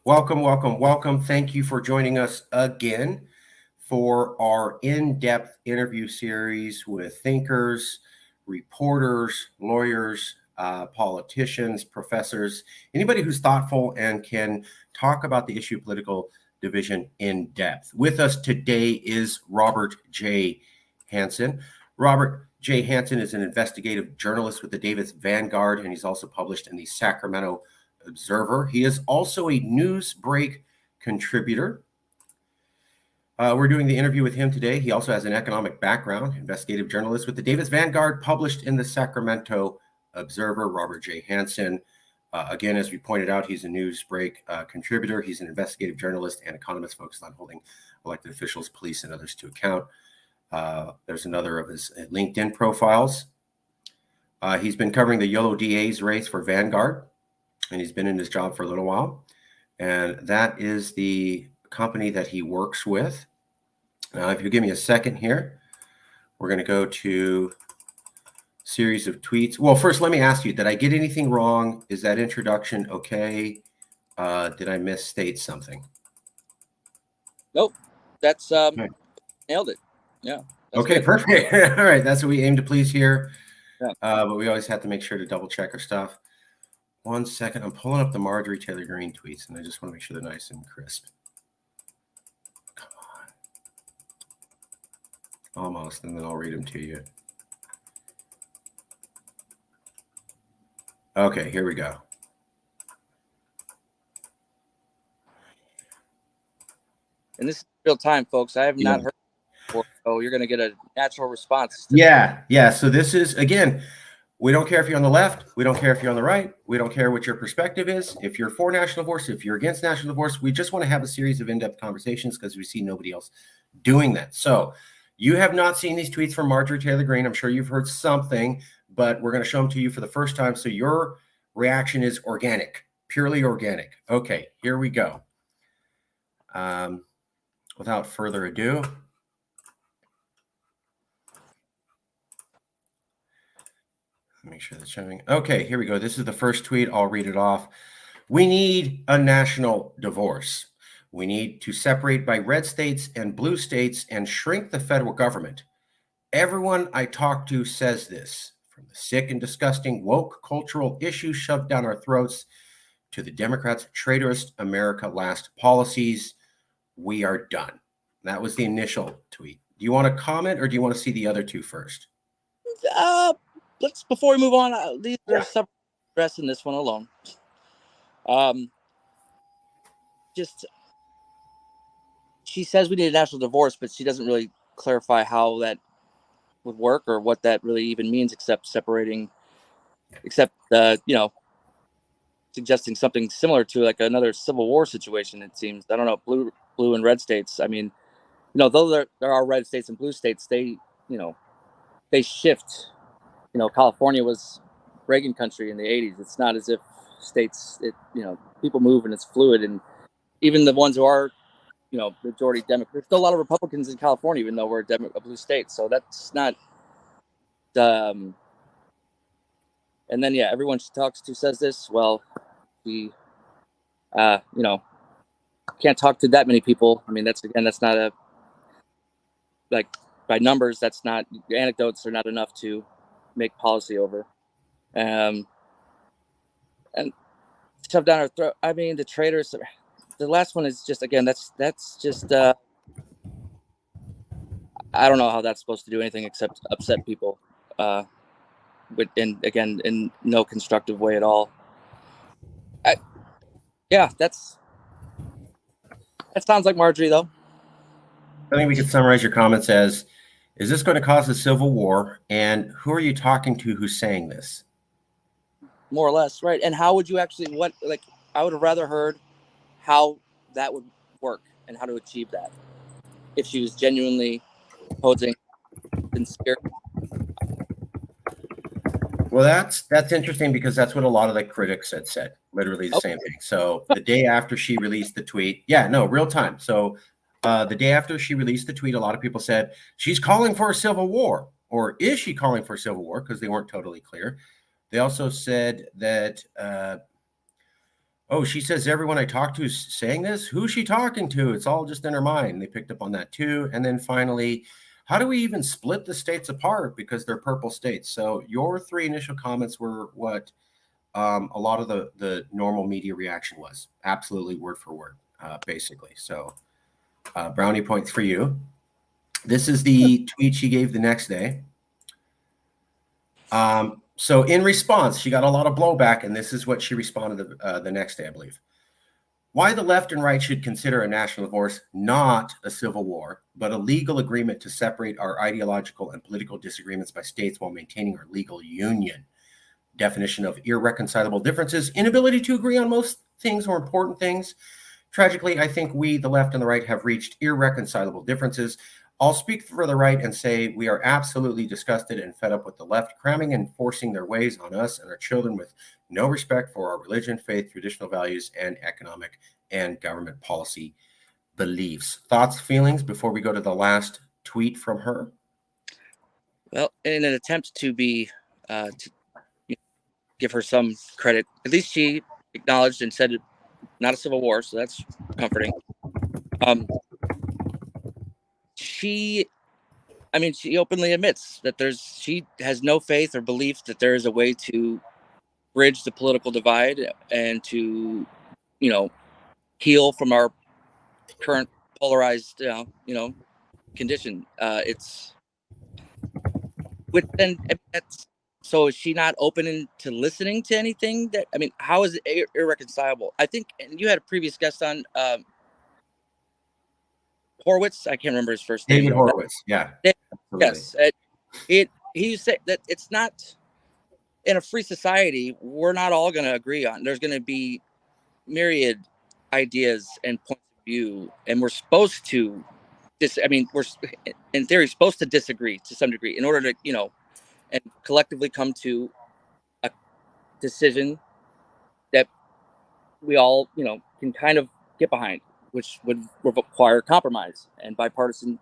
Welcome, welcome, welcome. Thank you for joining us again for our in-depth interview series with thinkers, reporters, lawyers, politicians, professors, anybody who's thoughtful and can talk about the issue of political division in depth. With us today is Robert J. Hansen. Robert J. Hansen is an investigative journalist with the Davis Vanguard, and he's also published in the Sacramento Observer. He is also a Newsbreak contributor. We're doing the interview with him today. He also has an economic background, investigative journalist with the Davis Vanguard, published in the Sacramento Observer. Robert J. Hansen, again, as we pointed out, he's a Newsbreak contributor. He's an investigative journalist and economist focused on holding elected officials, police, and others to account. There's another of his LinkedIn profiles. He's been covering the Yellow DA's race for Vanguard, and he's been in his job for a little while. And that is the company that he works with. Now, if you give me a second here, we're going to go to a series of tweets. Well, first, let me ask you, did I get anything wrong? Is that introduction okay? Did I misstate something? Nope. That's nailed it. Yeah. Okay, perfect. All right. That's what we aim to please here. Yeah. But we always have to make sure to double check our stuff. 1 second. I'm pulling up the Marjorie Taylor Greene tweets, and I just want to make sure they're nice and crisp. Come on. Almost, and then I'll read them to you. Okay, here we go. And this is real time, folks. I have not heard before, so you're going to get a natural response. Yeah. So this is, again, we don't care if you're on the left. We don't care if you're on the right. We don't care what your perspective is. If you're for national divorce, if you're against national divorce, we just want to have a series of in-depth conversations because we see nobody else doing that. So you have not seen these tweets from Marjorie Taylor Greene. I'm sure you've heard something, but we're going to show them to you for the first time. So your reaction is organic, purely organic. Okay, here we go. Without further ado. Make sure that's showing. Okay, here we go. This is the first tweet. I'll read it off. We need a national divorce. We need to separate by red states and blue states and shrink the federal government. Everyone I talk to says this, from the sick and disgusting woke cultural issues shoved down our throats to the Democrats' traitorous America Last policies. We are done. That was the initial tweet. Do you want to comment or do you want to see the other two first? Let's, before we move on, these are separate addressing this one alone. She says we need a national divorce, but she doesn't really clarify how that would work or what that really even means, except suggesting something similar to like another Civil War situation. It seems, I don't know, blue and red states. I mean, though there are red states and blue states, they shift. California was Reagan country in the 80s. It's not as if states, people move and it's fluid. And even the ones who are, majority Democrat, there's still a lot of Republicans in California, even though we're a blue state. So that's not, and then, everyone she talks to says this. Well, we, can't talk to that many people. I mean, that's not by numbers, that's not, anecdotes are not enough to make policy over, and shove down our throat. I mean, the traitors. The last one is just, again, that's just. I don't know how that's supposed to do anything except upset people, in no constructive way at all. That sounds like Marjorie, though. I think we could summarize your comments as, is this going to cause a civil war? And who are you talking to who's saying this? More or less, right. And how would you actually, I would have rather heard how that would work and how to achieve that. If she was genuinely posing sincere. Well, that's interesting because that's what a lot of the critics had said, literally the same thing. So the day after she released the tweet, real time. So the day after she released the tweet, a lot of people said she's calling for a civil war, or is she calling for a civil war? Because they weren't totally clear. They also said that Oh, she says everyone I talk to is saying this. Who's she talking to? It's all just in her mind. They picked up on that too. And then finally, how do we even split the states apart because they're purple states? So your three initial comments were what a lot of the normal media reaction was. Absolutely word for word, basically. So brownie points for you. This is the tweet she gave the next day. So in response, she got a lot of blowback, and this is what she responded the next day, I believe. Why the left and right should consider a national divorce not a civil war, but a legal agreement to separate our ideological and political disagreements by states while maintaining our legal union. Definition of irreconcilable differences: inability to agree on most things or important things. Tragically, I think we, the left and the right, have reached irreconcilable differences. I'll speak for the right and say we are absolutely disgusted and fed up with the left cramming and forcing their ways on us and our children with no respect for our religion, faith, traditional values, and economic and government policy beliefs. Thoughts, feelings before we go to the last tweet from her? Well, in an attempt to be to give her some credit, at least she acknowledged and said not a civil war, so that's comforting. She openly admits that she has no faith or belief that there is a way to bridge the political divide and to, heal from our current polarized, condition. It's which then that's so is she not open to listening to anything that how is it irreconcilable? I think, and you had a previous guest on, Horowitz. I can't remember his first name. David Horowitz. Yeah. Yes. He said that it's not in a free society. We're not all going to agree on. There's going to be myriad ideas and points of view, and we're supposed to we're in theory supposed to disagree to some degree in order to, and collectively come to a decision that we all, can kind of get behind, which would require compromise and bipartisan,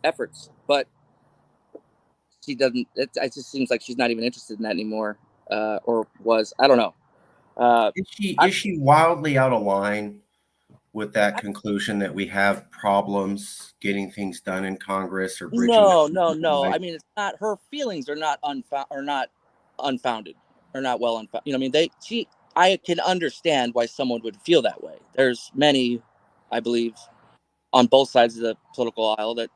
efforts. But she doesn't. It just seems like she's not even interested in that anymore, or was. I don't know. Is she wildly out of line with that conclusion that we have problems getting things done in Congress or bridging? No. I mean, it's not, her feelings are not unfounded or not well unfounded. I can understand why someone would feel that way. There's many, I believe, on both sides of the political aisle that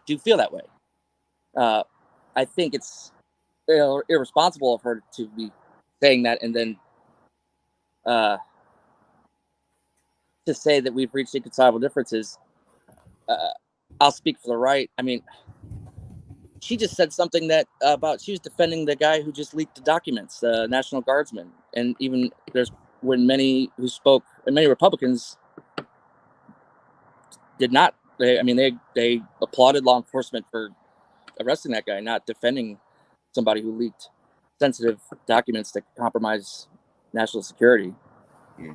do feel that way. I think it's irresponsible of her to be saying that and then to say that we've reached irreconcilable differences. I'll speak for the right. I mean, she just said something that about she was defending the guy who just leaked the documents, the National Guardsman, and even many Republicans did not. They applauded law enforcement for arresting that guy, not defending somebody who leaked sensitive documents that compromise national security. Yeah.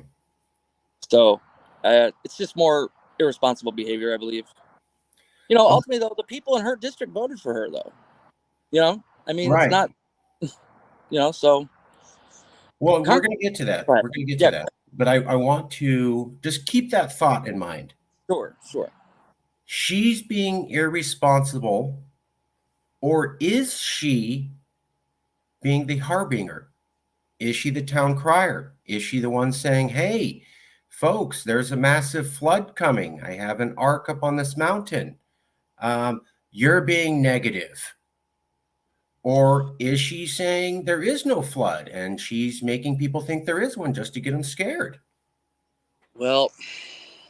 So it's just more irresponsible behavior, I believe. Ultimately, though, the people in her district voted for her, though. Right. It's not, so. Well, we're going to get to that. We're going to get to that. But I want to just keep that thought in mind. Sure. She's being irresponsible, or is she being the harbinger? Is she the town crier? Is she the one saying, hey, folks, there's a massive flood coming. I have an ark up on this mountain. You're being negative. Or is she saying there is no flood and she's making people think there is one just to get them scared? Well,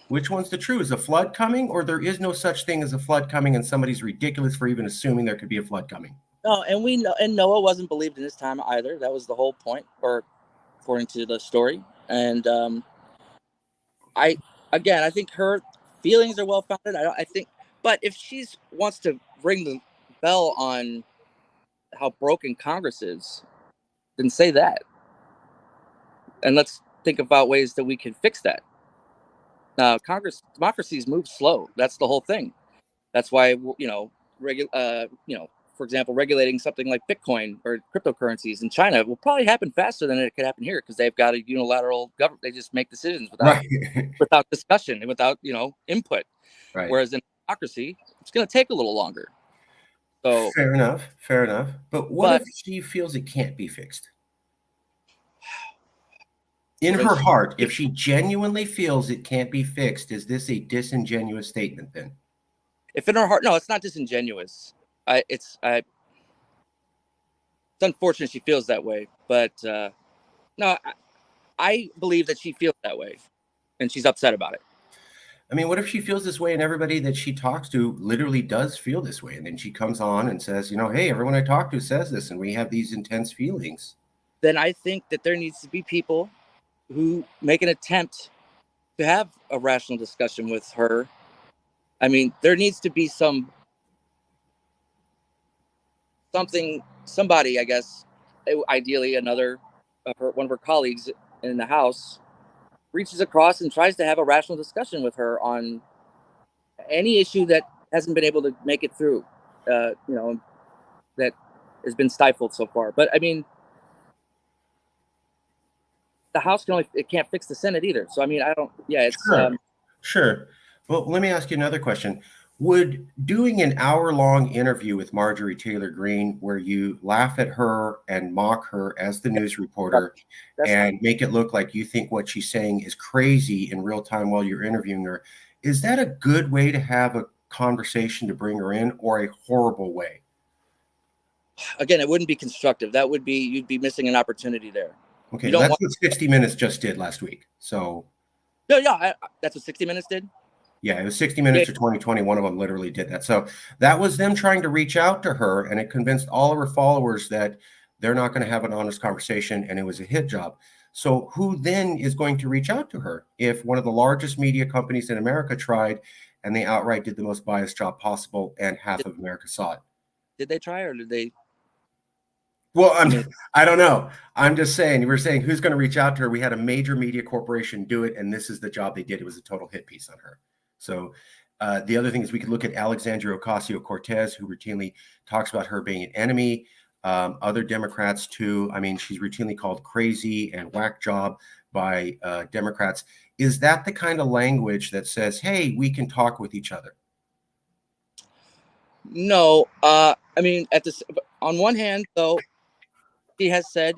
which one's the truth? Is a flood coming, or there is no such thing as a flood coming and somebody's ridiculous for even assuming there could be a flood coming? No, and we know, and Noah wasn't believed in his time either. That was the whole point, or according to the story. And I think her feelings are well founded. But if she wants to ring the bell on how broken Congress is, then say that, and let's think about ways that we can fix that. Democracies move slow. That's the whole thing. That's why for example, regulating something like Bitcoin or cryptocurrencies in China will probably happen faster than it could happen here because they've got a unilateral government. They just make decisions without discussion and without input. Right. Whereas in democracy, it's going to take a little longer. So fair enough. But what if she feels it can't be fixed? In her heart, if she genuinely feels it can't be fixed, is this a disingenuous statement then? If in her heart, no, it's not disingenuous. It's unfortunate she feels that way, but no, I believe that she feels that way, and she's upset about it. I mean, what if she feels this way and everybody that she talks to literally does feel this way? And then she comes on and says, hey, everyone I talk to says this, and we have these intense feelings. Then I think that there needs to be people who make an attempt to have a rational discussion with her. I mean, there needs to be somebody, I guess, ideally one of her colleagues in the House reaches across and tries to have a rational discussion with her on any issue that hasn't been able to make it through, that has been stifled so far. But I mean, the House can't fix the Senate either. So I mean, it's sure. Well, let me ask you another question. Would doing an hour-long interview with Marjorie Taylor Greene, where you laugh at her and mock her as the news reporter and make it look like you think what she's saying is crazy in real time while you're interviewing her, is that a good way to have a conversation to bring her in, or a horrible way? Again, it wouldn't be constructive. That would be, you'd be missing an opportunity there. Okay, that's what 60 Minutes just did last week. So that's what 60 Minutes did. Yeah, it was 60 Minutes or 2020. One of them literally did that. So that was them trying to reach out to her, and it convinced all of her followers that they're not going to have an honest conversation, and it was a hit job. So who then is going to reach out to her if one of the largest media companies in America tried and they outright did the most biased job possible and half of America saw it? Did they try, or did they? Well, I don't know. I'm just saying, we're saying who's going to reach out to her. We had a major media corporation do it, and this is the job they did. It was a total hit piece on her. So the other thing is we could look at Alexandria Ocasio-Cortez, who routinely talks about her being an enemy. Other Democrats too. I mean, she's routinely called crazy and whack job by Democrats. Is that the kind of language that says, hey, we can talk with each other? No. I mean, on one hand, though, she has said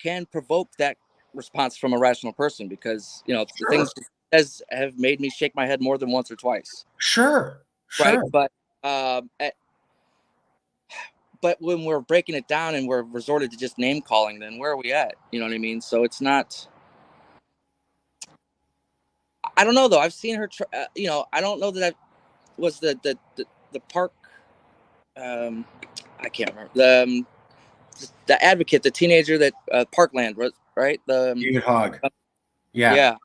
can provoke that response from a rational person, because the things she says have made me shake my head more than once or twice. Sure. Right, but when we're breaking it down and we're resorted to just name calling, then where are we at? You know what I mean? So it's not. I don't know though. I've seen her. I don't know that that was the park. I can't remember the advocate, the teenager that Parkland, right? David Hogg. Yeah.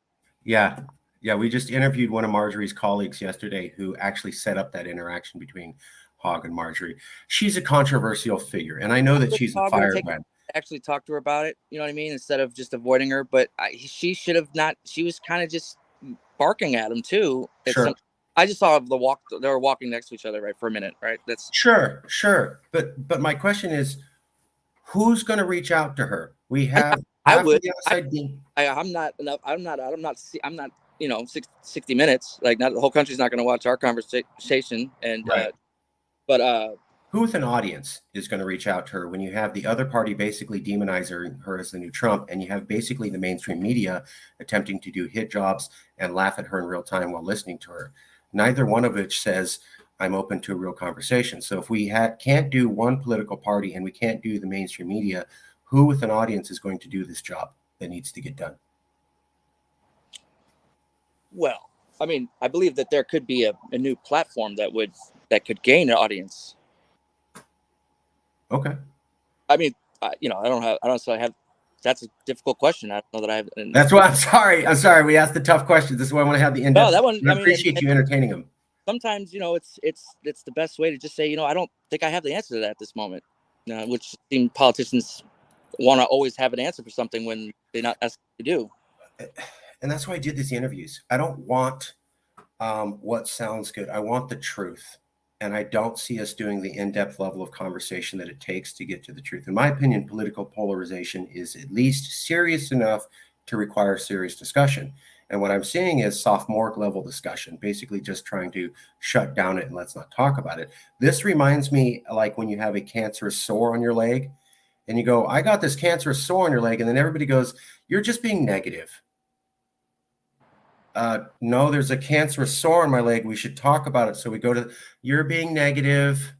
We just interviewed one of Marjorie's colleagues yesterday who actually set up that interaction between Hogg and Marjorie. She's a controversial figure, and I know that she's a firebrand. Actually talk to her about it, you know what I mean, instead of just avoiding her. But she should have not. She was kind of just barking at him too. Sure. I just saw the walk. They were walking next to each other, right, for a minute, right? That's sure. But my question is, who's going to reach out to her? We have. I'm not. 60 Minutes. Like, not the whole country's not going to watch our conversation. And right. But who with an audience is going to reach out to her when you have the other party basically demonizing her as the new Trump, and you have basically the mainstream media attempting to do hit jobs and laugh at her in real time while listening to her? Neither one of which says I'm open to a real conversation. So if we can't do one political party and we can't do the mainstream media, who with an audience is going to do this job that needs to get done? Well, I memean, I believe that there could be a new platform that could gain an audience. Okay. I mean, I don't have. That's a difficult question. I don't know that I have. That's why I'm sorry. We asked the tough questions. This is why I want to have the in-depth. No, that one. I appreciate you entertaining them. Sometimes, it's the best way to just say, I don't think I have the answer to that at this moment. Which seem politicians want to always have an answer for something when they're not asked to do. And that's why I did these interviews. I don't want what sounds good. I want the truth. And I don't see us doing the in-depth level of conversation that it takes to get to the truth. In my opinion, political polarization is at least serious enough to require serious discussion. And what I'm seeing is sophomore level discussion, basically just trying to shut down it and let's not talk about it. This reminds me like when you have a cancerous sore on your leg and you go, I got this cancerous sore on your leg. And then everybody goes, you're just being negative. No, there's a cancerous sore on my leg. We should talk about it. So we go to, you're being negative.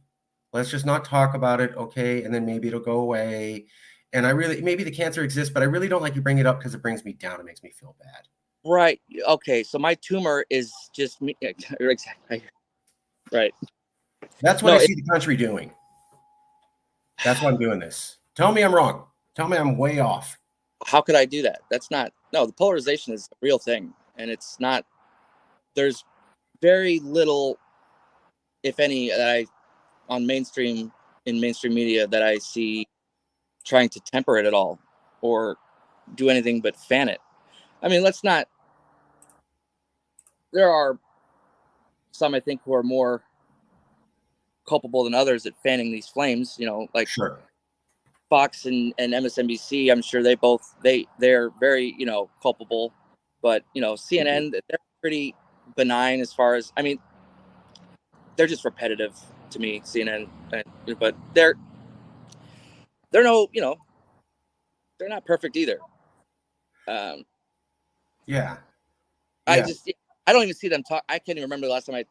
Let's just not talk about it. Okay. And then maybe it'll go away. And maybe the cancer exists, but I really don't like you bring it up because it brings me down. It makes me feel bad. Right. Okay. So my tumor is just me. Exactly. Right. That's what I see the country doing. That's why I'm doing this. Tell me I'm wrong. Tell me I'm way off. How could I do that? That's not, no, the polarization is a real thing. And it's not, there's very little, if any, that in mainstream media that I see trying to temper it at all or do anything but fan it. I mean, there are some I think who are more culpable than others at fanning these flames, like sure. Fox and MSNBC. I'm sure they're very, culpable, but CNN, they're pretty benign as far as, I mean, they're just repetitive to me, CNN, but they're no, they're not perfect either. Yeah. I don't even see them talk. I can't even remember the last time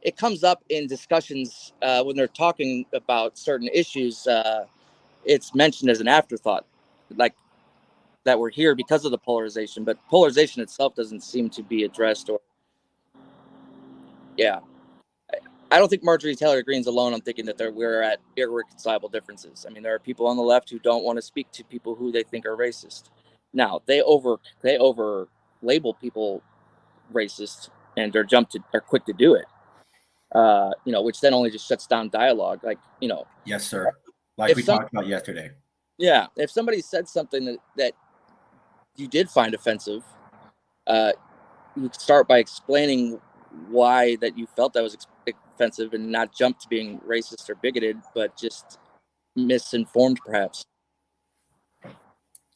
it comes up in discussions when they're talking about certain issues. It's mentioned as an afterthought, like that we're here because of the polarization, but polarization itself doesn't seem to be addressed. I don't think Marjorie Taylor Greene's alone. I'm thinking that we're at irreconcilable differences. I mean, there are people on the left who don't want to speak to people who they think are racist. Now they over label people racist, and they're quick to do it. Which then only just shuts down dialogue. Like, yes, sir. Like we talked about yesterday. Yeah, if somebody said something that you did find offensive, you could start by explaining why that you felt that was offensive, and not jump to being racist or bigoted, but just misinformed, perhaps.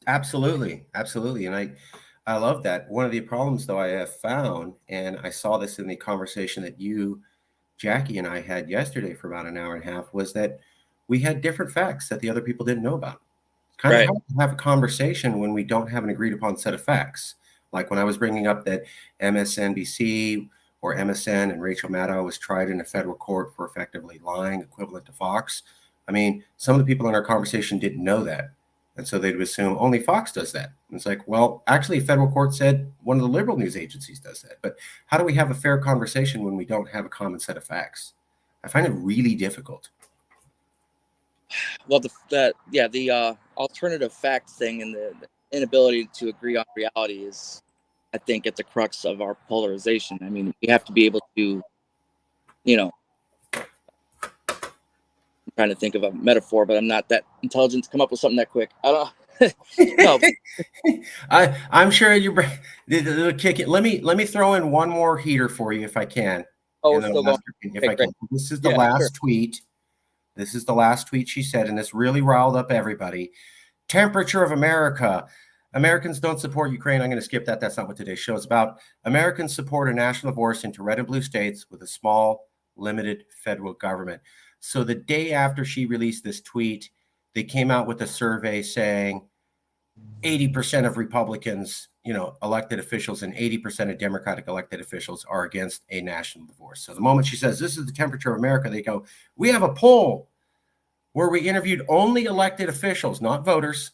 Absolutely, and I love that. One of the problems, though, I have found, and I saw this in the conversation that you, Jackie, and I had yesterday for about an hour and a half, was that we had different facts that the other people didn't know about. It's kind of hard to have a conversation when we don't have an agreed upon set of facts. Like when I was bringing up that MSNBC or MSN and Rachel Maddow was tried in a federal court for effectively lying, equivalent to Fox. I mean, some of the people in our conversation didn't know that. And so they'd assume only Fox does that. And it's like, well, actually, federal court said one of the liberal news agencies does that. But how do we have a fair conversation when we don't have a common set of facts? I find it really difficult. Well, the alternative fact thing and the inability to agree on reality is, I think, at the crux of our polarization. I mean, we have to be able to, I'm trying to think of a metaphor, but I'm not that intelligent to come up with something that quick. I don't no. I'm sure it'll kick it. Let me throw in one more heater for you if I can. Oh, we're still going. If I can. This is the last tweet. This is the last tweet she said, and this really riled up everybody. Temperature of America. Americans don't support Ukraine. I'm going to skip that. That's not what today's show is about. Americans support a national divorce into red and blue states with a small, limited federal government. So the day after she released this tweet, they came out with a survey saying 80% of Republicans, elected officials, and 80% of Democratic elected officials are against a national divorce. So the moment she says, this is the temperature of America, they go, we have a poll where we interviewed only elected officials, not voters,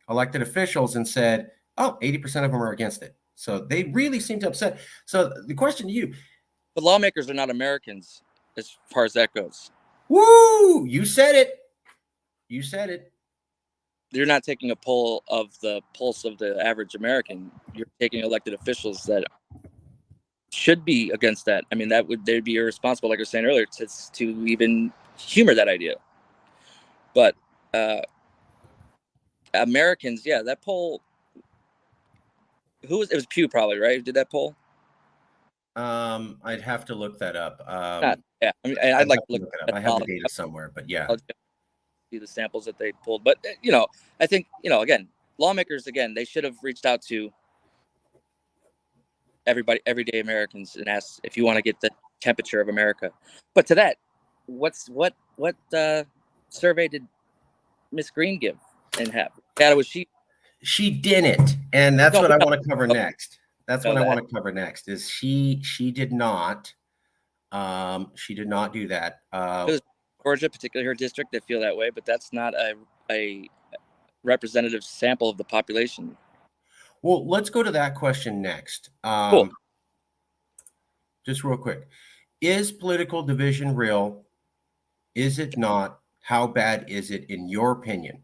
elected officials, and said, oh, 80% of them are against it. So they really seem to upset. So the question to you. The lawmakers are not Americans as far as that goes. Woo! You said it. You said it. You're not taking a poll of the pulse of the average American. You're taking elected officials that should be against that. I mean, they'd be irresponsible, like I was saying earlier, to even humor that idea. But Americans, yeah, that poll. It was Pew, probably, right? Who did that poll? I'd have to look that up. Yeah, I mean, I'd I'd like have to to look look it up. at I have the methodology, data somewhere, but yeah. see the samples that they pulled. But I think again, lawmakers they should have reached out to everybody, everyday Americans, and asked if you want to get the temperature of America. But to that, what survey did Miss Green give and have? Data was she? She didn't, and that's No, what we I want to cover don't next. That's know what I that. want to cover next. Is she did not. She did not do that. It was Georgia, particularly her district, that feel that way, but that's not a representative sample of the population. Well, let's go to that question next. Cool. Just real quick. Is political division real? Is it not? How bad is it in your opinion?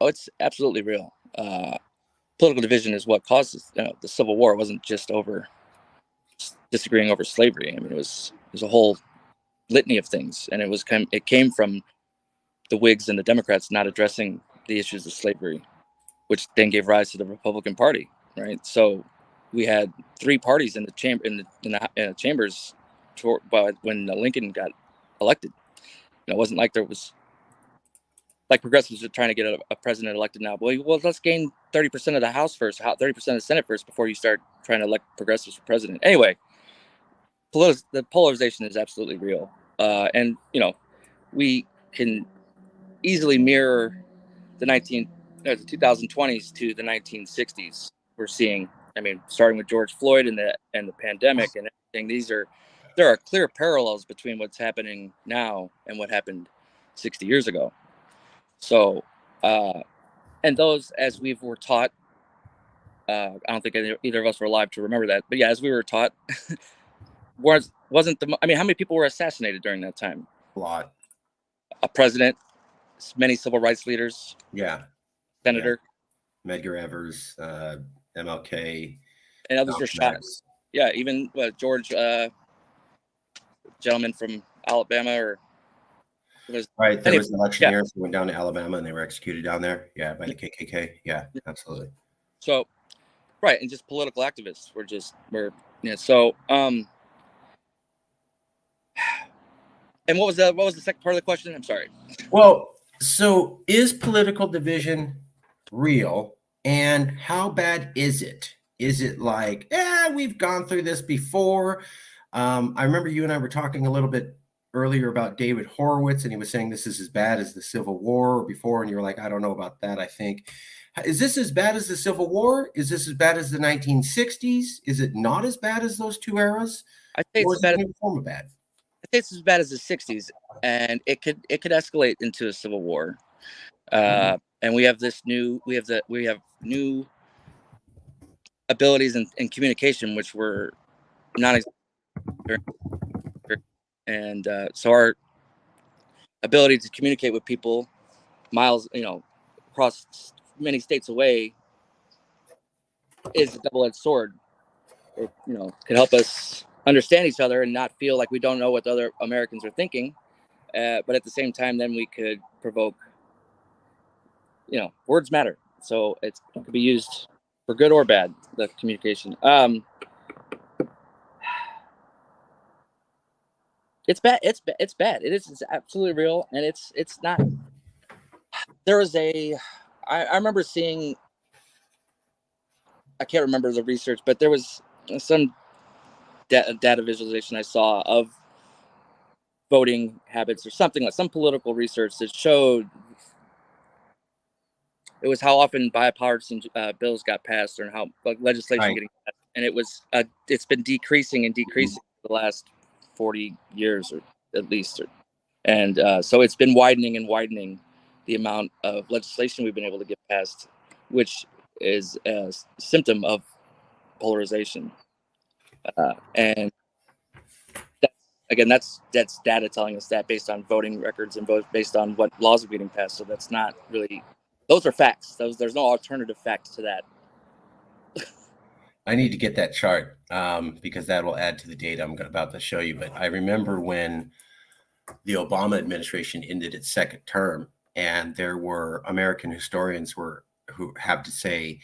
Oh, it's absolutely real. Political division is what causes the Civil War. It wasn't just over disagreeing over slavery. I mean, it was a whole litany of things, and it came from the Whigs and the Democrats not addressing the issues of slavery, which then gave rise to the Republican Party, right? So we had three parties in the chambers when Lincoln got elected. It wasn't like there was like progressives are trying to get a president elected now. Well, let's gain 30% of the House first, 30% of the Senate first before you start trying to elect progressives for president. Anyway, the polarization is absolutely real, and we can easily mirror the 2020s to the 1960s. We're seeing, I mean, starting with George Floyd and the pandemic and everything. There are clear parallels between what's happening now and what happened 60 years ago. So, and those, as we were taught, I don't think either of us were alive to remember that, but yeah, as we were taught, wasn't I mean, how many people were assassinated during that time? A lot. A president, many civil rights leaders. Yeah. Senator. Yeah. Medgar Evers, MLK. And others were shot. Yeah, even George, gentleman from Alabama, or was right. There was electioneers who went down to Alabama and they were executed down there. Yeah, by the KKK. Yeah, absolutely. So, right, and just political activists so. And what was the second part of the question? I'm sorry. Well, so is political division real, and how bad is it? Is it like, we've gone through this before? I remember you and I were talking a little bit earlier about David Horowitz, and he was saying this is as bad as the Civil War or before, and you were like, I don't know about that. I think, is this as bad as the Civil War? Is this as bad as the 1960s? Is it not as bad as those two eras? I think it's bad. Form of bad. I think it's as bad as the 60s, and it could escalate into a civil war. And we have new abilities in communication, which were not and so our ability to communicate with people miles, across many states away, is a double-edged sword. It can help us understand each other and not feel like we don't know what other Americans are thinking, but at the same time, then we could provoke. Words matter, so it could be used for good or bad. The communication. It's bad. It's bad. It's absolutely real, and it's not. There was I remember seeing. I can't remember the research, but there was some data visualization I saw of voting habits or something, like some political research that showed it was how often bipartisan bills got passed, or how legislation getting passed, and it's been decreasing for the last 40 years or at least, and so it's been widening the amount of legislation we've been able to get passed, which is a symptom of polarization, and that's data telling us that based on voting records and based on what laws are getting passed. So that's not really, those are facts. There's no alternative facts to that. I need to get that chart because that will add to the data I'm about to show you. But I remember when the Obama administration ended its second term, and there were American historians who have to say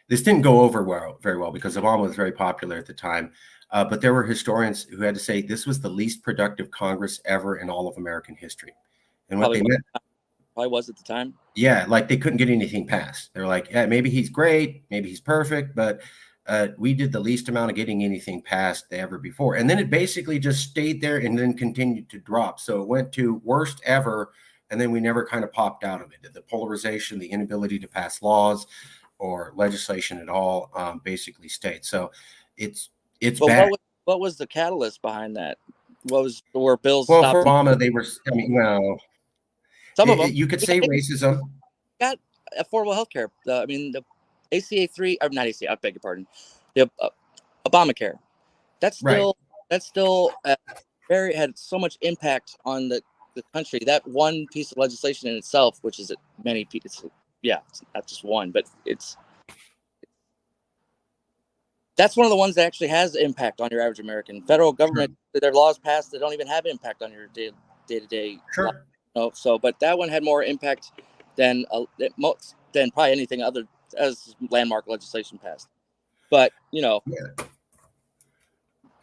This didn't go over very well because Obama was very popular at the time. But there were historians who had to say this was the least productive Congress ever in all of American history. And what they meant, probably was at the time. yeah, like they couldn't get anything passed. They're like, yeah, maybe he's great, maybe he's perfect, but we did the least amount of getting anything passed ever before. And then it basically just stayed there and then continued to drop. So it went to worst ever. And then we never kind of popped out of it. The polarization, the inability to pass laws or legislation at all basically stayed. So it's but bad. What was the catalyst behind that? Were bills Well, stopped? for Obama, they were, I mean, well, some of them. You could say racism. Got affordable health care. I mean, the ACA 3, or not ACA, I beg your pardon, the Obamacare. That's still very had so much impact on the country. That one piece of legislation in itself, which is many pieces, it's not just one, but that's one of the ones that actually has impact on your average American. Federal government, their laws passed that don't even have impact on your day-to-day life. So, but that one had more impact than probably anything other as landmark legislation passed. But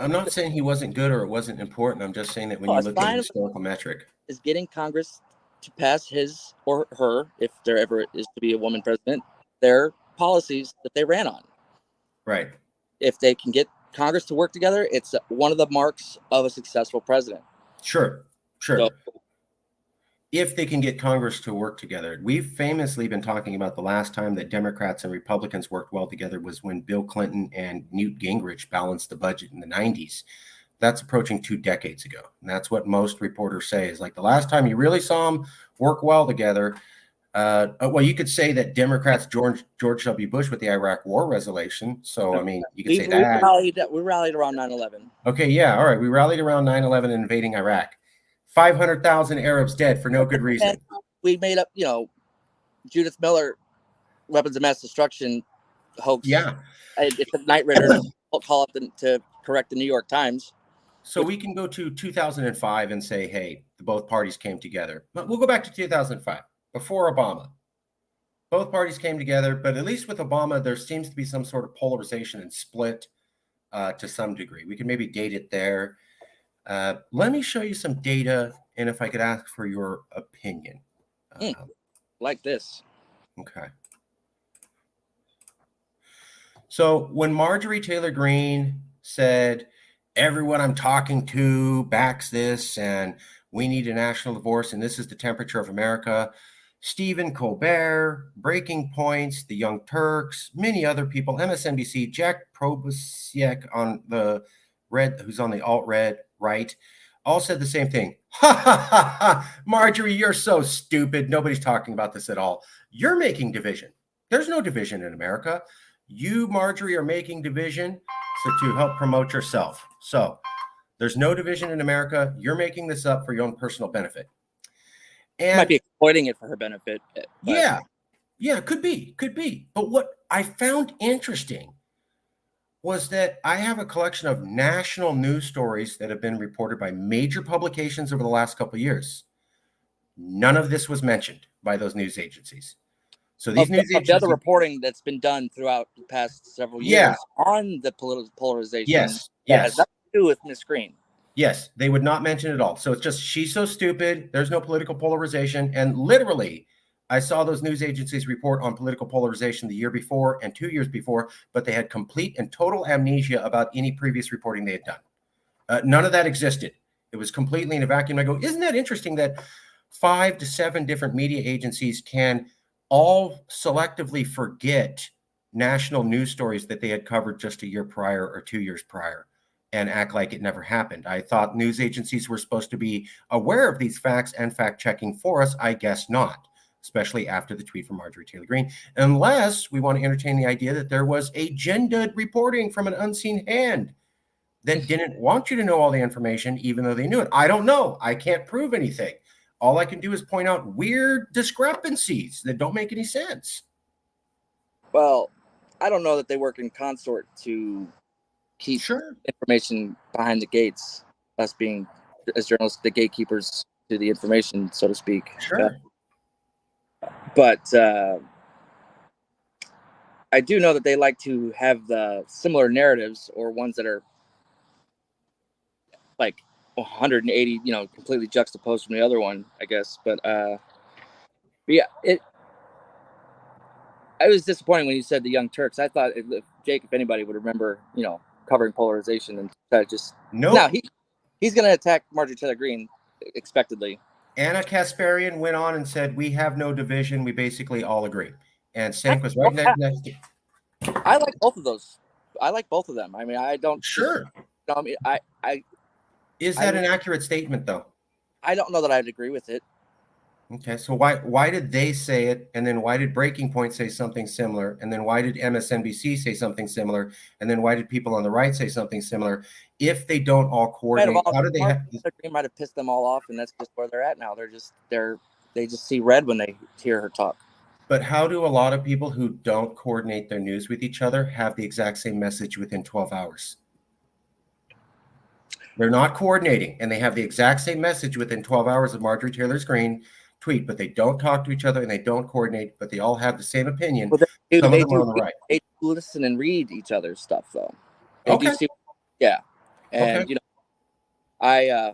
I'm not saying he wasn't good or it wasn't important. I'm just saying that when you look at a historical metric, is getting Congress to pass his or her, if there ever is to be a woman president, their policies that they ran on. Right. If they can get Congress to work together, it's one of the marks of a successful president. Sure. So, if they can get Congress to work together. We've famously been talking about the last time that Democrats and Republicans worked well together was when Bill Clinton and Newt Gingrich balanced the budget in the 90s. That's approaching 2 decades ago. And that's what most reporters say is like the last time you really saw them work well together. Well, you could say that Democrats, George W. Bush with the Iraq War resolution. So, I mean, you could say that. We rallied around 9/11. Okay, yeah, all right. We rallied around 9/11 and invading Iraq. 500,000 Arabs dead for no good reason. We made up, Judith Miller weapons of mass destruction hoax. Yeah. It's a night rider call up to correct the New York Times. So we can go to 2005 and say, hey, both parties came together. But we'll go back to 2005, before Obama. Both parties came together, but at least with Obama, there seems to be some sort of polarization and split to some degree. We can maybe date it there. Let me show you some data, and if I could ask for your opinion. Like this. Okay. So when Marjorie Taylor Greene said, everyone I'm talking to backs this, and we need a national divorce, and this is the temperature of America, Stephen Colbert, Breaking Points, The Young Turks, many other people, MSNBC, Jack Probasiek on the red, who's on the alt-red right, all said the same thing. Ha ha ha ha! Marjorie, you're so stupid. Nobody's talking about this at all. You're making division. There's no division in America. You, Marjorie, are making division to help promote yourself. So there's no division in America. You're making this up for your own personal benefit. And might be exploiting it for her benefit. Yeah, could be. But what I found interesting was that I have a collection of national news stories that have been reported by major publications over the last couple of years. None of this was mentioned by those news agencies. So these news agencies, the other reporting that's been done throughout the past several years on the political polarization, yes, has nothing to do with Ms. Greene. Yes, they would not mention it at all. So it's just she's so stupid. There's no political polarization, and literally, I saw those news agencies report on political polarization the year before and 2 years before, but they had complete and total amnesia about any previous reporting they had done. None of that existed. It was completely in a vacuum. I go, isn't that interesting that 5 to 7 different media agencies can all selectively forget national news stories that they had covered just a year prior or 2 years prior and act like it never happened? I thought news agencies were supposed to be aware of these facts and fact-checking for us. I guess not, especially after the tweet from Marjorie Taylor Greene, unless we want to entertain the idea that there was agendaed reporting from an unseen hand that didn't want you to know all the information, even though they knew it. I don't know. I can't prove anything. All I can do is point out weird discrepancies that don't make any sense. Well, I don't know that they work in consort to keep information behind the gates, us being, as journalists, the gatekeepers to the information, so to speak. Sure. But I do know that they like to have the similar narratives or ones that are like 180, completely juxtaposed from the other one, I guess. But yeah, I was disappointing when you said the Young Turks. I thought if Jake, if anybody would remember, covering polarization and just Nope. now he's going to attack Marjorie Taylor Greene expectedly. Anna Kasparian went on and said, "We have no division. We basically all agree." And Stank was right next to. I like both of those. I like both of them. I mean, I don't. Sure. I mean, Is that an accurate statement, though? I don't know that I'd agree with it. Okay, so why did they say it, and then why did Breaking Point say something similar, and then why did MSNBC say something similar, and then why did people on the right say something similar? If they don't all coordinate, how do they have? Might have pissed them all off, and that's just where they're at now. They just see red when they hear her talk. But how do a lot of people who don't coordinate their news with each other have the exact same message within 12 hours? They're not coordinating, and they have the exact same message within 12 hours of Marjorie Taylor Greene tweet, but they don't talk to each other and they don't coordinate, but they all have the same opinion. Well, Some of them are on the right. They listen and read each other's stuff, though. Okay. Yeah. And, okay. I,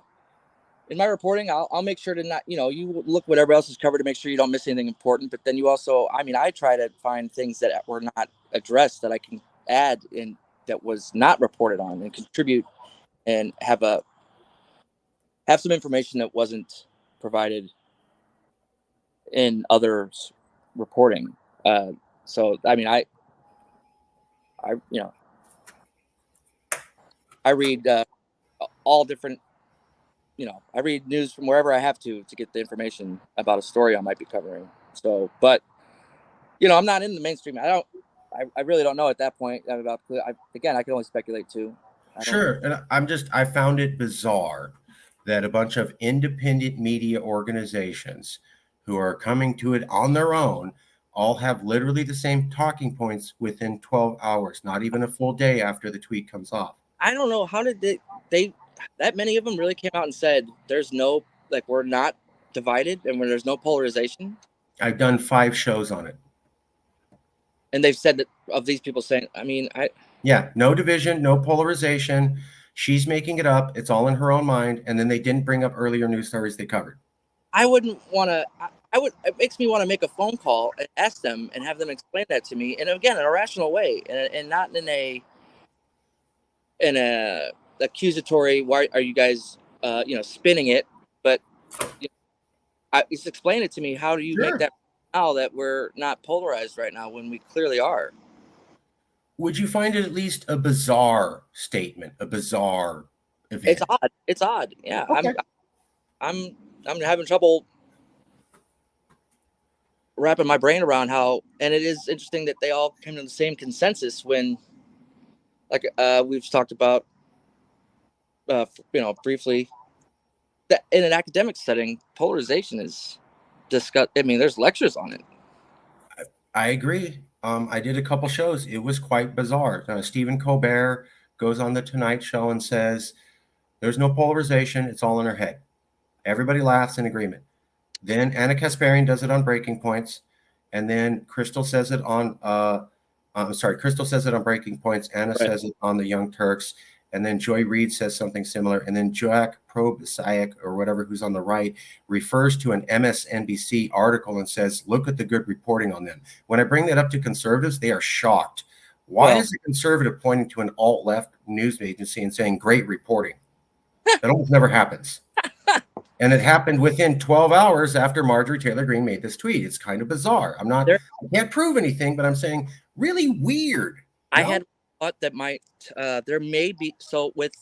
in my reporting, I'll make sure to not, you look whatever else is covered to make sure you don't miss anything important. But then you also, I try to find things that were not addressed that I can add in that was not reported on and contribute and have some information that wasn't provided in others' reporting. So I read all different. I read news from wherever I have to get the information about a story I might be covering. So, but I'm not in the mainstream. I really don't know at that point about. Again, I can only speculate too. Sure, and I found it bizarre that a bunch of independent media organizations who are coming to it on their own all have literally the same talking points within 12 hours, not even a full day after the tweet comes off. I don't know. How did they that many of them really came out and said there's no, we're not divided and when there's no polarization? I've done 5 shows on it. And they've said that of these people saying, yeah, no division, no polarization. She's making it up. It's all in her own mind. And then they didn't bring up earlier news stories they covered. I wouldn't want to. It makes me want to make a phone call and ask them and have them explain that to me. And again, in a rational way and not in a accusatory. Why are you guys, spinning it? But just explain it to me. How do you make that now that we're not polarized right now when we clearly are? Would you find it at least a bizarre statement, a bizarre event? It's odd. Yeah. Okay. I'm having trouble wrapping my brain around how, and it is interesting that they all came to the same consensus when, we've talked about, briefly, that in an academic setting, polarization is discussed. There's lectures on it. I agree. I did a couple shows. It was quite bizarre. Stephen Colbert goes on the Tonight Show and says, "There's no polarization. It's all in her head." Everybody laughs in agreement. Then Anna Kasparian does it on Breaking Points, and then Crystal says it on. Crystal says it on Breaking Points. Anna says it on the Young Turks, and then Joy Reid says something similar, and then Jack Probasiak or whatever, who's on the right, refers to an MSNBC article and says, "Look at the good reporting on them." When I bring that up to conservatives, they are shocked. Why is a conservative pointing to an alt-left news agency and saying, "Great reporting"? That almost never happens. And it happened within 12 hours after Marjorie Taylor Greene made this tweet. It's kind of bizarre. I can't prove anything, but I'm saying really weird. I had thought that there may be, so with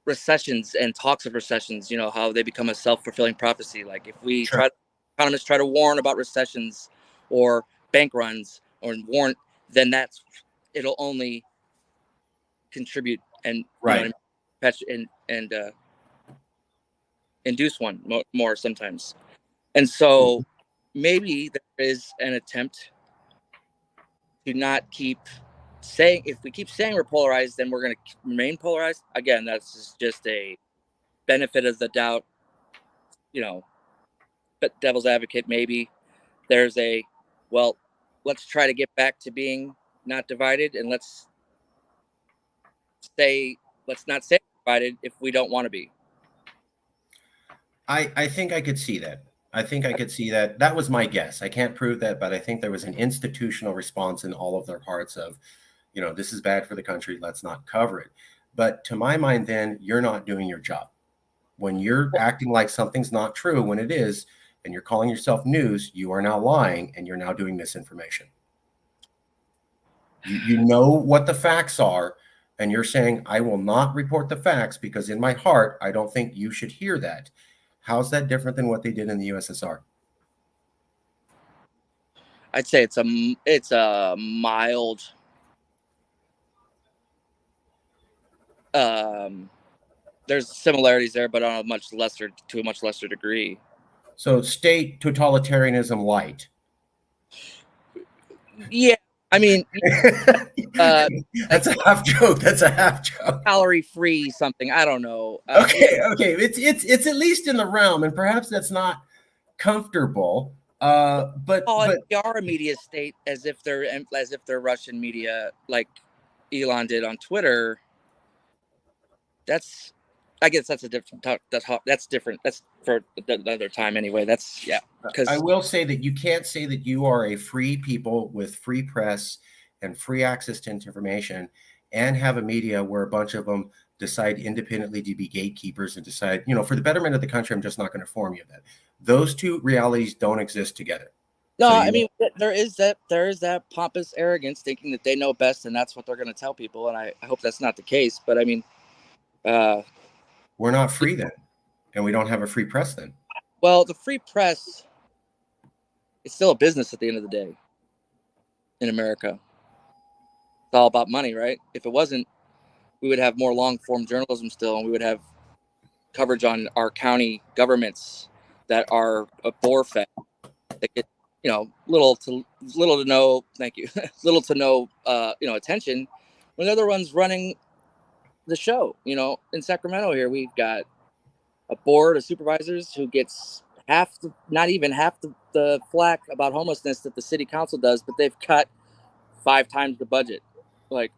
recessions and talks of recessions, how they become a self-fulfilling prophecy. Like if we economists try to warn about recessions or bank runs or warn, then it'll only contribute and and induce one more sometimes. And so maybe there is an attempt to not keep saying, if we keep saying we're polarized, then we're going to remain polarized. Again, that's just a benefit of the doubt, but devil's advocate. Maybe there's a well, let's try to get back to being not divided, and let's not say divided if we don't want to be. I think I could see that. I think I could see that. That was my guess. I can't prove that, but I think there was an institutional response in all of their hearts of, this is bad for the country. Let's not cover it. But to my mind, then you're not doing your job. When you're acting like something's not true when it is, and you're calling yourself news, you are now lying and you're now doing misinformation. You know what the facts are, and you're saying, I will not report the facts because in my heart, I don't think you should hear that. How's that different than what they did in the USSR? I'd say it's a mild there's similarities there, but to a much lesser degree. So state totalitarianism light. Yeah, I mean, that's a half joke. That's a half joke. Calorie free something. I don't know. Okay. It's at least in the realm, and perhaps that's not comfortable. But they are a media state as if they're Russian media, like Elon did on Twitter. I guess that's a different talk. That's different. That's for another time anyway. Because I will say that you can't say that you are a free people with free press and free access to information and have a media where a bunch of them decide independently to be gatekeepers and decide, for the betterment of the country, I'm just not going to inform you of that. Those two realities don't exist together. No, so I mean, there is that pompous arrogance thinking that they know best and that's what they're going to tell people. And I hope that's not the case. But I mean, we're not free then, and we don't have a free press then. Well, the free press is still a business at the end of the day in America. It's all about money, right? If it wasn't, we would have more long-form journalism still, and we would have coverage on our county governments that are a bore-fed. They get, little to no, thank you, little to no, attention when they're the ones running the show. In Sacramento here, we've got a board of supervisors who gets not even half the flack about homelessness that the city council does, but they've cut 5 times the budget, like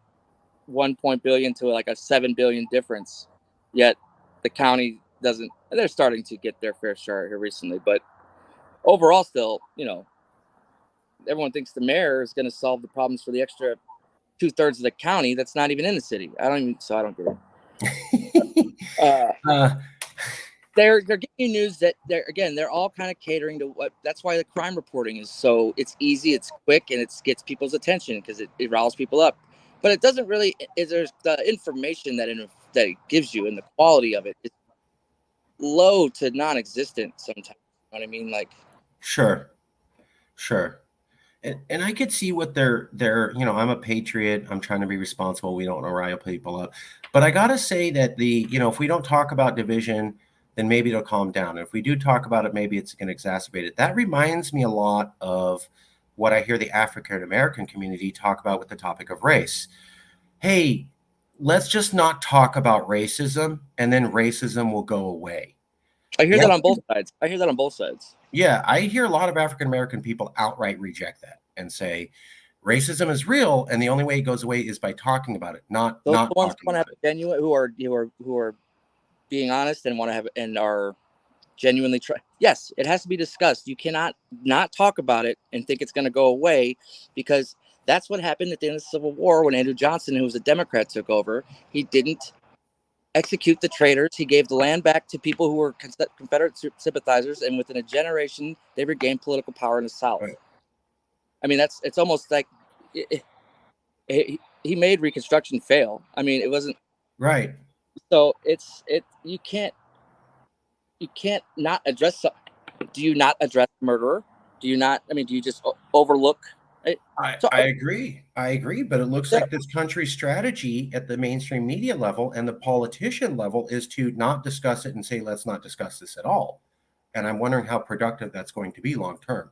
1 billion to like a 7 billion difference. Yet the county doesn't. They're starting to get their fair share here recently, but overall, still, everyone thinks the mayor is going to solve the problems for the extra 2/3 of the county that's not even in the city. I don't get it. They're giving you news that they're all kind of catering to what. That's why the crime reporting is it's easy, it's quick, and it gets people's attention because it riles people up. But it doesn't really. There's the information that it gives you and the quality of it is low to non-existent sometimes. You know what I mean? Like, sure. And I could see what they're, I'm a patriot. I'm trying to be responsible. We don't want to rile people up. But I got to say that if we don't talk about division, then maybe it'll calm down. And if we do talk about it, maybe it's going to exacerbate it. That reminds me a lot of what I hear the African American community talk about with the topic of race. Hey, let's just not talk about racism, and then racism will go away. I hear that on both sides. Yeah, I hear a lot of African American people outright reject that and say racism is real, and the only way it goes away is by talking about it, not Those not ones talking want to have genuine who are being honest and want to have and are genuinely try. Yes, it has to be discussed. You cannot not talk about it and think it's going to go away, because that's what happened at the end of the Civil War when Andrew Johnson, who was a Democrat, took over. He didn't execute the traitors. He gave the land back to people who were Confederate sympathizers, and within a generation, they regained political power in the South. Right. I mean, it's almost like he made Reconstruction fail. I mean, it wasn't right. So you can't not address. Do you not address the murderer? Do you not? I mean, do you just overlook? I agree. But it looks like this country's strategy at the mainstream media level and the politician level is to not discuss it and say, let's not discuss this at all. And I'm wondering how productive that's going to be long term.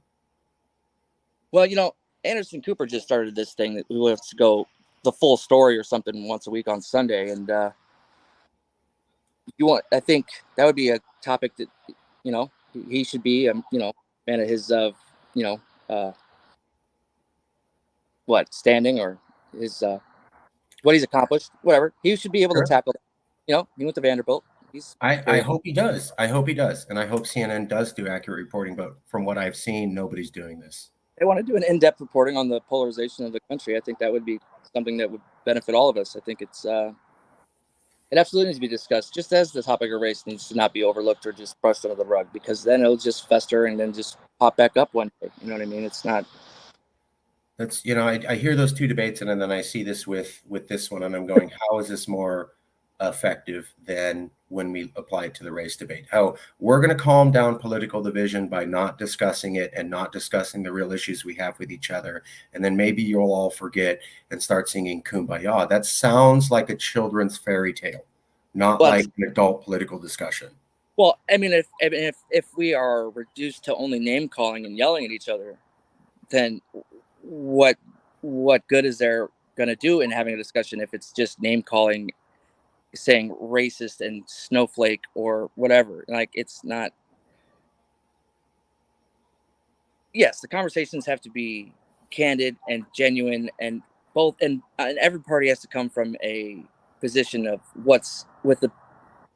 Well, Anderson Cooper just started this thing that we will have to go the full story or something once a week on Sunday. And I think that would be a topic that, he should be, man of his, standing or his what he's accomplished, whatever. He should be able to Sure. tackle that. You know, he went to Vanderbilt. I hope he does. I hope he does. And I hope CNN does do accurate reporting. But from what I've seen, nobody's doing this. They want to do an in-depth reporting on the polarization of the country. I think that would be something that would benefit all of us. I think it absolutely needs to be discussed, just as the topic of race needs to not be overlooked or just brushed under the rug, because then it'll just fester and then just pop back up one day. You know what I mean? It's not. That's, I hear those two debates, and then I see this with this one, and I'm going, how is this more effective than when we apply it to the race debate? How we're going to calm down political division by not discussing it and not discussing the real issues we have with each other. And then maybe you'll all forget and start singing Kumbaya. That sounds like a children's fairy tale, not like an adult political discussion. Well, I mean, if we are reduced to only name calling and yelling at each other, then what good is there going to do in having a discussion if it's just name calling, saying racist and snowflake or whatever? Like, it's not. Yes, the conversations have to be candid and genuine, and both, and every party has to come from a position of what's with the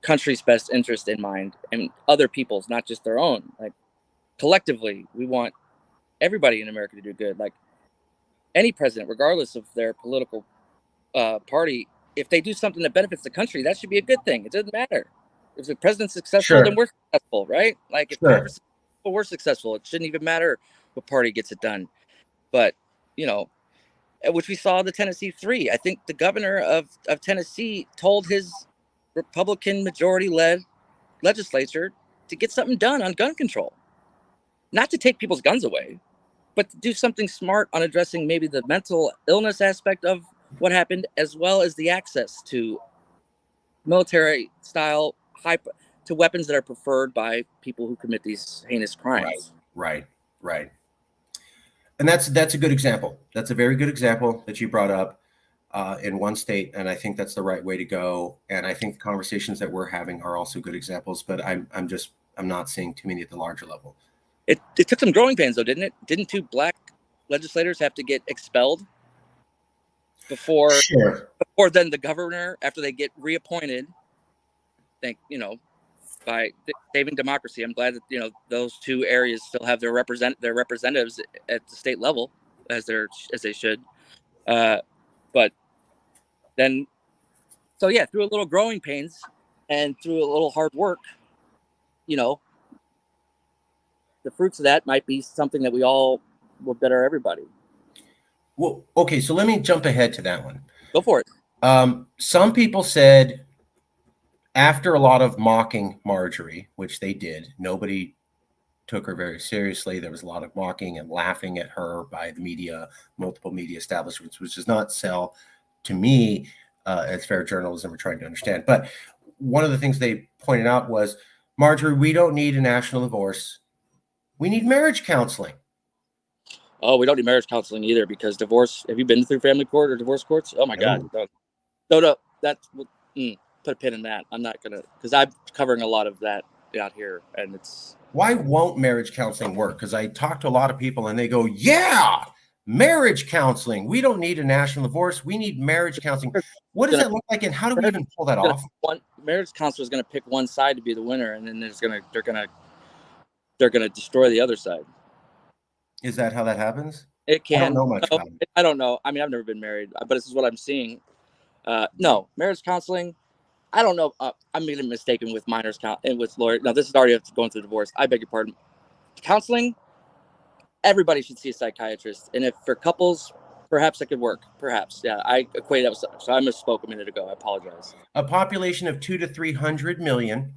country's best interest in mind, and other people's, not just their own. Like, collectively, we want everybody in America to do good. Like, any president, regardless of their political party, if they do something that benefits the country, that should be a good thing. It doesn't matter if the president's successful, then we're successful, right? Like, if Congress is successful, we're successful. It shouldn't even matter what party gets it done. But, which we saw the Tennessee 3. I think the governor of Tennessee told his Republican majority-led legislature to get something done on gun control, not to take people's guns away, but to do something smart on addressing maybe the mental illness aspect of what happened, as well as the access to military style to weapons that are preferred by people who commit these heinous crimes. Right. And that's a good example. That's a very good example that you brought up in one state, and I think that's the right way to go. And I think the conversations that we're having are also good examples, but I'm not seeing too many at the larger level. It took some growing pains, though, didn't it? Didn't 2 black legislators have to get expelled before then the governor, after they get reappointed, by saving democracy? I'm glad that those 2 areas still have their representatives at the state level as they should. But then, so yeah, through a little growing pains and through a little hard work, the fruits of that might be something that we all will better everybody. Well, okay, so let me jump ahead to that one. Go for it. Some people said, after a lot of mocking Marjorie, which they did, nobody took her very seriously. There was a lot of mocking and laughing at her by the media, multiple media establishments, which does not sell to me as fair journalism we're trying to understand. But one of the things they pointed out was, Marjorie, we don't need a national divorce. We need marriage counseling. Oh, we don't need marriage counseling either, because divorce. Have you been through family court or divorce courts? Oh my God. No. That's put a pin in that. I'm not gonna, because I'm covering a lot of that out here, and it's. Why won't marriage counseling work? Because I talk to a lot of people, and they go, "Yeah, marriage counseling. We don't need a national divorce. We need marriage counseling." What does that look like, and how do we even pull that off? One marriage counselor is going to pick one side to be the winner, and then they're gonna destroy the other side. Is that how that happens? It can. I don't know much about it. I don't know. I mean, I've never been married, but this is what I'm seeing. No, marriage counseling. I don't know. I'm getting mistaken with minors and with lawyers. No, this is already going through divorce. I beg your pardon. Counseling. Everybody should see a psychiatrist, and if for couples, perhaps that could work. Perhaps, yeah. I equate that. So I misspoke a minute ago. I apologize. A population of 200 to 300 million,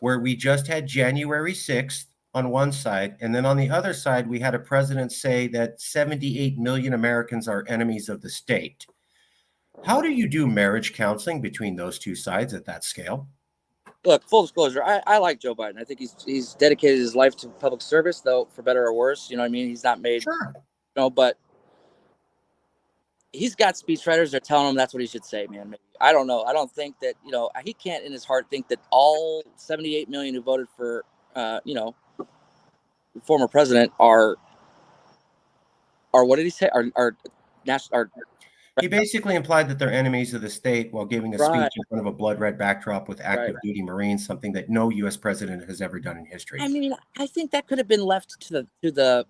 where we just had January 6th. On one side, and then on the other side, we had a president say that 78 million Americans are enemies of the state. How do you do marriage counseling between those two sides at that scale? Look, full disclosure, I like Joe Biden. I think he's dedicated his life to public service, though, for better or worse. You know what I mean? He's not made, but he's got speechwriters that are telling him that's what he should say, man. Maybe. I don't know. I don't think that, he can't in his heart think that all 78 million who voted for, former president are what did he say? Are national. He basically implied that they're enemies of the state while giving a speech in front of a blood red backdrop with active duty Marines, something that no U.S. president has ever done in history. I mean, I think that could have been left to the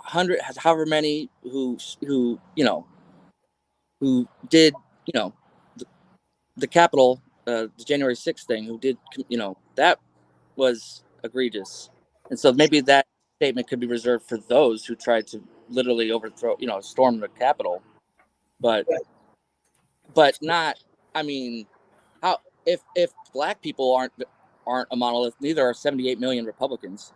however many who who did the Capitol, the January 6th thing, who did that was egregious, and so maybe that statement could be reserved for those who tried to literally overthrow, storm the Capitol, but not. I mean, how if black people aren't a monolith, neither are 78 million Republicans.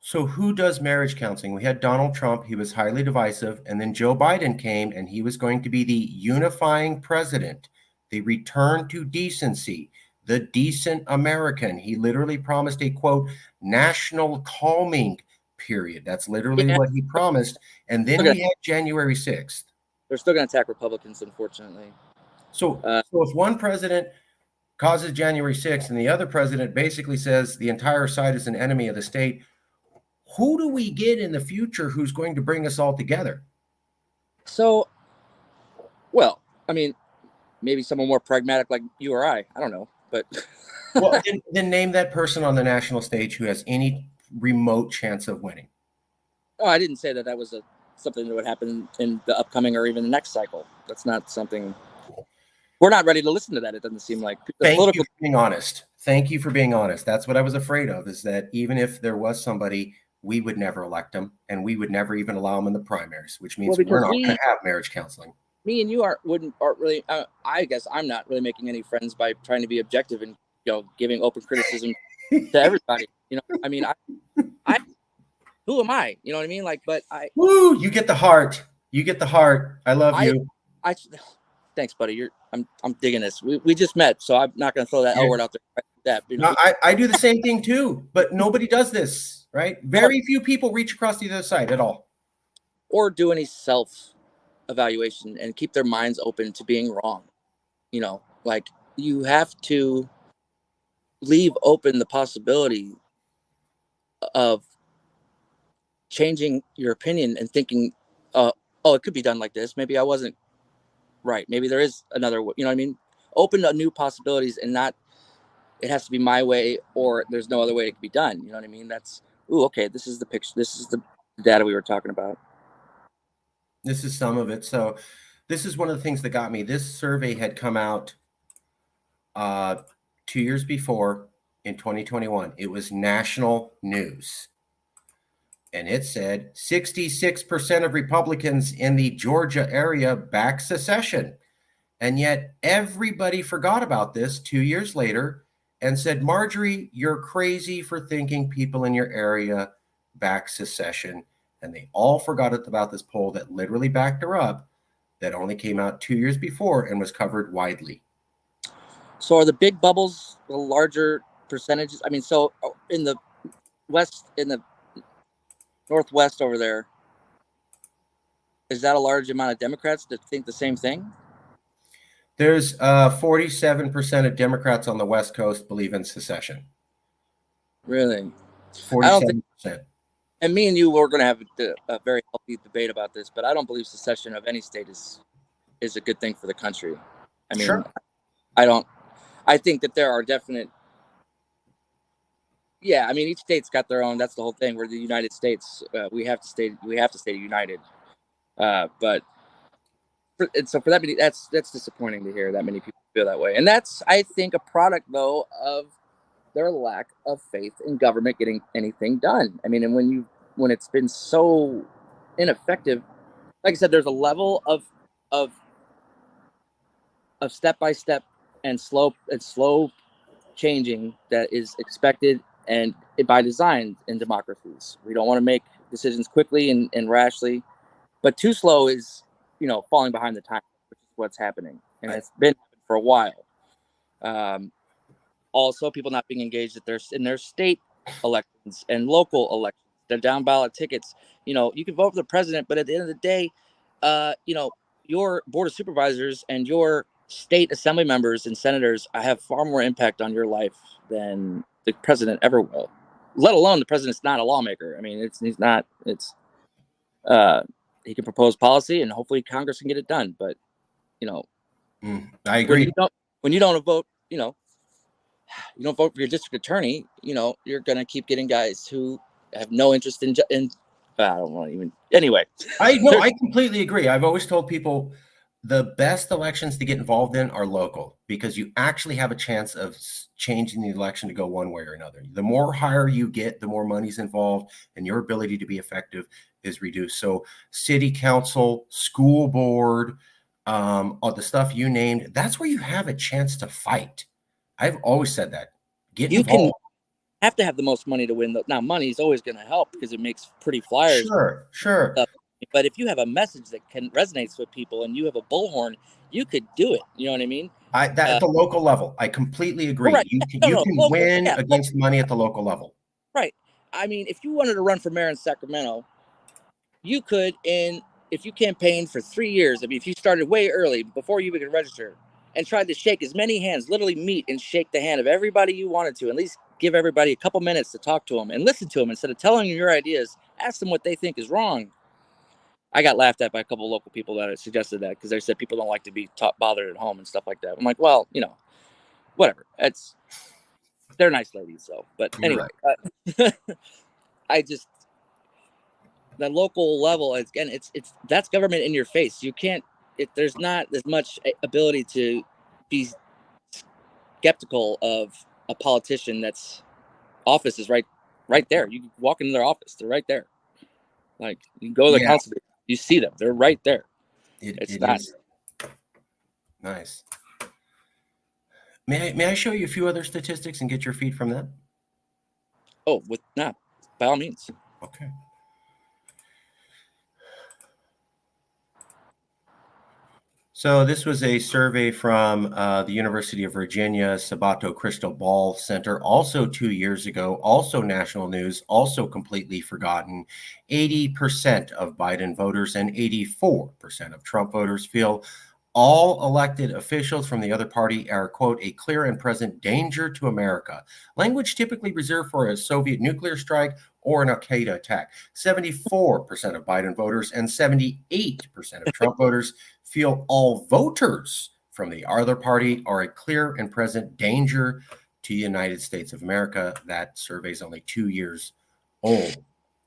So who does marriage counseling? We had Donald Trump. He was highly divisive. And then Joe Biden came and he was going to be the unifying president, the return to decency, the decent American. He literally promised a, quote, national calming period. That's literally what he promised. And then we had January 6th. They're still going to attack Republicans, unfortunately. So if one president causes January 6th and the other president basically says the entire side is an enemy of the state, who do we get in the future who's going to bring us all together? So, well, I mean, maybe someone more pragmatic like you or I don't know, but well, then name that person on the national stage who has any remote chance of winning. Oh, I didn't say that was something that would happen in the upcoming or even the next cycle. That's not something. We're not ready to listen to that. It doesn't seem like. Thank you for being honest. Thank you for being honest. That's what I was afraid of, is that even if there was somebody, we would never elect them, and we would never even allow them in the primaries, which means we're not going to have marriage counseling. Me and you aren't really. I guess I'm not really making any friends by trying to be objective and giving open criticism to everybody. I mean, I who am I? You know what I mean? Like, but woo, you get the heart. You get the heart. I love you. Thanks, buddy. I'm digging this. We just met, so I'm not going to throw that L word out there. No, I do the same thing too, but nobody does this, right? Very few people reach across the other side at all, or do any self-evaluation and keep their minds open to being wrong. Like, you have to leave open the possibility of changing your opinion and thinking, oh, it could be done like this. Maybe I wasn't right. Maybe there is another way. You know what I mean? Open to new possibilities, and not it has to be my way or there's no other way it can be done. You know what I mean? That's, okay, this is the picture. This is the data we were talking about. This is some of it. So this is one of the things that got me. This survey had come out 2 years before, in 2021. It was national news. And it said 66% of Republicans in the Georgia area back secession. And yet everybody forgot about this 2 years later and said, Marjorie, you're crazy for thinking people in your area back secession. And they all forgot about this poll that literally backed her up, that only came out 2 years before and was covered widely. So are the big bubbles the larger percentages? I mean, so in the Northwest over there, is that a large amount of Democrats that think the same thing? There's 47% of Democrats on the West Coast believe in secession. Really? 47%. And me and you were going to have a very healthy debate about this, but I don't believe secession of any state is a good thing for the country. I mean, sure. I think that there are definite. Yeah, I mean, each state's got their own. That's the whole thing. We're the United States. We have to stay united. But for that many, that's disappointing to hear that many people feel that way. And that's, I think, a product though of their lack of faith in government getting anything done. I mean, and when it's been so ineffective, like I said, there's a level of step by step and slow changing that is expected and by design in democracies. We don't want to make decisions quickly and rashly, but too slow is, falling behind the time, which is what's happening. And it's been for a while. Also, people not being engaged in their state elections and local elections, their down ballot tickets. You can vote for the president, but at the end of the day, your board of supervisors and your state assembly members and senators have far more impact on your life than the president ever will. Let alone the president's not a lawmaker. I mean, he's not. It's he can propose policy, and hopefully Congress can get it done. But I agree. When you don't vote, you don't vote for your district attorney. You're gonna keep getting guys who have no interest in. I don't want to even. Anyway, I completely agree. I've always told people the best elections to get involved in are local, because you actually have a chance of changing the election to go one way or another. The more higher you get, the more money's involved, and your ability to be effective is reduced. So city council, school board, all the stuff you named, that's where you have a chance to fight. I've always said that. Get involved. Have to have the most money to win. Now, money is always going to help because it makes pretty flyers. Sure. But if you have a message that resonates with people and you have a bullhorn, you could do it. You know what I mean? At the local level, I completely agree. Right. You can win against money at the local level. Right. I mean, if you wanted to run for mayor in Sacramento, you could, if you campaigned for 3 years, if you started way early before you even register and tried to shake as many hands, literally meet and shake the hand of everybody you wanted to, at least give everybody a couple minutes to talk to them and listen to them instead of telling them your ideas, ask them what they think is wrong. I got laughed at by a couple of local people that suggested that because they said people don't like to be bothered at home and stuff like that. I'm like, well, whatever. They're nice ladies, though. But anyway, the local level, again, that's government in your face. You can't. There's not as much ability to be skeptical of a politician that's office is right there. You can walk into their office; they're right there. Like you can go to the council, you see them; they're right there. It's not nice. May I show you a few other statistics and get your feed from them? Oh, by all means. Okay. So this was a survey from the University of Virginia, Sabato Crystal Ball Center, also 2 years ago, also national news, also completely forgotten. 80% of Biden voters and 84% of Trump voters feel all elected officials from the other party are, quote, a clear and present danger to America. Language typically reserved for a Soviet nuclear strike or an Al-Qaeda attack. 74% of Biden voters and 78% of Trump voters feel all voters from the other party are a clear and present danger to the United States of America. That survey is only 2 years old,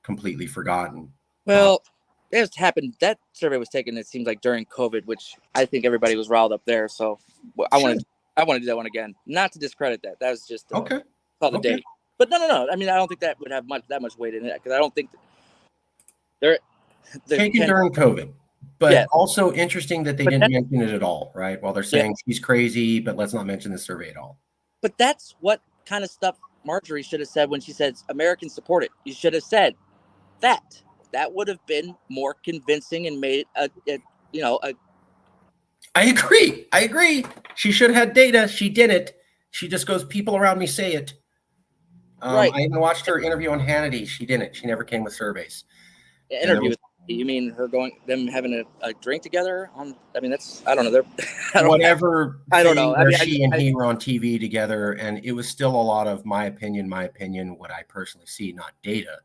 completely forgotten. Well, it happened. That survey was taken, it seems like, during COVID, which I think everybody was riled up there. So I want to do that one again. Not to discredit that. That was just the date. But no. I mean, I don't think that would have that much weight in it because I don't think they're taken during COVID. But also interesting that they didn't mention it at all, right? While they're saying she's crazy, but let's not mention the survey at all. But that's what kind of stuff Marjorie should have said when she said Americans support it. You should have said that. That would have been more convincing and made I agree. She should have had data. She didn't. She just goes, people around me say it. Right. I even watched her interview on Hannity. She didn't. She never came with surveys. You mean them having a drink together? I mean, I don't know. I don't know. She and he were on TV together, and it was still a lot of my opinion, what I personally see, not data.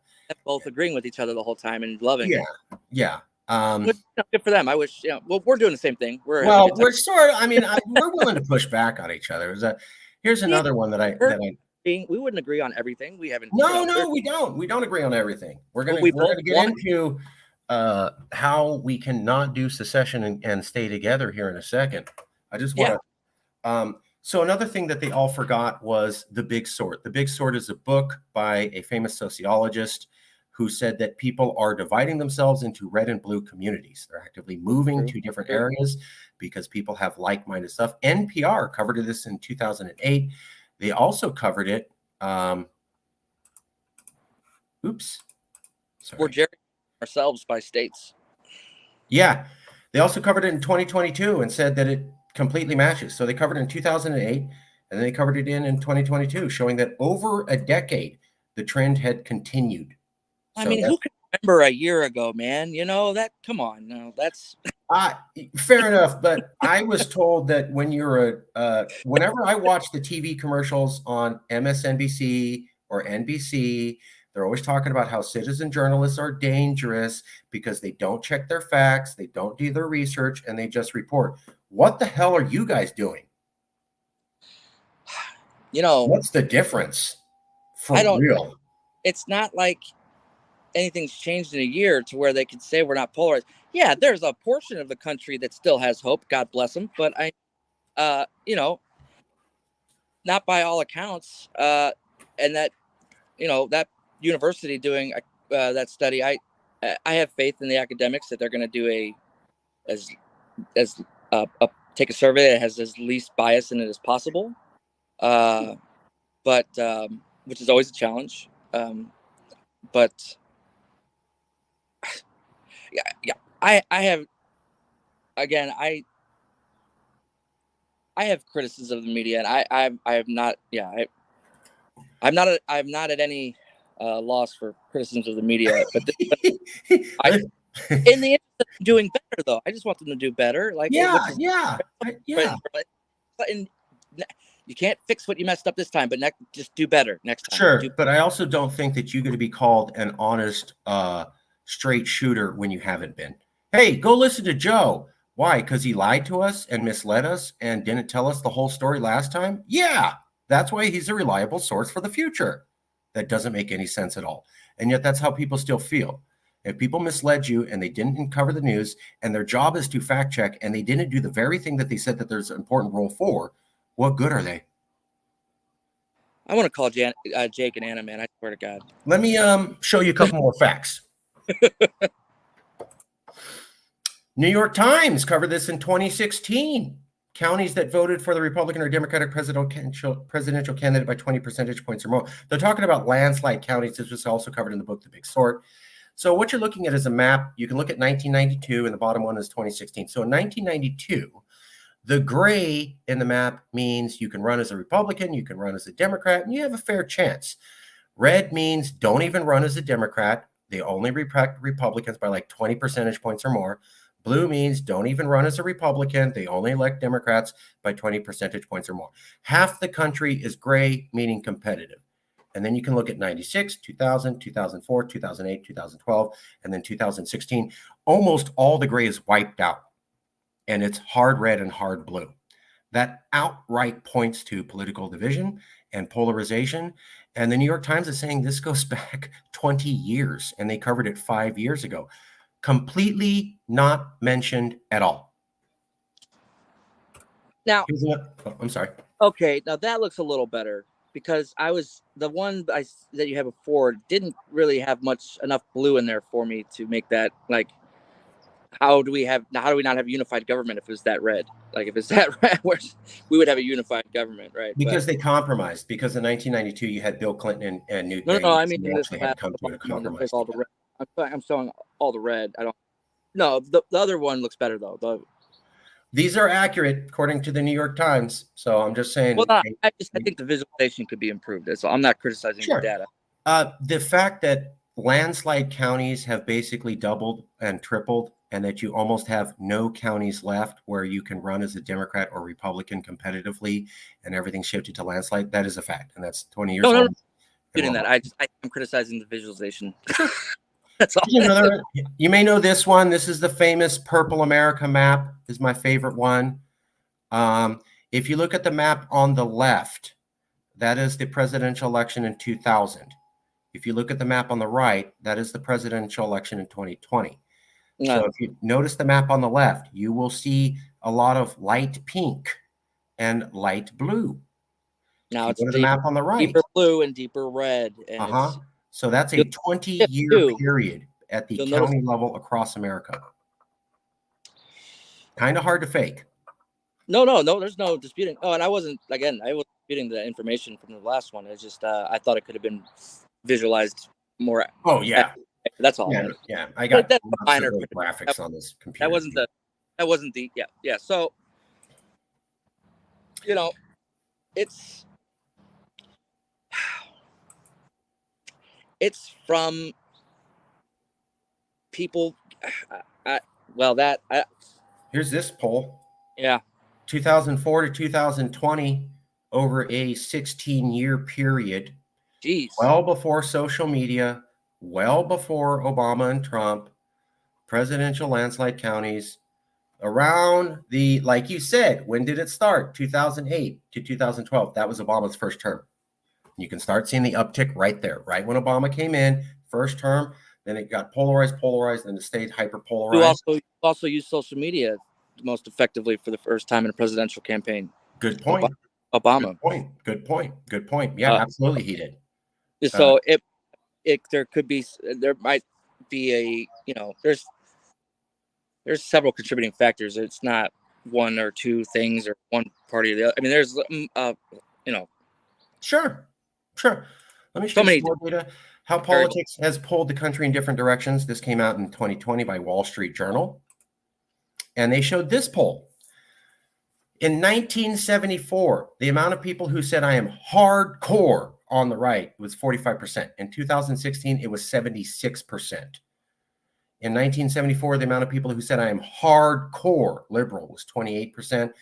Both agreeing with each other the whole time and loving it. Yeah. Good for them. I wish. Well, we're doing the same thing. We're sort of. I mean, we're willing to push back on each other. Here's another one that I. We wouldn't agree on everything. We haven't. No, we don't. We don't agree on everything. We're gonna get into how we cannot do secession and stay together here in a second. I just want to. So another thing that they all forgot was The Big Sort. The Big Sort is a book by a famous sociologist who said that people are dividing themselves into red and blue communities. They're actively moving to different areas because people have like-minded stuff. NPR covered this in 2008. They also covered it. We're jerking ourselves by states. Yeah. They also covered it in 2022 and said that it completely matches. So they covered it in 2008, and then they covered it in 2022, showing that over a decade, the trend had continued. I mean, who can remember a year ago, man? Come on. No, that's fair enough. But I was told that when you're whenever I watch the TV commercials on MSNBC or NBC, They're always talking about how citizen journalists are dangerous because they don't check their facts, they don't do their research, and they just report. What the hell are you guys doing? What's the difference? Real. It's not like anything's changed in a year to where they could say we're not polarized. Yeah, there's a portion of the country that still has hope. God bless them. But not by all accounts. And that, that university doing that study, I have faith in the academics that they're going to do take a survey that has as least bias in it as possible. But which is always a challenge. But yeah, I have, again, I have criticism of the media, and I have not. Yeah, I'm not at any loss for criticisms of the media. But in the interest of doing better, though, I just want them to do better. And you can't fix what you messed up this time, but just do better next time. Sure, but I also don't think that you're going to be called an honest, straight shooter when you haven't been. Hey, go listen to Joe. Why? Because he lied to us and misled us and didn't tell us the whole story last time? Yeah, that's why he's a reliable source for the future. That doesn't make any sense at all. And yet that's how people still feel. If people misled you and they didn't cover the news and their job is to fact check and they didn't do the very thing that they said that there's an important role for, what good are they? I want to call Jake and Anna, man. I swear to God. Let me show you a couple more facts. New York Times covered this in 2016. Counties that voted for the Republican or Democratic presidential candidate by 20 percentage points or more. They're talking about landslide counties. This was also covered in the book, The Big Sort. So what you're looking at is a map. You can look at 1992, and the bottom one is 2016. So in 1992, the gray in the map means you can run as a Republican, you can run as a Democrat, and you have a fair chance. Red means don't even run as a Democrat. They only elect Republicans by like 20 percentage points or more. Blue means don't even run as a Republican. They only elect Democrats by 20 percentage points or more. Half the country is gray, meaning competitive. And then you can look at 96, 2000, 2004, 2008, 2012, and then 2016. Almost all the gray is wiped out. And it's hard red and hard blue. That outright points to political division and polarization. And the New York Times is saying this goes back 20 years, and they covered it 5 years ago. Completely not mentioned at all. Now, I'm sorry. Okay, now that looks a little better because the one that you had before didn't really have enough blue in there for me to make that like. How do we not have unified government if it was that red? Like if it's that red, we would have a unified government, right? Because they compromised. Because in 1992 you had Bill Clinton and Newt Gingrich. No, I mean this had to come to a compromise. All the red. I'm showing all the red. I don't. No, the other one looks better though. These are accurate according to the New York Times. So I'm just saying. Well, I think the visualization could be improved. So I'm not criticizing the data. The fact that landslide counties have basically doubled and tripled, and that you almost have no counties left where you can run as a Democrat or Republican competitively, and everything shifted to landslide, that is a fact, and that's 20 years old. Doing that, I'm criticizing the visualization. That's all. You may know this one. This is the famous Purple America map. This is my favorite one. If you look at the map on the left, that is the presidential election in 2000. If you look at the map on the right, that is the presidential election in 2020. So if you notice the map on the left, you will see a lot of light pink and light blue. Now it's the map on the right. Deeper blue and deeper red. And so that's a 20-year period at the county level across America. Kind of hard to fake. No, there's no disputing. Oh, and I wasn't disputing the information from the last one. It's just I thought it could have been visualized more. Oh, yeah. That's all. Yeah. I got minor graphics on this computer. That wasn't the yeah. So it's from people. Here's this poll. Yeah. 2004 to 2020, over a 16-year period, Jeez. well before social media, well before Obama and Trump, presidential landslide counties around the, like you said, when did it start? 2008 to 2012. That was Obama's first term. You can start seeing the uptick right there, right when Obama came in, first term. Then it got polarized, then it stayed hyper You polarized. also use social media most effectively for the first time in a presidential campaign. Good point. Obama. Good point. Yeah, absolutely, he did. So there might be there's several contributing factors. It's not one or two things or one party or the other. I mean, there's Sure. Let me show so you many some more data. How variables. politics has pulled the country in different directions. This came out in 2020 by Wall Street Journal. And they showed this poll. In 1974, the amount of people who said I am hardcore on the right was 45%. In 2016, it was 76%. In 1974, the amount of people who said I am hardcore liberal was 28%.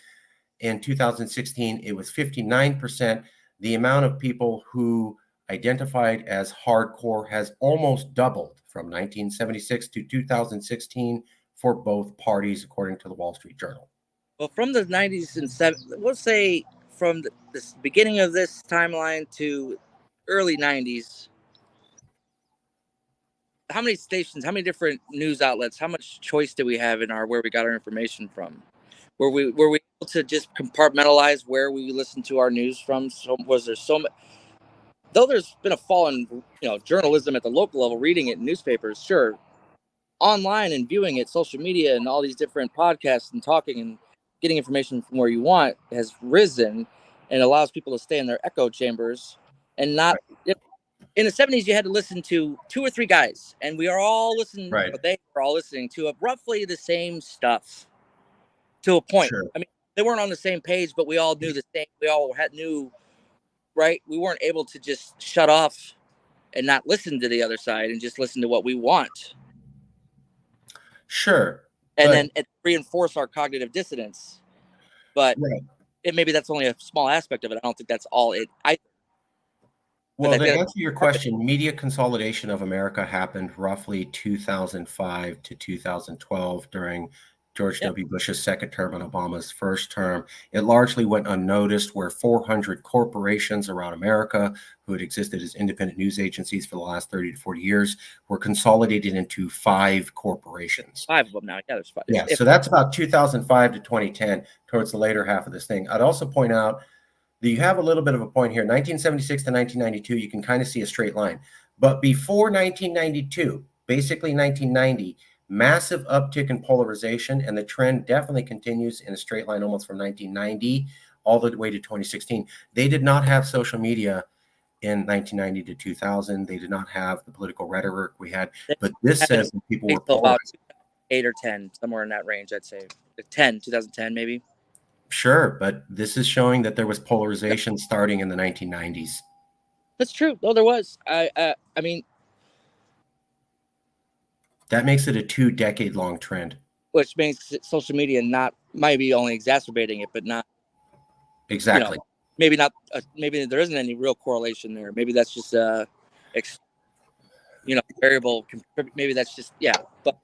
In 2016, it was 59%. The amount of people who identified as hardcore has almost doubled from 1976 to 2016 for both parties, according to the Wall Street Journal. Well, from the 90s and 70s, we'll say from the beginning of this timeline to early 90s, how many stations, how many different news outlets, how much choice do we have in where we got our information from? Were we able to just compartmentalize where we listen to our news from? So was there so much? Though there's been a fall in journalism at the local level, reading it in newspapers, sure, online and viewing it, social media and all these different podcasts and talking and getting information from where you want has risen and allows people to stay in their echo chambers and not. In the 70s, you had to listen to 2 or 3 guys, and we are all listening. Right. They were all listening to roughly the same stuff to a point. Sure. I mean, they weren't on the same page, but we all knew the same. We all knew, right? We weren't able to just shut off and not listen to the other side and just listen to what we want. Sure. And then it reinforce our cognitive dissonance. But right. Maybe that's only a small aspect of it. I don't think that's all it. Well, to answer your question, media consolidation of America happened roughly 2005 to 2012 during George W. Bush's second term and Obama's first term. It largely went unnoticed where 400 corporations around America who had existed as independent news agencies for the last 30 to 40 years were consolidated into 5 corporations. 5 of them now. Yeah, there's 5. Yeah, so that's about 2005 to 2010 towards the later half of this thing. I'd also point out that you have a little bit of a point here. 1976 to 1992, you can kind of see a straight line. But before 1992, basically 1990, massive uptick in polarization, and the trend definitely continues in a straight line almost from 1990 all the way to 2016. They did not have social media in 1990 to 2000. They did not have the political rhetoric we had. But this says that people were polarized. 8 or 10, somewhere in that range, I'd say. 2010 maybe. Sure, but this is showing that there was polarization starting in the 1990s. That's true. No, there was. I mean, that makes it a 2-decade-long trend. Which makes social media not maybe only exacerbating it, but not exactly. Maybe not. Maybe there isn't any real correlation there. Maybe that's just variable. Maybe that's just But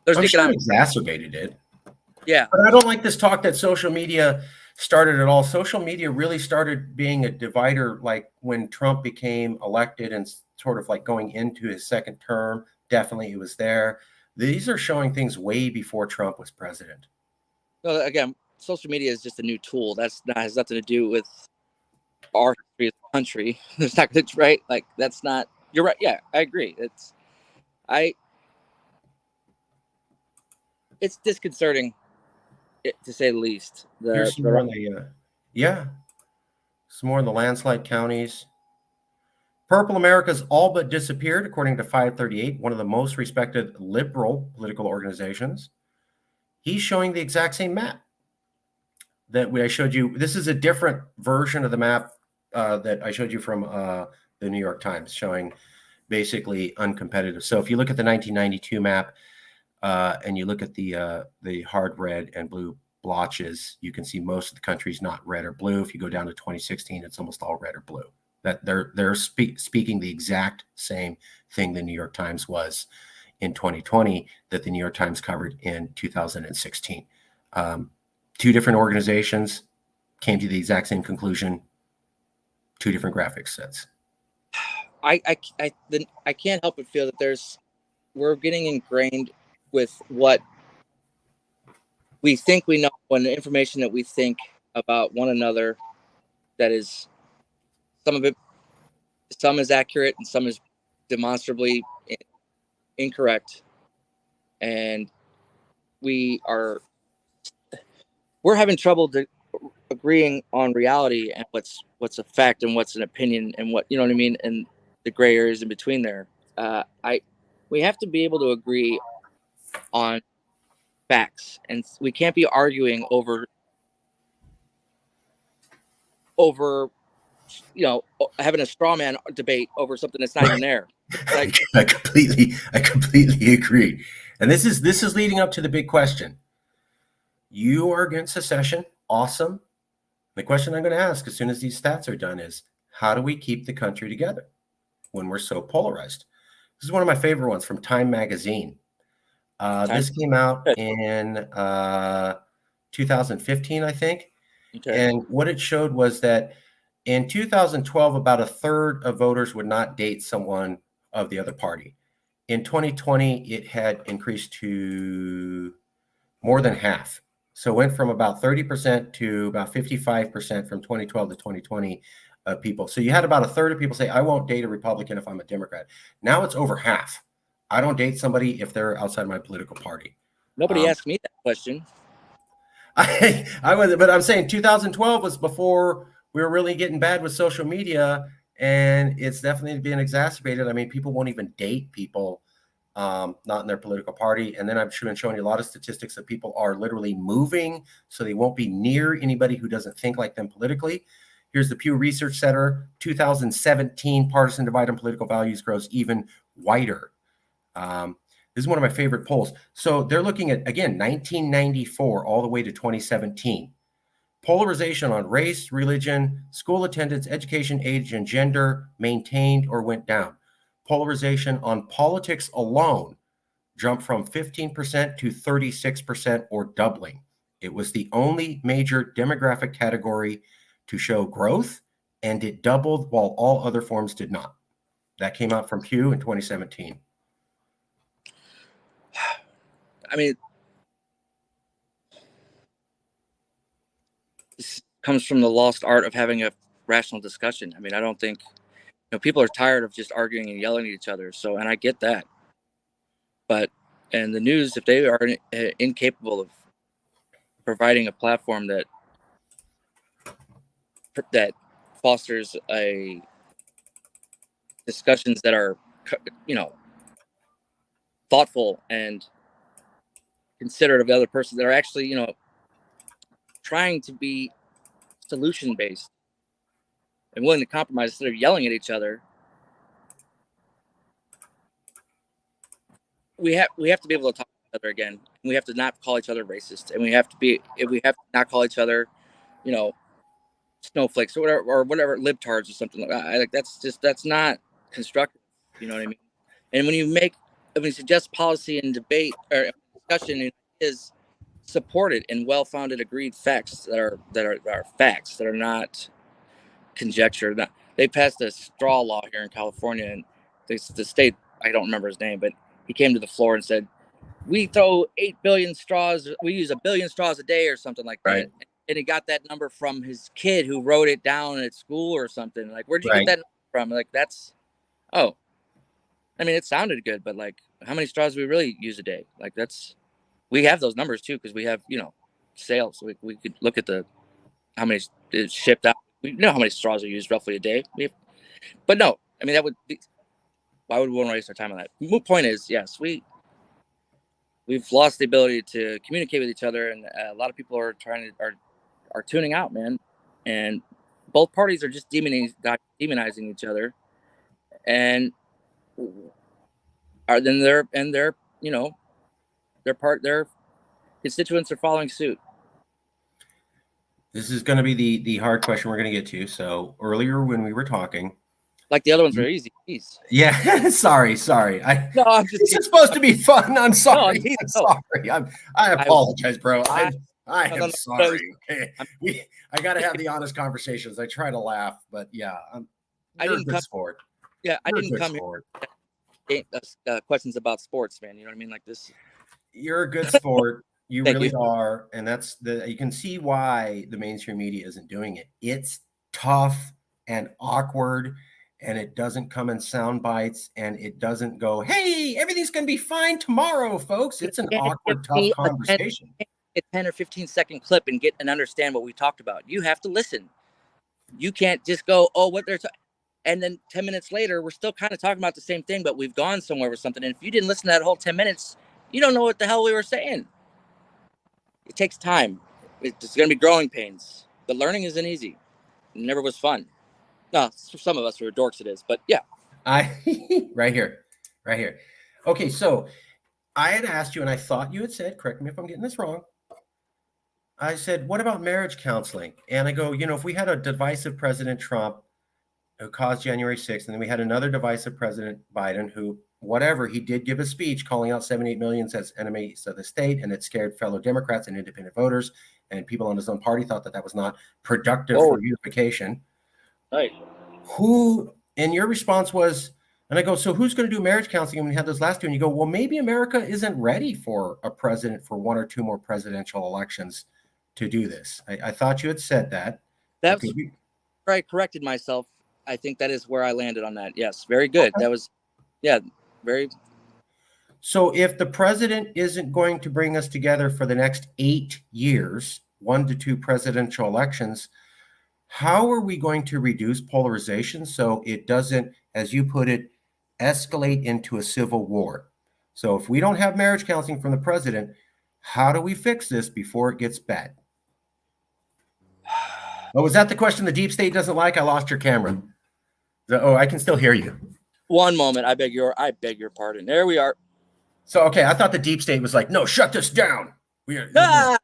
there's economic exacerbated it. Yeah. But I don't like this talk that social media started at all. Social media really started being a divider like when Trump became elected and sort of like going into his second term. Definitely it was there. These are showing things way before Trump was president. No, again, social media is just a new tool. Has nothing to do with our history as a country. It's not right. Like that's not. You're right. Yeah, I agree. It's disconcerting, to say the least. Here's some more on some more in the landslide counties. Purple America's all but disappeared, according to 538, one of the most respected liberal political organizations. He's showing the exact same map that I showed you. This is a different version of the map that I showed you from the New York Times, showing basically uncompetitive. So if you look at the 1992 map and you look at the hard red and blue blotches, you can see most of the country's not red or blue. If you go down to 2016, it's almost all red or blue. that they're speaking the exact same thing the New York Times was in 2020 that the New York Times covered in 2016. Two different organizations came to the exact same conclusion, two different graphic sets. I can't help but feel that we're getting ingrained with what we think we know, and the information that we think about one another, that is, some is accurate and some is demonstrably incorrect, and we're having trouble agreeing on reality and what's a fact and what's an opinion, and what, you know what I mean, and the gray areas in between there. We have to be able to agree on facts, and we can't be arguing over having a straw man debate over something that's not even there. Like, I completely agree. And this is leading up to the big question. You are against secession. Awesome. The question I'm going to ask as soon as these stats are done is, how do we keep the country together when we're so polarized? This is one of my favorite ones from Time Magazine. This came out in 2015, I think. Okay. And what it showed was that in 2012, about a third of voters would not date someone of the other party. In 2020, it had increased to more than half. So it went from about 30% to about 55% from 2012 to 2020 of people. So you had about a third of people say, I won't date a Republican if I'm a Democrat. Now it's over half. I don't date somebody if they're outside my political party. Nobody asked me that question. I was, but I'm saying 2012 was before we were really getting bad with social media, and it's definitely been exacerbated. I mean, people won't even date people not in their political party. And then I'm showing you a lot of statistics that people are literally moving so they won't be near anybody who doesn't think like them politically. Here's the Pew Research Center 2017 partisan divide on political values grows even wider. This is one of my favorite polls. So they're looking at, again, 1994 all the way to 2017. Polarization on race, religion, school attendance, education, age, and gender maintained or went down. Polarization on politics alone jumped from 15% to 36% or doubling. It was the only major demographic category to show growth, and it doubled while all other forms did not. That came out from Pew in 2017. I mean, this comes from the lost art of having a rational discussion. I mean, I don't think, people are tired of just arguing and yelling at each other. So, and I get that. But, and the news, if they are incapable of providing a platform that fosters discussions that are, thoughtful and considerate of the other person, that are actually, trying to be solution based and willing to compromise instead of yelling at each other. We have to be able to talk to each other again. We have to not call each other racist, and we have to not call each other, snowflakes or whatever, libtards or something like that. Like, that's not constructive. You know what I mean? And when you suggest policy and debate or discussion is supported in well-founded, agreed facts that are facts, that are not conjecture. They passed a straw law here in California, and the state, I don't remember his name, but he came to the floor and said, we throw 8 billion straws, we use 1 billion straws a day or something like that. Right. And he got that number from his kid who wrote it down at school or something. Like, where'd you get that from? Like, I mean, it sounded good, but like, how many straws do we really use a day? Like, we have those numbers too, because we have, sales. We could look at how many is shipped out. We know how many straws are used roughly a day. But no, I mean, why would we want to waste our time on that? The point is, yes, we've lost the ability to communicate with each other, and a lot of people are tuning out, man. And both parties are just demonizing each other, and their constituents are following suit. This is going to be the hard question we're going to get to. So earlier when we were talking, Like the other ones were easy. Jeez. yeah, sorry. No, I'm just This kidding. is supposed to be fun. I'm No, sorry. I'm teasing. I'm No, sorry. I apologize, bro. I no, am no, no. sorry. Okay, I'm, I got to have the honest conversations. I try to laugh, but yeah, I you're a didn't good come. sport. Yeah, I You're a didn't good come sport. here questions about sports, man. You know what I mean? Like this. You're a good sport. You Thank you. really are, and that's you can see why the mainstream media isn't doing it. It's tough and awkward, and it doesn't come in sound bites, and it doesn't go, "Hey, everything's going to be fine tomorrow, folks." It's an You can't give awkward, tough me conversation. a 10 or 15-second clip and get and understand what we talked about. You have to listen. You can't just go, oh, what they're talking. And then 10 minutes later, we're still kind of talking about the same thing, but we've gone somewhere with something. And if you didn't listen to that whole 10 minutes, you don't know what the hell we were saying. It takes time. It's going to be growing pains. The learning isn't easy. It never was fun. No, for some of us who are dorks, it is. But yeah. Right here. Okay, so I had asked you, and I thought you had said, correct me if I'm getting this wrong. I said, what about marriage counseling? And I go, if we had a divisive President Trump who caused January 6th, and then we had another divisive President Biden who, whatever, he did give a speech calling out 78 million as enemies of the state, and it scared fellow Democrats and independent voters, and people on his own party thought that was not productive for unification. Right. Who, and your response was, and I go, so who's going to do marriage counseling? And we had those last two, and you go, well, maybe America isn't ready for a president for one or two more presidential elections to do this. I thought you had said that. That's where I corrected myself. I think that is where I landed on that. Yes, very good. Okay. That was, yeah, very. So if the president isn't going to bring us together for the next 8 years, 1 to 2 presidential elections, how are we going to reduce polarization so it doesn't, as you put it, escalate into a civil war? So if we don't have marriage counseling from the president, how do we fix this before it gets bad? Oh, was that the question the deep state doesn't like? I lost your camera. Oh, I can still hear you. One moment. I beg your pardon. There we are. So, okay, I thought the deep state was like, no, shut this down. He's going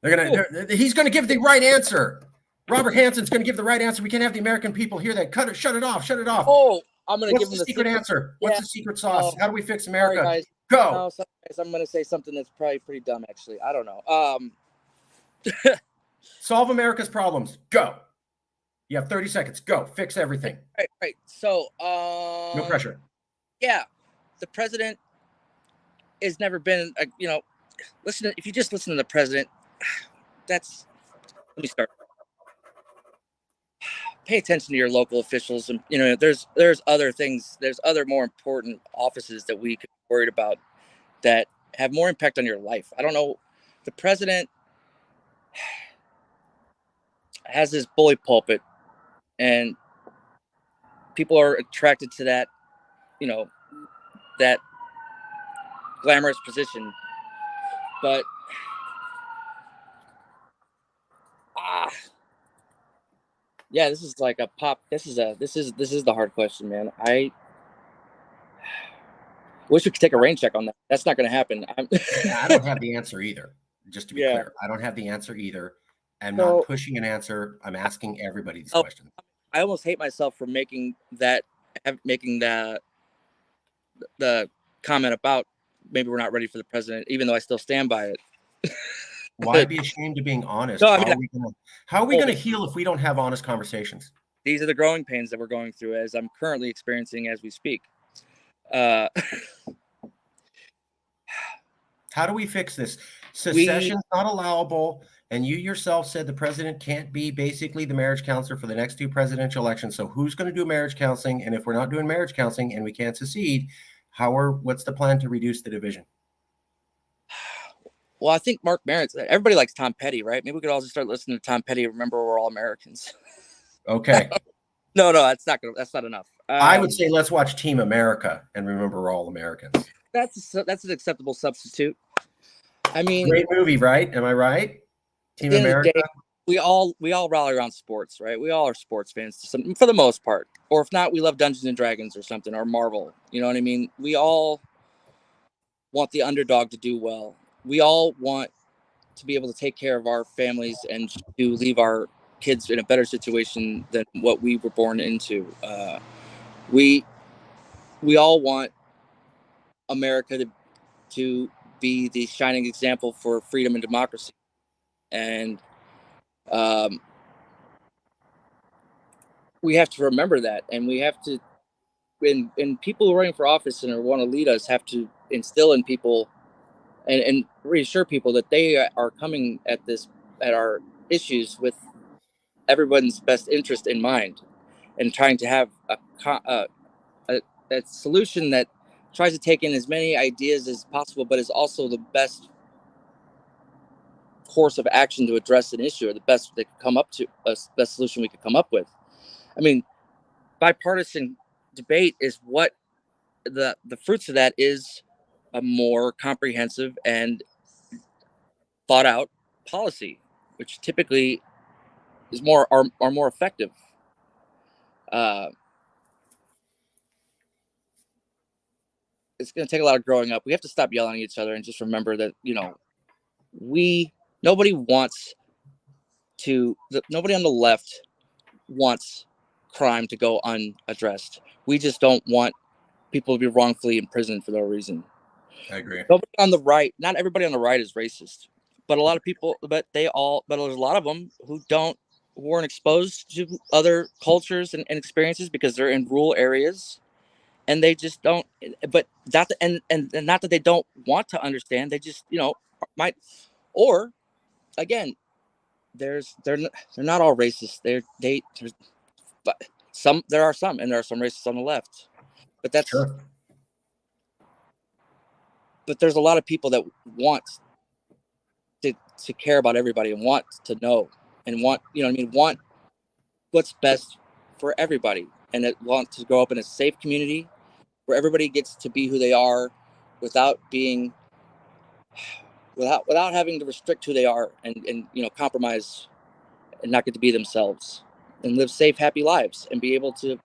to give the right answer. Robert Hansen's going to give the right answer. We can't have the American people hear that. Cut it. Shut it off. Oh, I'm going to give them the secret answer. What's the secret sauce? How do we fix America? Sorry, guys. Go. No, sorry, guys. I'm going to say something that's probably pretty dumb, actually. I don't know. Solve America's problems. Go. You have 30 seconds. Go. Fix everything. Right. So, no pressure. Yeah. The president has never been, if you just listen to the president, let me start. Pay attention to your local officials. And, there's other things, there's other more important offices that we could be worried about that have more impact on your life. I don't know. The president has this bully pulpit, and people are attracted to that, that glamorous position. But yeah, this is like a pop. This is the hard question, man. I wish we could take a rain check on that. That's not going to happen. I don't have the answer either. Just to be clear, I don't have the answer either. I'm not pushing an answer. I'm asking everybody these questions. I almost hate myself for making the comment about maybe we're not ready for the president, even though I still stand by it. Why be ashamed of being honest? No, how are we going to heal if we don't have honest conversations? These are the growing pains that we're going through, as I'm currently experiencing as we speak. How do we fix this? Secession's not allowable, and you yourself said the president can't be basically the marriage counselor for the next 2 presidential elections. So who's going to do marriage counseling? And if we're not doing marriage counseling and we can't secede, what's the plan to reduce the division? Well, I think Mark Maron, everybody likes Tom Petty, right? Maybe we could all just start listening to Tom Petty. Remember, we're all Americans. Okay. No, that's not enough. I would say let's watch Team America and remember we're all Americans. That's an acceptable substitute. I mean, great movie, right? Am I right? Team America. Day, we all rally around sports, right? We all are sports fans for the most part. Or if not, we love Dungeons and Dragons or something, or Marvel. You know what I mean? We all want the underdog to do well. We all want to be able to take care of our families and to leave our kids in a better situation than what we were born into. We all want America to be the shining example for freedom and democracy, and um, we have to remember that, and we have to. And people who are running for office and want to lead us have to instill in people and reassure people that they are coming at our issues with everyone's best interest in mind, and trying to have a solution that tries to take in as many ideas as possible, but is also the best course of action to address an issue, or the best they could come up to, best solution we could come up with. I mean, bipartisan debate is what the fruits of that is a more comprehensive and thought out policy, which typically is are more effective. Uh, it's going to take a lot of growing up. We have to stop yelling at each other and just remember that nobody wants nobody on the left wants crime to go unaddressed. We just don't want people to be wrongfully imprisoned for no reason. I agree. Nobody on the right, not everybody on the right is racist, but a lot of people, but there's a lot of them who weren't exposed to other cultures and experiences because they're in rural areas, and they just don't. But and not that they don't want to understand, they just might. Or again, they're not all racist. But there are some racists on the left, but Sure. but there's a lot of people that want to care about everybody and want to know and want want what's best for everybody, and that want to grow up in a safe community where everybody gets to be who they are without having to restrict who they are and compromise and not get to be themselves and live safe, happy lives and be able to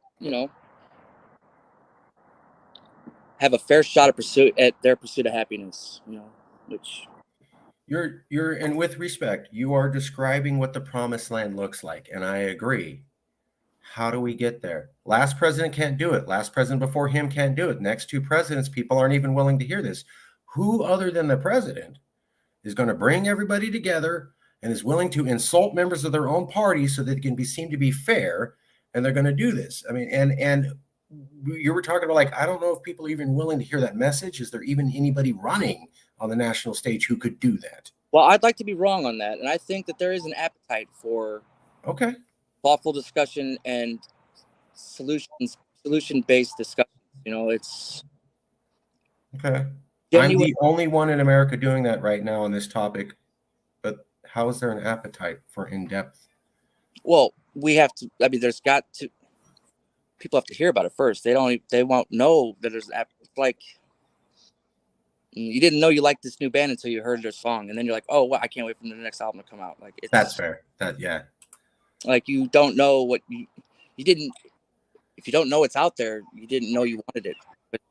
have a fair shot at their pursuit of happiness, which and with respect, you are describing what the promised land looks like, and I agree. How do we get there? Last president can't do it. Last president before him can't do it. Next two presidents, people aren't even willing to hear this. Who other than the president is going to bring everybody together and is willing to insult members of their own party so that it can be seen to be fair, and they're going to do this? I mean, and you were talking about, I don't know if people are even willing to hear that message. Is there even anybody running on the national stage who could do that? Well, I'd like to be wrong on that, and I think that there is an appetite for thoughtful discussion and solution-based discussion. It's okay. I'm the only one in America doing that right now on this topic, but how is there an appetite for in-depth? Well, we have to. I mean, people have to hear about it first. They won't know that there's an appetite. It's like you didn't know you liked this new band until you heard their song, and then you're like, oh, well, I can't wait for the next album to come out. That's fair. Like you don't know what you didn't. If you don't know it's out there, you didn't know you wanted it. But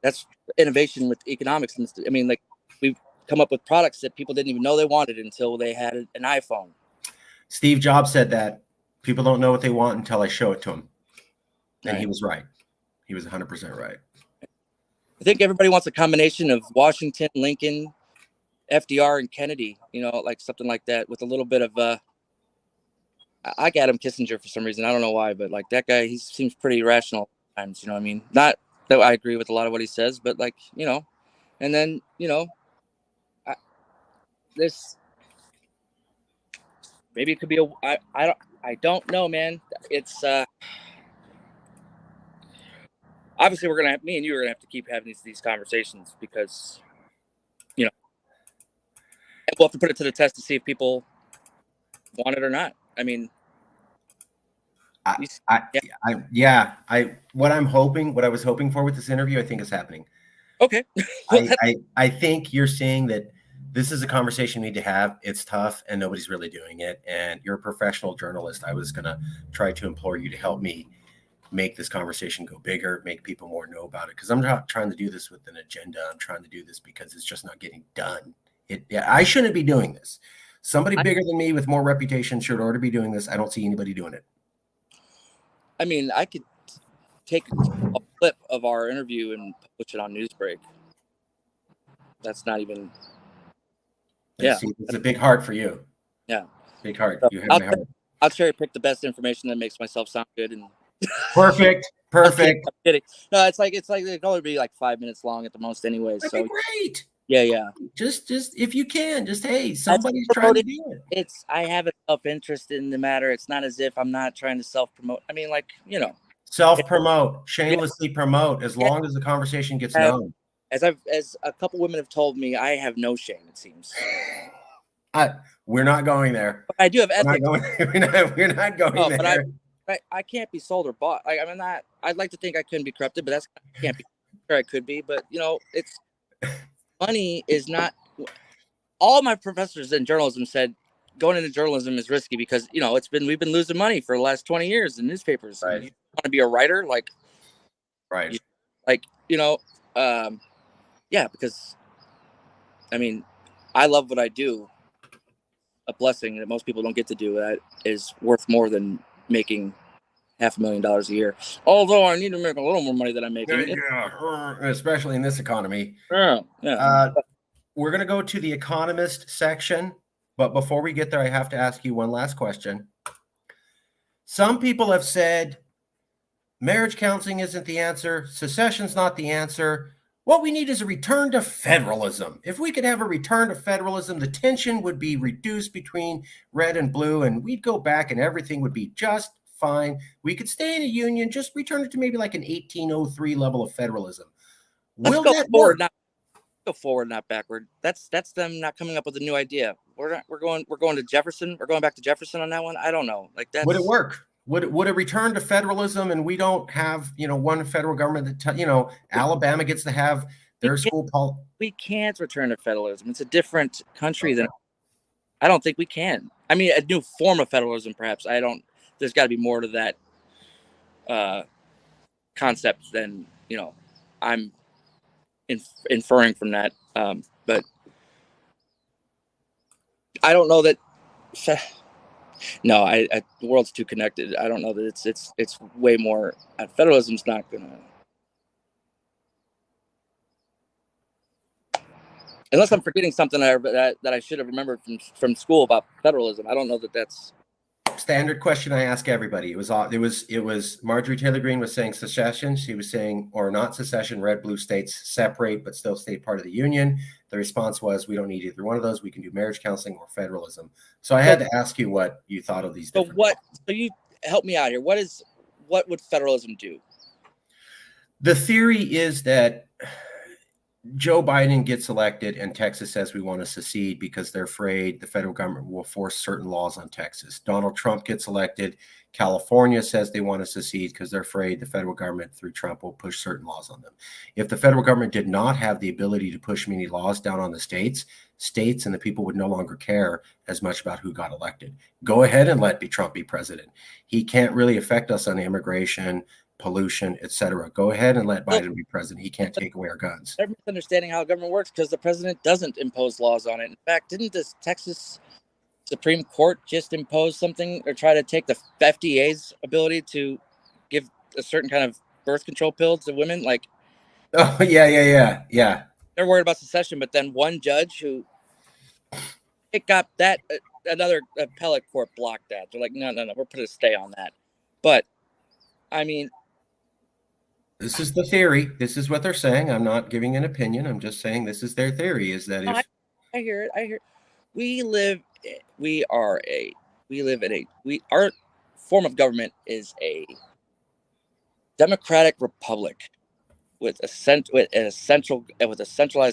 that's innovation with economics. I mean, we've come up with products that people didn't even know they wanted until they had an iPhone. Steve Jobs said that people don't know what they want until I show it to them. And He was right. He was 100% right. I think everybody wants a combination of Washington, Lincoln, FDR, and Kennedy, something like that with a little bit of I got him Kissinger for some reason. I don't know why, but that guy, he seems pretty rational at times, what I mean? Not that I agree with a lot of what he says, but and then, this maybe it could be I don't know, man. It's obviously me and you are gonna have to keep having these conversations because we'll have to put it to the test to see if people want it or not. I mean, what I was hoping for with this interview, I think is happening. Okay. I think you're seeing that this is a conversation we need to have. It's tough and nobody's really doing it. And you're a professional journalist. I was going to try to implore you to help me make this conversation go bigger, make people more know about it. Because I'm not trying to do this with an agenda. I'm trying to do this because it's just not getting done I shouldn't be doing this. Somebody bigger than me with more reputation should already be doing this. I don't see anybody doing it. I mean, I could take a clip of our interview and publish it on Newsbreak. That's not even. Yeah, see, it's a big heart for you. Yeah, big heart. So you have my heart. I'll cherry pick the best information that makes myself sound good and. Perfect. I'm kidding. No, it's like it can only be like 5 minutes long at the most, anyway. That'd so be great. Yeah. Just if you can, just hey, somebody's trying to do it. I have a self-interest in the matter. It's not as if I'm not trying to self-promote. I mean, like, self-promote, shamelessly promote, as long as the conversation gets known. As a couple women have told me, I have no shame, it seems. We're not going there. But I do have ethics. We're not going there. But I can't be sold or bought. I'd like to think I couldn't be corrupted, but I can't be sure I could be. But it's money is not. All my professors in journalism said going into journalism is risky because we've been losing money for the last 20 years in newspapers. Right. You want to be a writer, right? Because I mean, I love what I do. A blessing that most people don't get to do that is worth more than making $500,000 a year. Although I need to make a little more money than I'm making. Yeah, especially in this economy. Yeah. We're going to go to the economist section, but before we get there, I have to ask you one last question. Some people have said marriage counseling isn't the answer. Secession's not the answer. What we need is a return to federalism. If we could have a return to federalism, the tension would be reduced between red and blue, and we'd go back and everything would be just fine. We could stay in a union, just return it to maybe like an 1803 level of federalism. Let's go forward, not backward. That's them not coming up with a new idea. We're going to Jefferson. We're going back to Jefferson on that one. I don't know. Would it work? Would a return to federalism, and we don't have one federal government that Alabama gets to have their school policy? We can't return to federalism. It's a different country than. I don't think we can. I mean, a new form of federalism, perhaps. There's got to be more to that concept than I'm inferring from that. But I don't know that. No, the world's too connected. I don't know that it's way more. Federalism's not gonna, unless I'm forgetting something that I should have remembered from school about federalism. I don't know that that's standard question I ask everybody. It was Marjorie Taylor Greene was saying secession. She was saying, or not secession, red blue states separate but still stay part of the union. The response was, we don't need either one of those. We can do marriage counseling or federalism. So I had to ask you what you thought of these. So you help me out here. What would federalism do? The theory is that Joe Biden gets elected and Texas says we want to secede because they're afraid the federal government will force certain laws on Texas. Donald Trump gets elected. California says they want to secede because they're afraid the federal government through Trump will push certain laws on them. If the federal government did not have the ability to push many laws down on the states and the people would no longer care as much about who got elected. Go ahead and let Trump be president. He can't really affect us on immigration, pollution, etc. Go ahead and let Biden be president. He can't take away our guns. Everyone's understanding how government works because the president doesn't impose laws on it. In fact, didn't this Texas Supreme Court just impose something or try to take the FDA's ability to give a certain kind of birth control pill to women? Oh, yeah. They're worried about secession, but then one judge it got that another appellate court blocked that. They're like, no, we're putting a stay on that. But I mean, this is the theory. This is what they're saying. I'm not giving an opinion. I'm just saying this is their theory. Is that if I hear it. Our form of government is a democratic republic with a centralized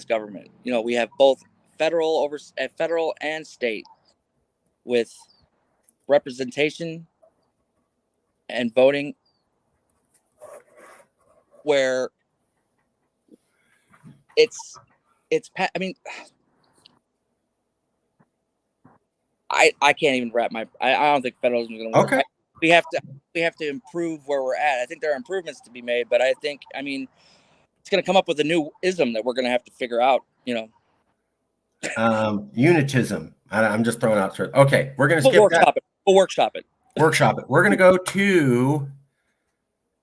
government. We have both federal and state with representation and voting, where I mean, I can't even wrap I don't think federalism is going to work. Okay. We have to improve where we're at. I think there are improvements to be made, but it's going to come up with a new ism that we're going to have to figure out. Unitism. I'm just throwing out. Okay, we're going to We'll skip that. workshop it. We'll workshop it. Workshop it. We're going to go to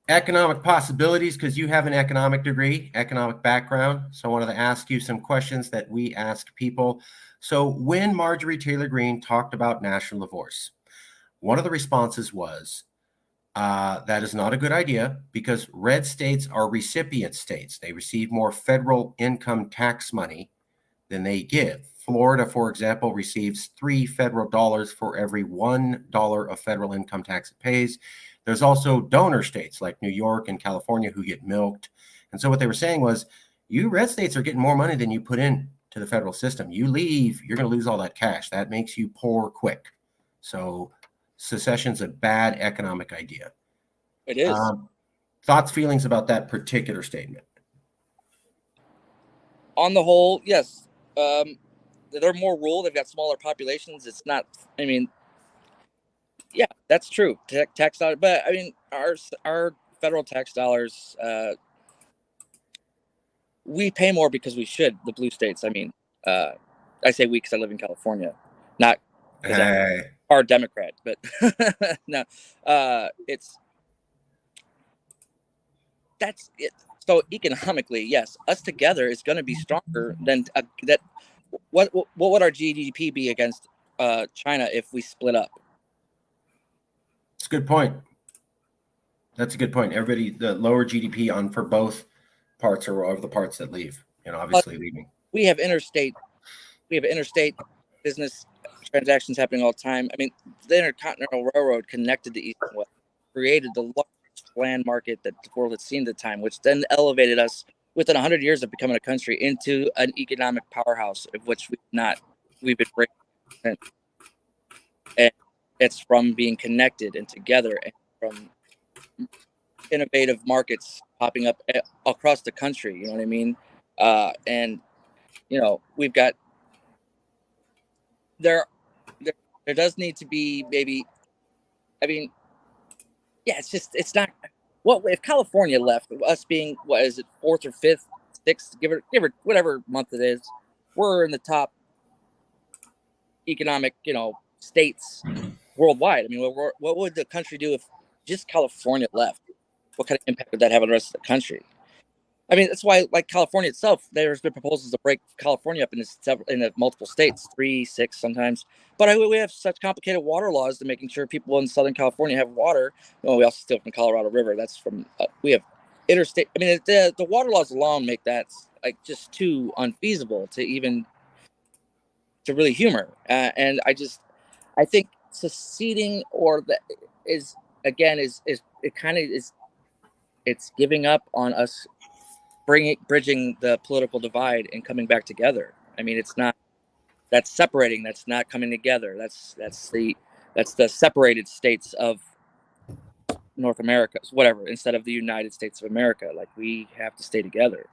economic possibilities because you have an economic degree, economic background. So I wanted to ask you some questions that we ask people. So when Marjorie Taylor Greene talked about national divorce, one of the responses was, that is not a good idea because red states are recipient states. They receive more federal income tax money than they give. Florida, for example, receives $3 federal dollars for every $1 of federal income tax it pays. There's also donor states like New York and California who get milked. And so what they were saying was, you red states are getting more money than you put in to the federal system. You leave, you're going to lose all that cash. That makes you poor quick. So secession's a bad economic idea. It is. Thoughts, feelings about that particular statement? On the whole, yes. They're more rural. They've got smaller populations. It's not. I mean, yeah, that's true. Tax dollars, but I mean, our federal tax dollars. We pay more because we should. The blue states. I mean, I say we because I live in California, not because I'm a Democrat. But no, that's it. So economically, yes, us together is going to be stronger than that. What would our GDP be against China if we split up? It's a good point. That's a good point. Everybody, the lower GDP on for both parts or of the parts that leave. Obviously leaving. We have interstate business transactions happening all the time. I mean, the Intercontinental Railroad connected the East and West, created the largest land market that the world had seen at the time, which then elevated us within 100 years of becoming a country into an economic powerhouse, of which we've been breaking. And it's from being connected and together, and from innovative markets popping up across the country. You know what I mean? And we've got there does need to be maybe. I mean, yeah, it's not. What if California left? Us being, what is it, fourth or fifth, sixth? Give it whatever month it is. We're in the top economic, states worldwide. I mean, what would the country do if just California left? What kind of impact would that have on the rest of the country? I mean, that's why, like California itself, there's been proposals to break California up into multiple states, 3, 6 sometimes. But we have such complicated water laws to making sure people in Southern California have water. Well, we also steal from Colorado River. That's from we have interstate. I mean, the water laws alone make that like just too unfeasible to really humor. And I think seceding is it kind of is, it's giving up on us bridging the political divide and coming back together. I mean, that's separating. That's not coming together. That's the separated states of North America, whatever, instead of the United States of America. Like, we have to stay together.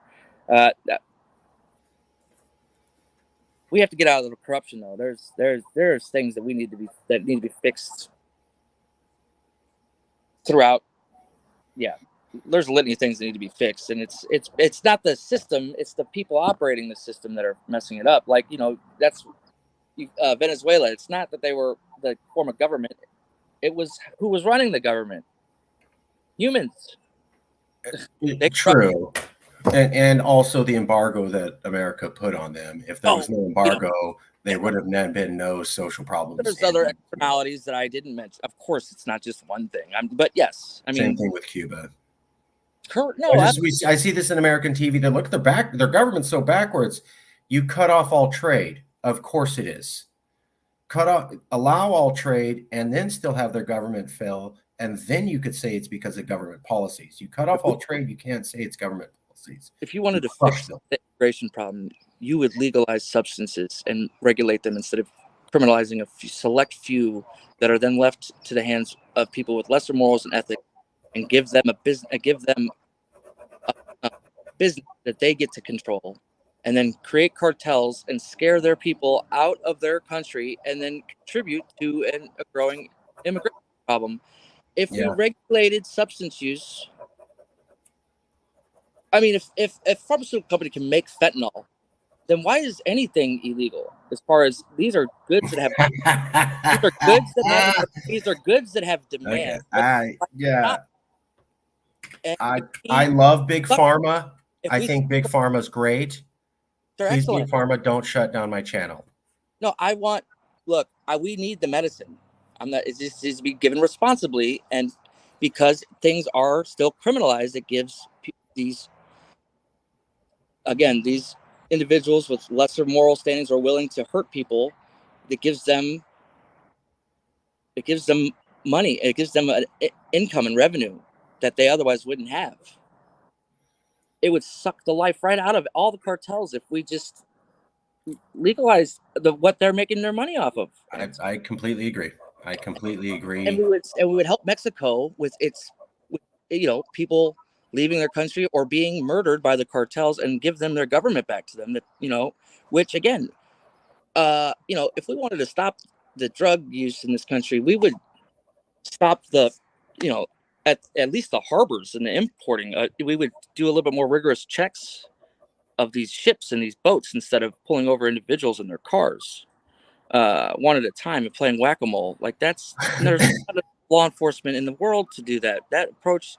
We have to get out of the corruption, though. There's things that need to be fixed throughout. Yeah. There's a litany of things that need to be fixed, and it's not the system, it's the people operating the system that are messing it up. Like, that's Venezuela. It's not that they were the form of government, it was who was running the government. Humans. True. And also the embargo that America put on them. If there was no embargo, there would have been no social problems. There's other externalities that I didn't mention. Of course, it's not just one thing. But yes, I mean, same thing with Cuba. No, I see this in American TV. They look at their government's so backwards. You cut off all trade. Of course it is. Allow all trade, and then still have their government fail, and then you could say it's because of government policies. You cut off all trade, you can't say it's government policies. If you wanted to fix the immigration problem, you would legalize substances and regulate them instead of criminalizing a select few that are then left to the hands of people with lesser morals and ethics, and give them a business that they get to control, and then create cartels and scare their people out of their country, and then contribute to a growing immigration problem. If we regulated substance use, I mean, if a pharmaceutical company can make fentanyl then why is anything illegal? As far as these are goods that have these are goods that have these are goods that have Okay. demand. Yeah. And I love Big Pharma. if I we think Big Pharma's great. they're Please, Big excellent. Pharma, don't shut down my channel. No, we need the medicine. It just needs to be given responsibly, and because things are still criminalized, it gives these individuals with lesser moral standings are willing to hurt people. It gives them money. It gives them an income and revenue that they otherwise wouldn't have. It would suck the life right out of all the cartels if we just legalize what they're making their money off of. I completely agree. I completely agree. And we would help Mexico with people leaving their country or being murdered by the cartels, and give them their government back to them. That which again, if we wanted to stop the drug use in this country, we would stop the, at least the harbors and the importing. We would do a little bit more rigorous checks of these ships and these boats instead of pulling over individuals in their cars, one at a time and playing whack-a-mole. Like there's not a law enforcement in the world to do that. That approach,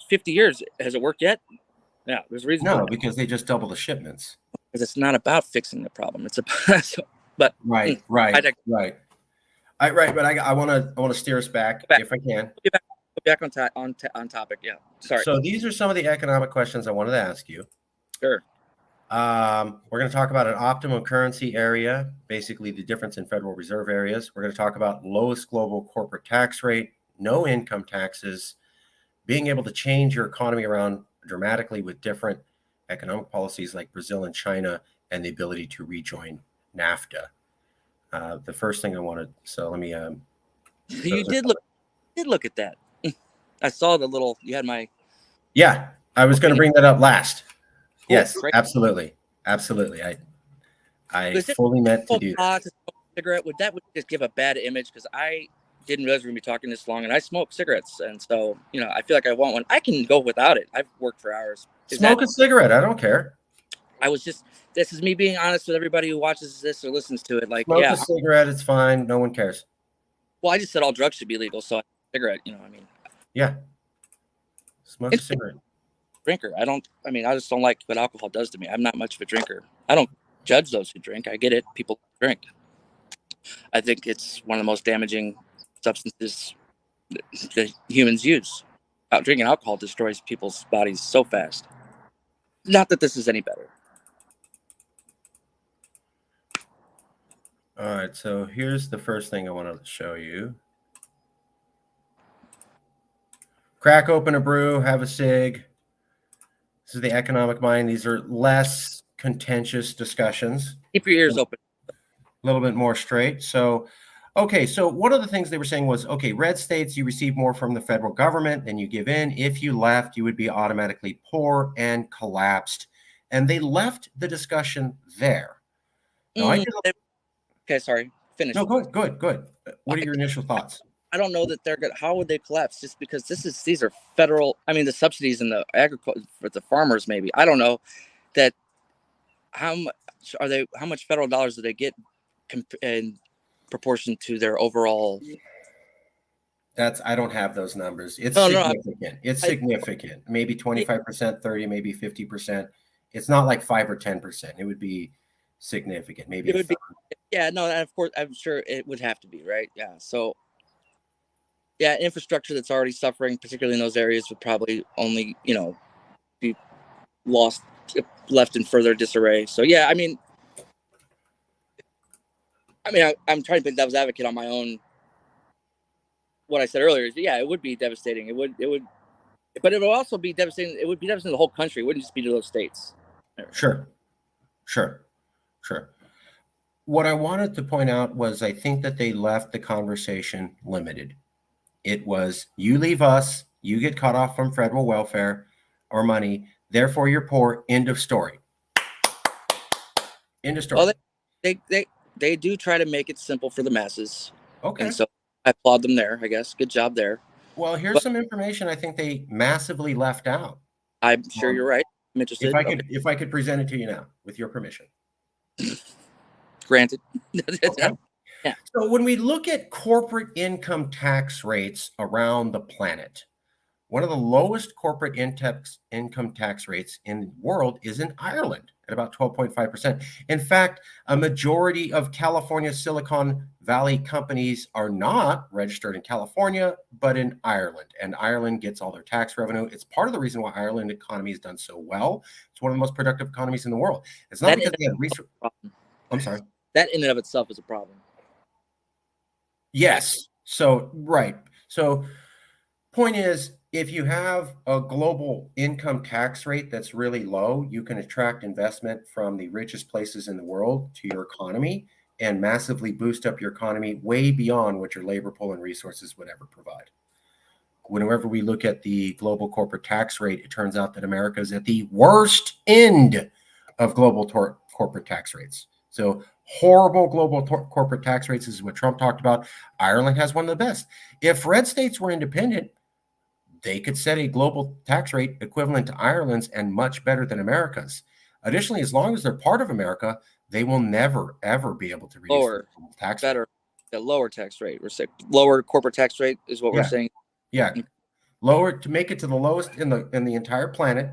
50 years, has it worked yet? Yeah, there's a reason. No, because they just double the shipments. Because it's not about fixing the problem. It's about but right. But I want to steer us back if I can. Back on topic. Yeah, sorry. So these are some of the economic questions I wanted to ask you. Sure. We're going to talk about an optimum currency area, basically the difference in Federal Reserve areas. We're going to talk about lowest global corporate tax rate, no income taxes, being able to change your economy around dramatically with different economic policies like Brazil and China, and the ability to rejoin NAFTA. The first thing I wanted, so let me. You did look at that. I saw you had my. Yeah, I was going to bring that up last. Cool, yes, great. Absolutely. I fully meant to do that. Cigarette would just give a bad image, because I didn't realize we were going to be talking this long, and I smoke cigarettes, and so I feel like I want one. I can go without it. I've worked for hours. Smoke a cigarette. I don't care. This is me being honest with everybody who watches this or listens to it. Like, smoke a cigarette. It's fine. No one cares. Well, I just said all drugs should be legal, so cigarette. Yeah. Smoke a cigarette. Drinker. I just don't like what alcohol does to me. I'm not much of a drinker. I don't judge those who drink. I get it. People drink. I think it's one of the most damaging substances that humans use. Drinking alcohol destroys people's bodies so fast. Not that this is any better. All right, so here's the first thing I wanted to show you. Crack open a brew, have a cig. This is the economic mind. These are less contentious discussions. Keep your ears open. A little bit more straight. So, okay, so one of the things they were saying was, okay, red states, you receive more from the federal government than you give in. If you left, you would be automatically poor and collapsed. And they left the discussion there. Now, okay, sorry. Finish. No, good. What are your initial thoughts? I don't know that they're good. How would they collapse? Just because these are federal. The subsidies in the agriculture for the farmers, maybe. I don't know that. How much federal dollars do they get in proportion to their overall? I don't have those numbers. It's significant. It's significant. Maybe 25%, 30, maybe 50%. It's not like 5 or 10%. It would be significant. Maybe it would be. Yeah, no, and of course, I'm sure it would have to be, right? Yeah. So, yeah, infrastructure that's already suffering, particularly in those areas, would probably only, be left in further disarray. So, yeah, I'm trying to play devil's advocate on my own. What I said earlier is, yeah, it would be devastating. It would, but it would also be devastating. It would be devastating to the whole country. It wouldn't just be to those states. Sure. What I wanted to point out was I think that they left the conversation limited. It was, you leave us, you get cut off from federal welfare or money, therefore you're poor, end of story. End of story. Well, they do try to make it simple for the masses. Okay. And so I applaud them there, I guess. Good job there. Well, here's some information I think they massively left out. I'm sure you're right. I'm interested. If I could present it to you now, with your permission. Granted. Okay. Yeah. So when we look at corporate income tax rates around the planet, one of the lowest corporate income tax rates in the world is in Ireland at about 12.5%. In fact, a majority of California Silicon Valley companies are not registered in California, but in Ireland. And Ireland gets all their tax revenue. It's part of the reason why Ireland economy has done so well. It's one of the most productive economies in the world. It's not because they have research. I'm sorry. That in and of itself is a problem. Yes. So, right. So, point is, if you have a global income tax rate that's really low, you can attract investment from the richest places in the world to your economy and massively boost up your economy way beyond what your labor pool and resources would ever provide. Whenever we look at the global corporate tax rate, it turns out that America is at the worst end of global corporate tax rates. So horrible global corporate tax rates is what Trump talked about. Ireland has one of the best. If red states were independent, they could set a global tax rate equivalent to Ireland's and much better than America's. Additionally, as long as they're part of America, they will never, ever be able to reduce Lower, the tax better, rate. the lower tax rate. We're saying lower corporate tax rate is what we're saying. Yeah, lower to make it to the lowest in the entire planet,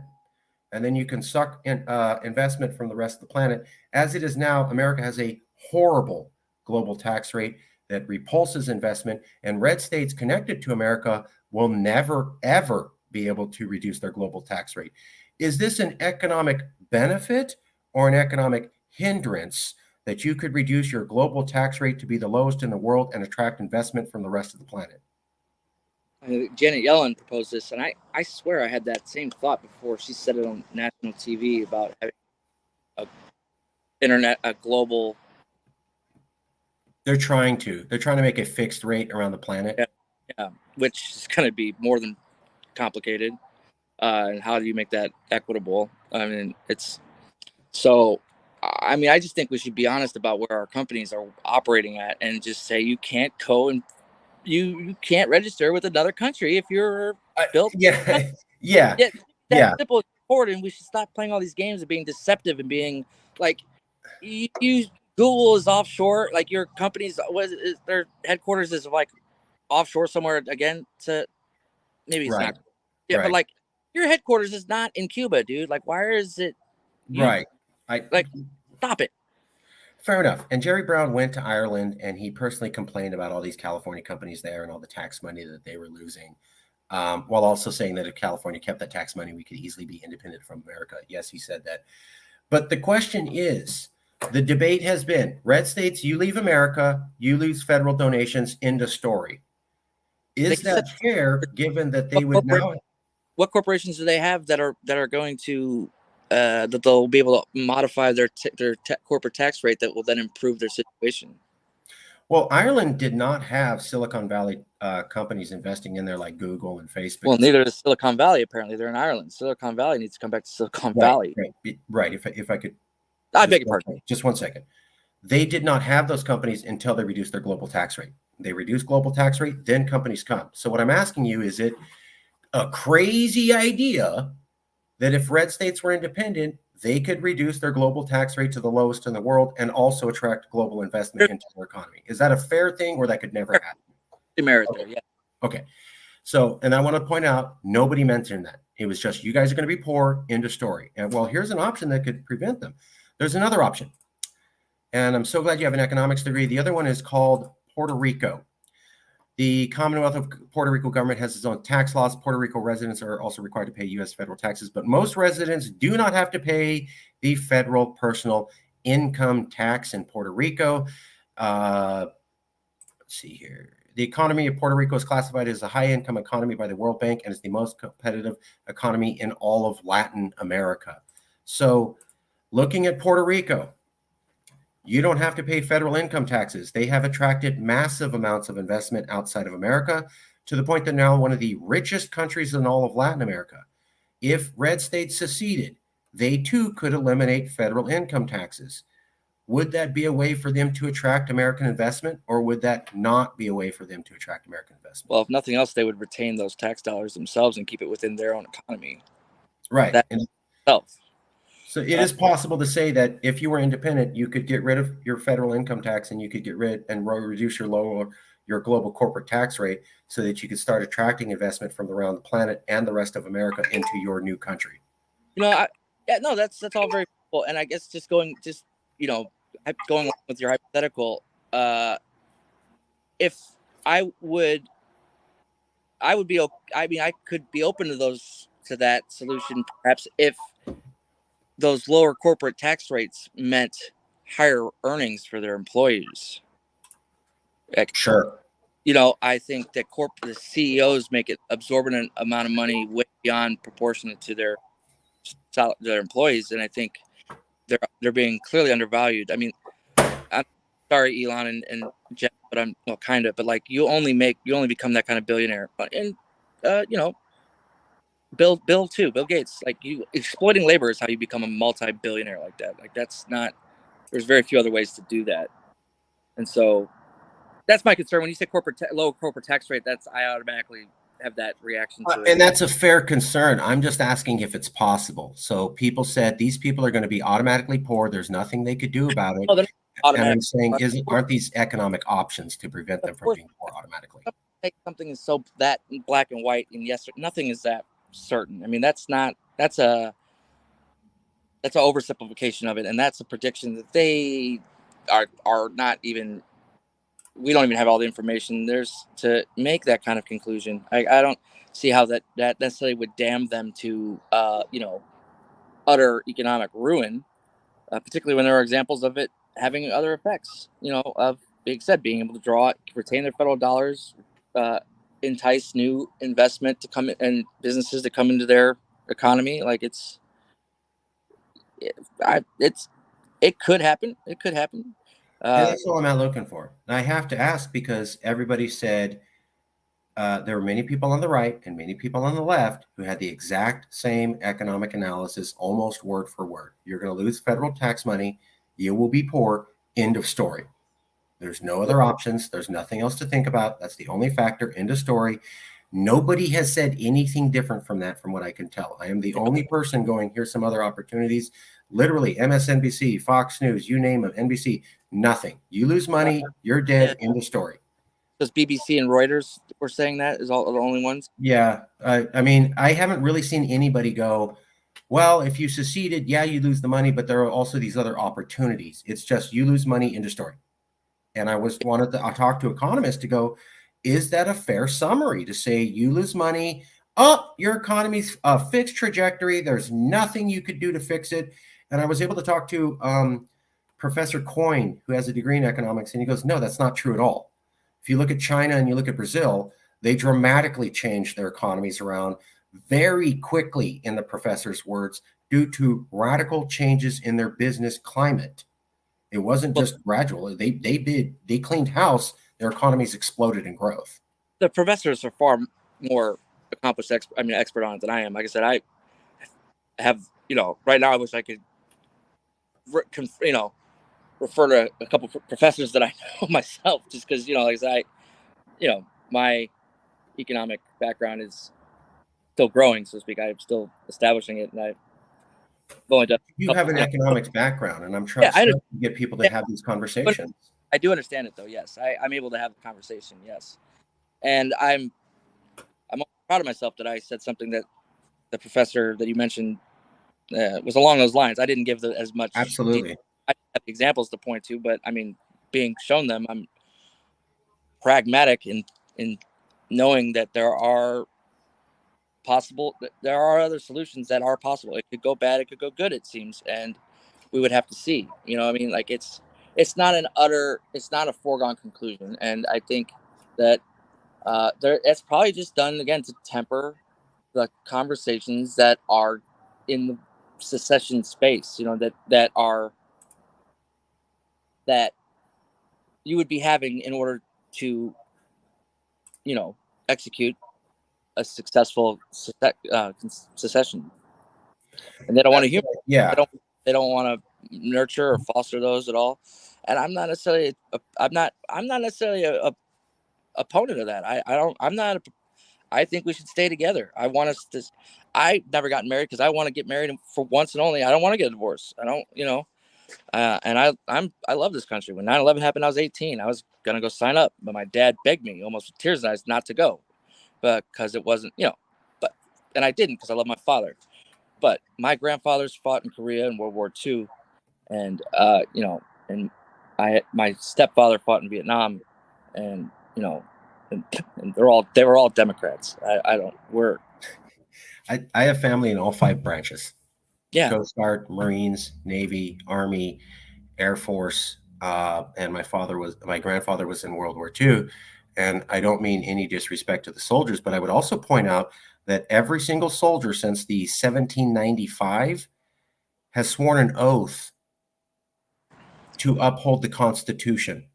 and then you can suck in investment from the rest of the planet. As it is now, America has a horrible global tax rate that repulses investment, and red states connected to America will never, ever be able to reduce their global tax rate. Is this an economic benefit or an economic hindrance that you could reduce your global tax rate to be the lowest in the world and attract investment from the rest of the planet? Janet Yellen proposed this, and I swear I had that same thought before she said it on national TV about having a global. They're trying to make a fixed rate around the planet. Yeah, which is going to be more than complicated. And how do you make that equitable? I mean, I just think we should be honest about where our companies are operating at, and just say you can't you can't register with another country if you're built. Yeah. That's simple as important. We should stop playing all these games of being deceptive and being like, Google is offshore. Like your company's their headquarters is like offshore somewhere again. To maybe it's not. Yeah, right. But like your headquarters is not in Cuba, dude. Like, why is it? Right. Stop it. Fair enough. And Jerry Brown went to Ireland and he personally complained about all these California companies there and all the tax money that they were losing, while also saying that if California kept that tax money, we could easily be independent from America. Yes, he said that. But the question is, the debate has been, red states, you leave America, you lose federal donations, end of story. Is that fair, given that they would now... What corporations do they have that are going to... that they'll be able to modify their corporate tax rate that will then improve their situation? Well, Ireland did not have Silicon Valley companies investing in there like Google and Facebook. Well, neither does Silicon Valley. Apparently, they're in Ireland. Silicon Valley needs to come back to Silicon Valley. Right. If I could, I beg your pardon. Just 1 second. They did not have those companies until they reduced their global tax rate. They reduced global tax rate, then companies come. So what I'm asking you, is it a crazy idea that if red states were independent, they could reduce their global tax rate to the lowest in the world and also attract global investment into their economy? Is that a fair thing, or that could never happen? Yeah. Okay. So, and I want to point out, nobody mentioned that. It was just, you guys are going to be poor, end of story. And well, here's an option that could prevent them. There's another option. And I'm so glad you have an economics degree. The other one is called Puerto Rico. The Commonwealth of Puerto Rico government has its own tax laws. Puerto Rico residents are also required to pay U.S. federal taxes, but most residents do not have to pay the federal personal income tax in Puerto Rico. Let's see here. The economy of Puerto Rico is classified as a high-income economy by the World Bank and is the most competitive economy in all of Latin America. So looking at Puerto Rico, you don't have to pay federal income taxes. They have attracted massive amounts of investment outside of America, to the point that now one of the richest countries in all of Latin America. If red states seceded, they too could eliminate federal income taxes. Would that be a way for them to attract American investment, or would that not be a way for them to attract American investment? Well, if nothing else, they would retain those tax dollars themselves and keep it within their own economy. Right. That's itself. So it is possible to say that if you were independent, you could get rid of your federal income tax and you could get rid and reduce your global corporate tax rate so that you could start attracting investment from around the planet and the rest of America into your new country. No, that's all very cool. And I guess going along with your hypothetical, if I would be, I mean, I could be open to that solution, perhaps if those lower corporate tax rates meant higher earnings for their employees. Sure. I think that the CEOs make an absorbent amount of money way beyond proportionate to their employees, and I think they're being clearly undervalued. I mean, I'm sorry, Elon and Jeff, but but like you only become that kind of billionaire, and Bill Gates, like you exploiting labor is how you become a multi-billionaire like that. Like there's very few other ways to do that, and so that's my concern when you say low corporate tax rate. I automatically have that reaction to it. And that's a fair concern. I'm just asking if it's possible. So people said these people are going to be automatically poor. There's nothing they could do about it. And I'm saying, aren't these economic options to prevent them from being poor automatically? Something is so that black and white, and yes, nothing is that certain. I mean, that's a oversimplification of it, and that's a prediction that they are not even. We don't even have all the information there's to make that kind of conclusion. I don't see how that necessarily would damn them to utter economic ruin, particularly when there are examples of it having other effects. Of being able to retain their federal dollars, entice new investment to come in, and businesses to come into their economy. Like it could happen. It could happen. And that's all I'm not looking for. And I have to ask because everybody said there were many people on the right and many people on the left who had the exact same economic analysis, almost word for word. You're going to lose federal tax money. You will be poor. End of story. There's no other options. There's nothing else to think about. That's the only factor. End of story. Nobody has said anything different from that, from what I can tell. I am the only person going, here's some other opportunities. Literally, MSNBC, Fox News, you name them, NBC, nothing. You lose money, you're dead, end of story. Does BBC and Reuters were saying that is all the only ones? Yeah. I mean, I haven't really seen anybody go, well, if you seceded, yeah, you lose the money, but there are also these other opportunities. It's just you lose money, end of story. And I talk to economists to go, is that a fair summary to say you lose money? Oh, your economy's a fixed trajectory. There's nothing you could do to fix it. And I was able to talk to Professor Coyne, who has a degree in economics, and he goes, no, that's not true at all. If you look at China and you look at Brazil, they dramatically changed their economies around very quickly, in the professor's words, due to radical changes in their business climate. It wasn't just gradual. They cleaned house. Their economies exploded in growth. The professors are far more accomplished, expert on it than I am. Like I said, I have, right now I wish I could, refer to a couple of professors that I know myself, just because, like I said, my economic background is still growing, so to speak. I'm still establishing it, and I've only done. You have an economics background, and I'm trying to get people to have these conversations. I do understand it, though. Yes, I'm able to have a conversation. Yes, and I'm proud of myself that I said something that the professor that you mentioned was along those lines. I didn't give as much. Absolutely. I have examples to point to, but I mean, being shown them, I'm pragmatic in knowing that there are other solutions that are possible. It could go bad, it could go good, it seems, and we would have to see. Like it's not a foregone conclusion, and I think that it's probably just done again to temper the conversations that are in the secession space. That you would be having in order to, execute a successful secession, and they don't want to humor. Yeah, they don't want to nurture or foster those at all. And I'm not necessarily a opponent of that. I think we should stay together. I want us to. I never got married because I want to get married for once and only. I don't want to get a divorce. I don't, and I love this country. When 9/11 happened, I was 18. I was gonna go sign up, but my dad begged me, almost with tears in his eyes, not to go, but because it wasn't, but and I didn't because I love my father. But my grandfathers fought in Korea in World War II, and and my stepfather fought in Vietnam, and and they were all Democrats. I have family in all 5 branches. Yeah. Coast Guard, Marines, Navy, Army, Air Force, and my grandfather was in World War II. And I don't mean any disrespect to the soldiers, but I would also point out that every single soldier since the 1795 has sworn an oath to uphold the Constitution.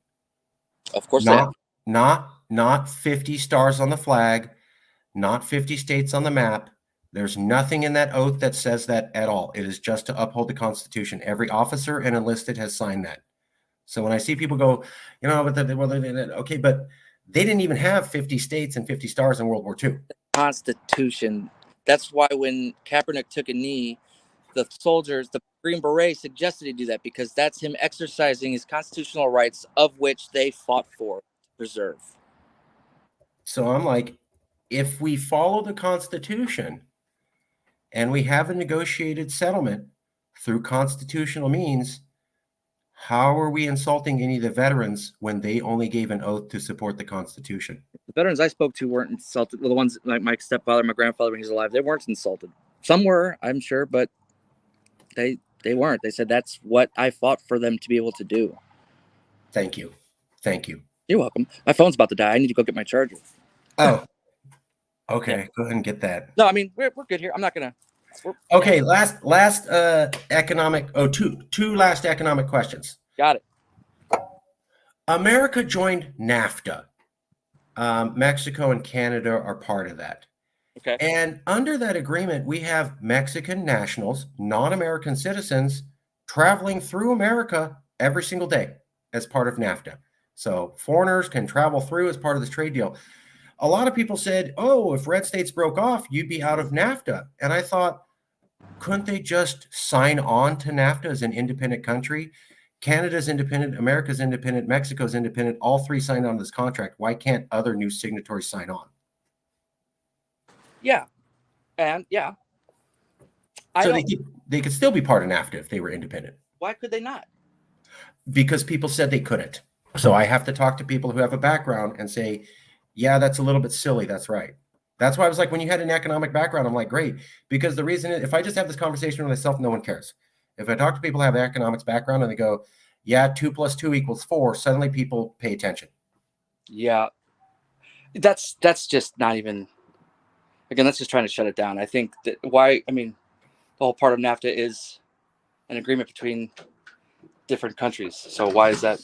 Of course they have. Not 50 stars on the flag, not 50 states on the map. There's nothing in that oath that says that at all. It is just to uphold the Constitution. Every officer and enlisted has signed that. So when I see people go, okay, but they didn't even have 50 states and 50 stars in World War II. Constitution. That's why when Kaepernick took a knee, the soldiers, the Green Beret, suggested he do that because that's him exercising his constitutional rights, of which they fought for to preserve. So I'm like, if we follow the Constitution and we have a negotiated settlement through constitutional means, how are we insulting any of the veterans when they only gave an oath to support the Constitution? The veterans I spoke to weren't insulted. Well, the ones like my stepfather, my grandfather when he was alive, they weren't insulted. Some were, I'm sure, but they weren't. They said that's what I fought for them to be able to do. Thank you. Thank you. You're welcome. My phone's about to die. I need to go get my charger. Oh, okay. Yeah. Go ahead and get that. No, I mean we're good here. I'm not gonna. Okay. Last economic. Oh, two last economic questions. Got it. America joined NAFTA. Mexico and Canada are part of that. Okay. And under that agreement, we have Mexican nationals, non-American citizens, traveling through America every single day as part of NAFTA. So foreigners can travel through as part of this trade deal. A lot of people said, oh, if red states broke off, you'd be out of NAFTA. And I thought, couldn't they just sign on to NAFTA as an independent country? Canada's independent, America's independent, Mexico's independent. All 3 signed on this contract. Why can't other new signatories sign on? Yeah. And yeah. So they could still be part of NAFTA if they were independent. Why could they not? Because people said they couldn't. So I have to talk to people who have a background and say, yeah, that's a little bit silly. That's right. That's why I was like, when you had an economic background, I'm like, great. Because the reason is, if I just have this conversation with myself, no one cares. If I talk to people who have an economics background and they go, yeah, 2 + 2 = 4, suddenly people pay attention. Yeah. That's just not even, again, that's just trying to shut it down. I think that the whole part of NAFTA is an agreement between different countries. So why is that?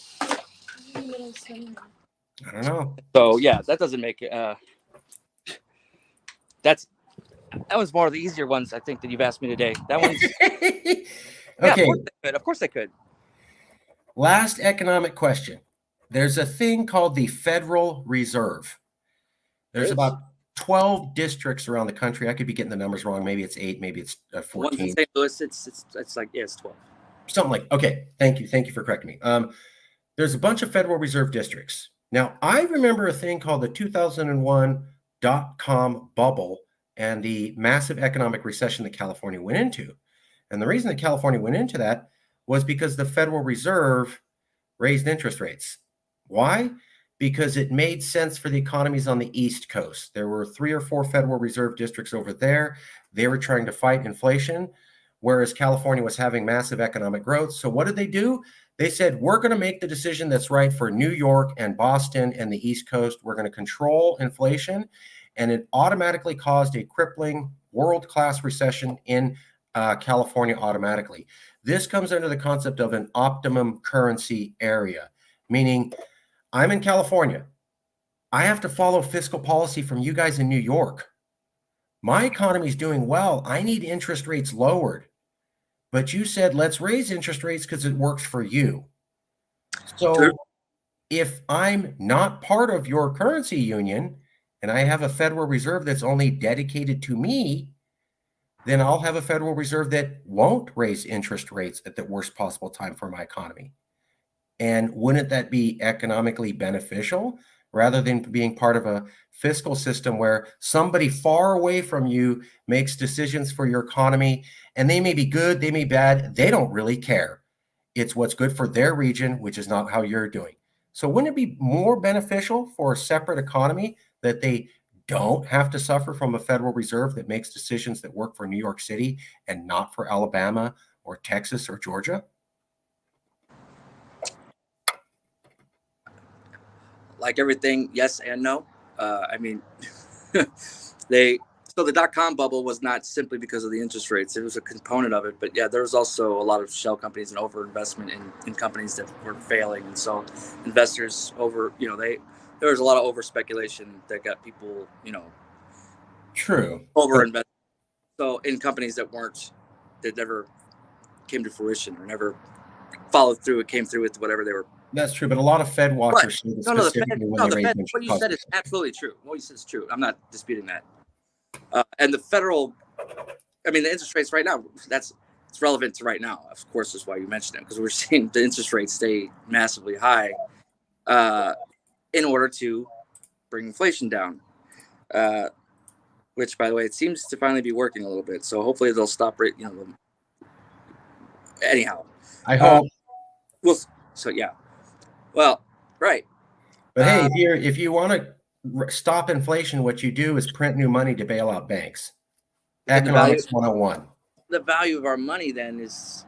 I don't know. So yeah, that doesn't make that was more of the easier ones I think that you've asked me today. That one's okay. Yeah, of course they could. Last economic question. There's a thing called the Federal Reserve. There's about 12 districts around the country. I could be getting the numbers wrong. Maybe it's 8, maybe it's 14. One's in St. Louis, it's like, yeah, it's 12. Something like, okay, thank you for correcting me. There's a bunch of Federal Reserve districts. Now, I remember a thing called the 2001 dot-com bubble and the massive economic recession that California went into. And the reason that California went into that was because the Federal Reserve raised interest rates. Why? Because it made sense for the economies on the East Coast. There were 3 or 4 Federal Reserve districts over there. They were trying to fight inflation, whereas California was having massive economic growth. So what did they do? They said, we're going to make the decision that's right for New York and Boston and the East Coast. We're going to control inflation. And it automatically caused a crippling world-class recession in California automatically. This comes under the concept of an optimum currency area, meaning I'm in California. I have to follow fiscal policy from you guys in New York. My economy is doing well. I need interest rates lowered. But you said, let's raise interest rates because it works for you. So if I'm not part of your currency union and I have a Federal Reserve that's only dedicated to me, then I'll have a Federal Reserve that won't raise interest rates at the worst possible time for my economy. And wouldn't that be economically beneficial rather than being part of a fiscal system where somebody far away from you makes decisions for your economy, and they may be good, they may be bad, they don't really care. It's what's good for their region, which is not how you're doing. So wouldn't it be more beneficial for a separate economy that they don't have to suffer from a Federal Reserve that makes decisions that work for New York City and not for Alabama or Texas or Georgia? Like everything, yes and no. I mean, so the dot-com bubble was not simply because of the interest rates. It was a component of it. But yeah, there was also a lot of shell companies and overinvestment in companies that were failing. And so investors there was a lot of over speculation that got people, True. overinvest. So in companies that never came to fruition or never followed through, it came through with whatever they were. That's true, but a lot of Fed watchers say that specifically when they raise interest what you said is absolutely true. What you said is true. I'm not disputing that. And the interest rates right now, it's relevant to right now. Of course, is why you mentioned it, because we're seeing the interest rates stay massively high in order to bring inflation down. Which, by the way, it seems to finally be working a little bit. So hopefully they'll stop anyhow. I hope. So yeah. Well, right. But hey, if you want to stop inflation, what you do is print new money to bail out banks. Economics 101. The value of our money then gets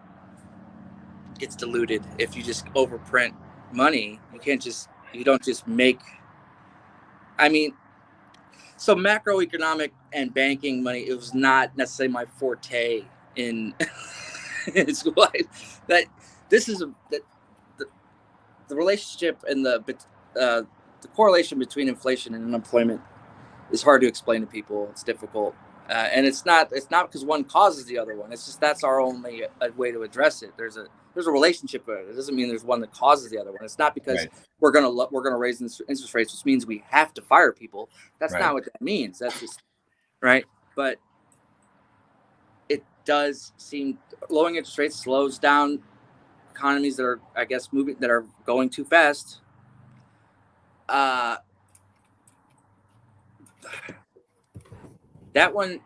diluted if you just overprint money. You don't just make. I mean, so macroeconomic and banking money, it was not necessarily my forte in school. That this is the relationship and the correlation between inflation and unemployment is hard to explain to people. It's difficult, and it's not because one causes the other one. It's just that's our only way to address it. There's a relationship with it. It doesn't mean there's one that causes the other one. It's not because we're gonna raise interest rates, which means we have to fire people. That's not what that means. That's just right. But it does seem lowering interest rates slows down economies that are, I guess, that are going too fast. That one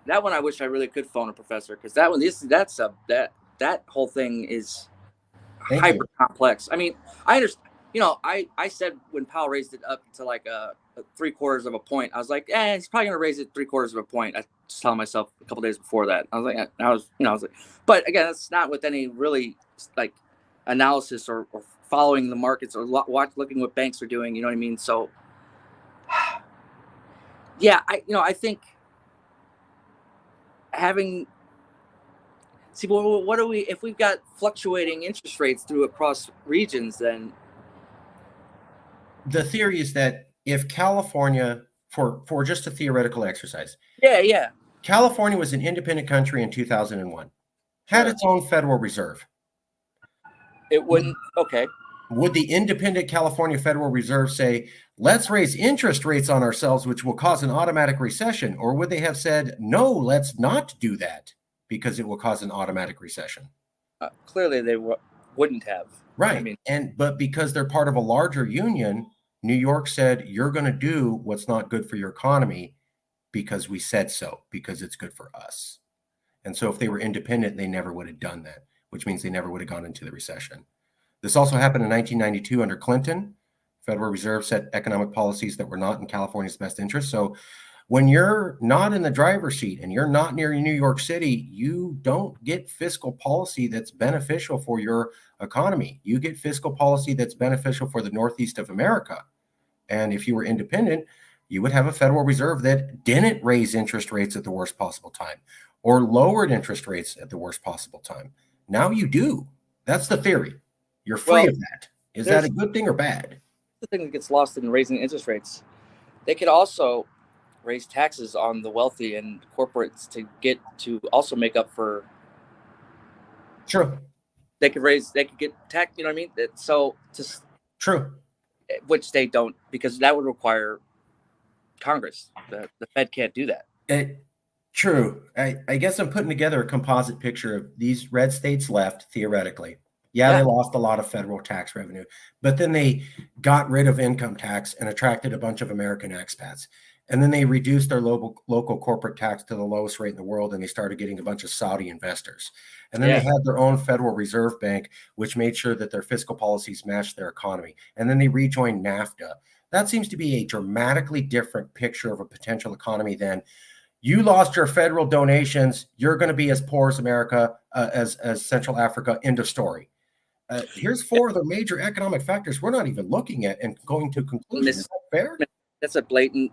I wish I really could phone a professor, because that one that whole thing is hyper complex. I mean, I understand. I said when Powell raised it up to like a 3/4 of a point, I was like, he's probably gonna raise it 3/4 of a point. I was telling myself a couple days before that. I was like, but again, that's not with any really like analysis or following the markets or looking what banks are doing. You know what I mean? So, yeah, I think what do we, if we've got fluctuating interest rates across regions, then the theory is that if California, for just a theoretical exercise, California was an independent country in 2001, had its own Federal Reserve, it wouldn't. Okay. Would the independent California Federal Reserve say, let's raise interest rates on ourselves, which will cause an automatic recession? Or would they have said, no, let's not do that because it will cause an automatic recession? Clearly, they wouldn't have. Right. I mean, but because they're part of a larger union, New York said, you're going to do what's not good for your economy because we said so, because it's good for us. And so if they were independent, they never would have done that, which means they never would have gone into the recession. This also happened in 1992 under Clinton. Federal Reserve set economic policies that were not in California's best interest. So when you're not in the driver's seat and you're not near New York City, you don't get fiscal policy that's beneficial for your economy. You get fiscal policy that's beneficial for the Northeast of America. And if you were independent, you would have a Federal Reserve that didn't raise interest rates at the worst possible time or lowered interest rates at the worst possible time. Now you do. That's the theory. You're free of that. Is that a good thing or bad? The thing that gets lost in raising interest rates. They could also raise taxes on the wealthy and corporates to also make up for. True. They could get tax. You know what I mean? True. Which they don't, because that would require Congress. The Fed can't do that. True. I guess I'm putting together a composite picture of these red states left, theoretically. Yeah, they lost a lot of federal tax revenue, but then they got rid of income tax and attracted a bunch of American expats. And then they reduced their local corporate tax to the lowest rate in the world, and they started getting a bunch of Saudi investors. And then they had their own Federal Reserve Bank, which made sure that their fiscal policies matched their economy. And then they rejoined NAFTA. That seems to be a dramatically different picture of a potential economy than you lost your federal donations, you're going to be as poor as America, as Central Africa, end of story. Here's 4 of the major economic factors we're not even looking at and going to conclusion. Is that fair? That's a blatant,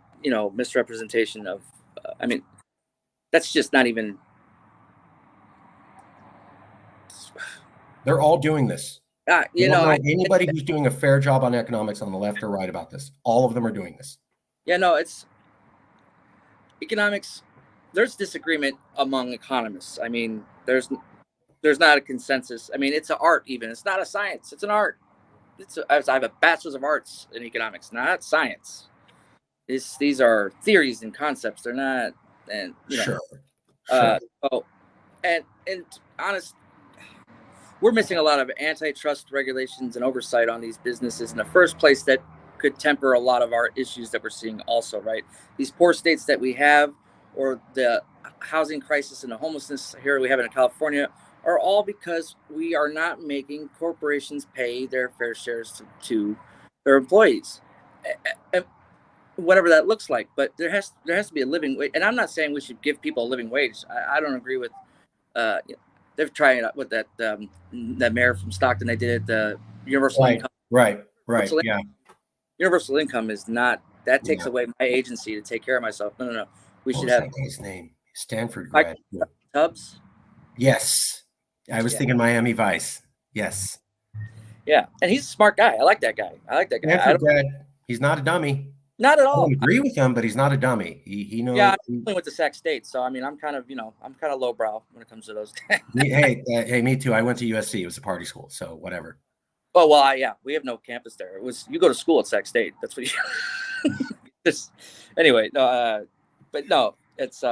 misrepresentation of, that's just not even. They're all doing this. Anybody who's doing a fair job on economics on the left or right about this, all of them are doing this. Yeah, no, it's economics. There's disagreement among economists. I mean, there's not a consensus. I mean, it's an art even. It's not a science. It's an art. I have a bachelor's of arts in economics, not science. These are theories and concepts. They're not, and sure. And honest, we're missing a lot of antitrust regulations and oversight on these businesses in the first place that could temper a lot of our issues that we're seeing also, right? These poor states that we have, or the housing crisis and the homelessness here we have in California, are all because we are not making corporations pay their fair shares to their employees, and whatever that looks like. But there has to be a living wage, and I'm not saying we should give people a living wage. I don't agree with. They're trying it with that mayor from Stockton. They did it, the universal income. Right. Yeah. Universal income is not, that takes away my agency to take care of myself. No. We should have his name. Stanford grad. Tubbs. Yes. I was thinking Miami Vice. Yes. Yeah. And he's a smart guy. I like that guy. Stanford grad. He's not a dummy. Not at all. I don't agree with him, but he's not a dummy. He knows. Yeah, I'm went to Sac State, so I mean, I'm kind of lowbrow when it comes to those. hey, me too. I went to USC. It was a party school, so whatever. Oh well, we have no campus there. It was, you go to school at Sac State. That's what you. Anyway, no, but no, it's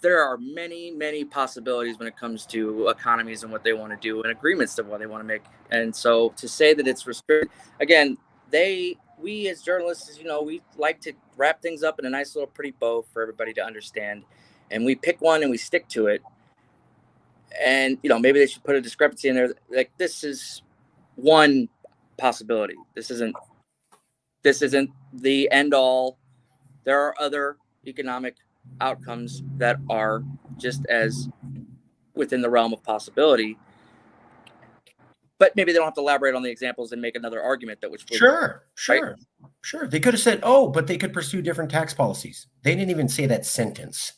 there are many possibilities when it comes to economies and what they want to do and agreements of what they want to make. And so to say that it's restricted, again, we as journalists, we like to wrap things up in a nice little pretty bow for everybody to understand. And we pick one and we stick to it. And, maybe they should put a discrepancy in there. Like, this is one possibility. This isn't the end all. There are other economic outcomes that are just as within the realm of possibility, but maybe they don't have to elaborate on the examples and make another argument that which sure they could have said, but they could pursue different tax policies. They didn't even say that sentence.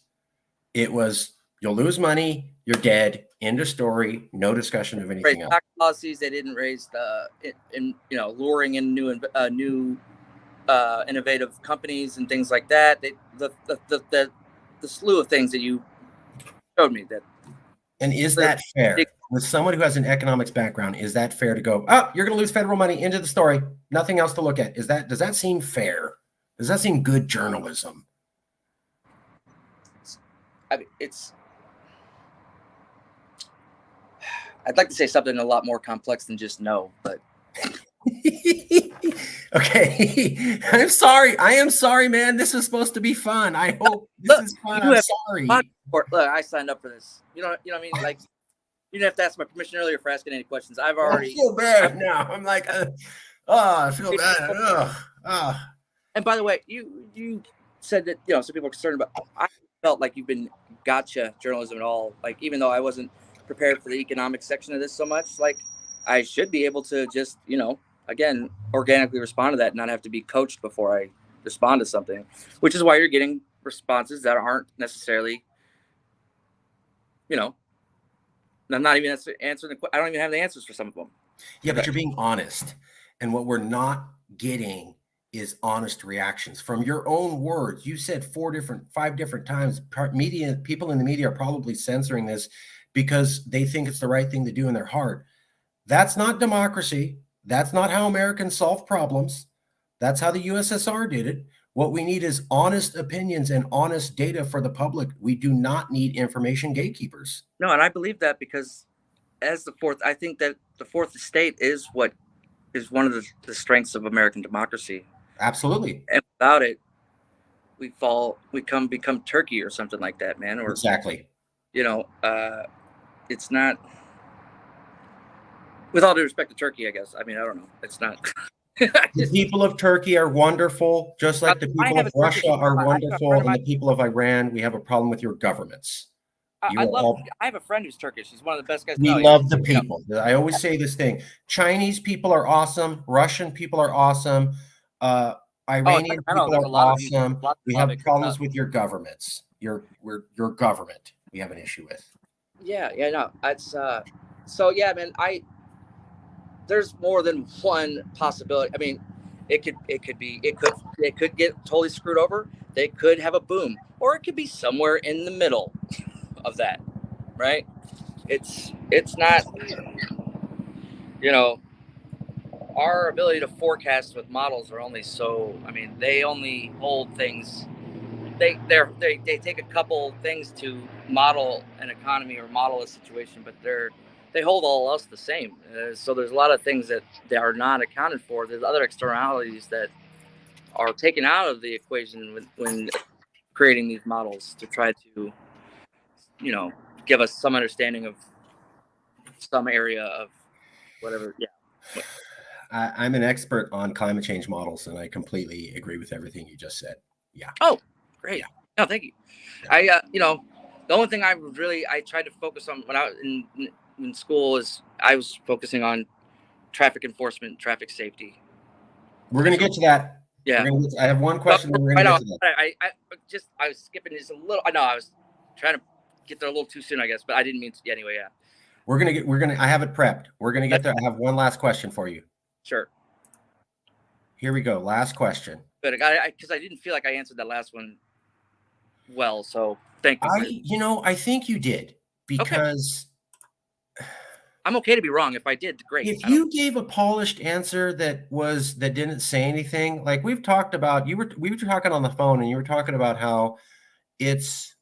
It was, you'll lose money, you're dead, end of story, no discussion of anything else. Tax policies, they didn't raise luring in new innovative companies and things like that. The slew of things that you showed me that. And is that fair? With someone who has an economics background, is that fair to go, you're going to lose federal money, into the story, nothing else to look at? Does that seem fair? Does that seem good journalism? I mean, I'd like to say something a lot more complex than just no, but. Okay. I am sorry, man. This is supposed to be fun. I hope this is fun. I'm sorry. Look, I signed up for this. You know what I mean? Like, you didn't have to ask my permission earlier for asking any questions. I've already. I feel bad now. I'm like, I feel bad. And by the way, you said that, some people are concerned about. I felt like you've been gotcha journalism at all. Like, even though I wasn't prepared for the economic section of this so much, like, I should be able to just, again, organically respond to that and not have to be coached before I respond to something, which is why you're getting responses that aren't necessarily, I'm not even answering I don't even have the answers for some of them. Yeah, but you're being honest. And what we're not getting is honest reactions from your own words. You said 5 different times, people in the media are probably censoring this because they think it's the right thing to do in their heart. That's not democracy. That's not how Americans solve problems. That's how the USSR did it. What we need is honest opinions and honest data for the public. We do not need information gatekeepers. No, and I believe that because I think that the fourth estate is what is one of the strengths of American democracy. Absolutely. And without it, become Turkey or something like that, man. Or exactly. It's not. With all due respect to Turkey, I guess. I mean, I don't know. It's not. The people of Turkey are wonderful, just like the people of Russia are wonderful, and the people of Iran. We have a problem with your governments. I have a friend who's Turkish. He's one of the best guys. We love the people. I always say this thing: Chinese people are awesome. Russian people are awesome. Iranian people are awesome. We have problems with your governments. Your government. We have an issue with. Yeah, no, it's so yeah, man. There's more than one possibility. I mean, it could get totally screwed over. They could have a boom, or it could be somewhere in the middle of that, right? It's not, our ability to forecast with models are only so. I mean, they only hold things. They take a couple things to model an economy or model a situation, but they hold all else the same. So there's a lot of things that they are not accounted for. There's other externalities that are taken out of the equation when creating these models to try to, give us some understanding of some area of whatever. Yeah. I'm an expert on climate change models, and I completely agree with everything you just said. Yeah. Oh, great. Yeah. No, thank you. Yeah. The only thing I tried to focus on when I was in school is I was focusing on traffic enforcement, traffic safety. We're going to get to that. Yeah. I have one question. We're going to get to that. I was skipping just a little. I know I was trying to get there a little too soon, I guess, but I didn't mean to. Anyway, yeah. I have it prepped. We're going to get there. I have one last question for you. Sure. Here we go. Last question. But because I didn't feel like I answered that last one well, so thank you. I think you did, because I'm okay to be wrong. If I did, great. If you gave a polished answer that didn't say anything, like we've talked about, we were talking on the phone, and you were talking about how it's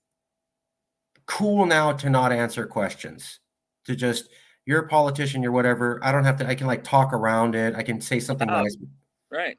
cool now to not answer questions, to just, you're a politician, you're whatever. I don't have to. I can talk around it. I can say something nice. Right.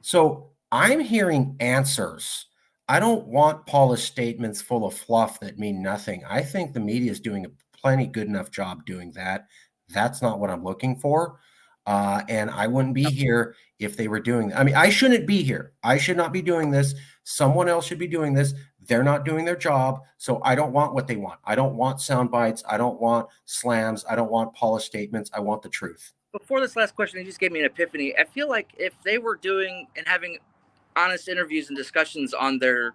So I'm hearing answers. I don't want polished statements full of fluff that mean nothing. I think the media is doing a plenty good enough job doing that. That's not what I'm looking for. And I wouldn't be here if they were doing that. I mean, I shouldn't be here. I should not be doing this. Someone else should be doing this. They're not doing their job. So I don't want what they want. I don't want sound bites. I don't want slams. I don't want polished statements. I want the truth. Before this last question, you just gave me an epiphany. I feel like if they were doing and having honest interviews and discussions on their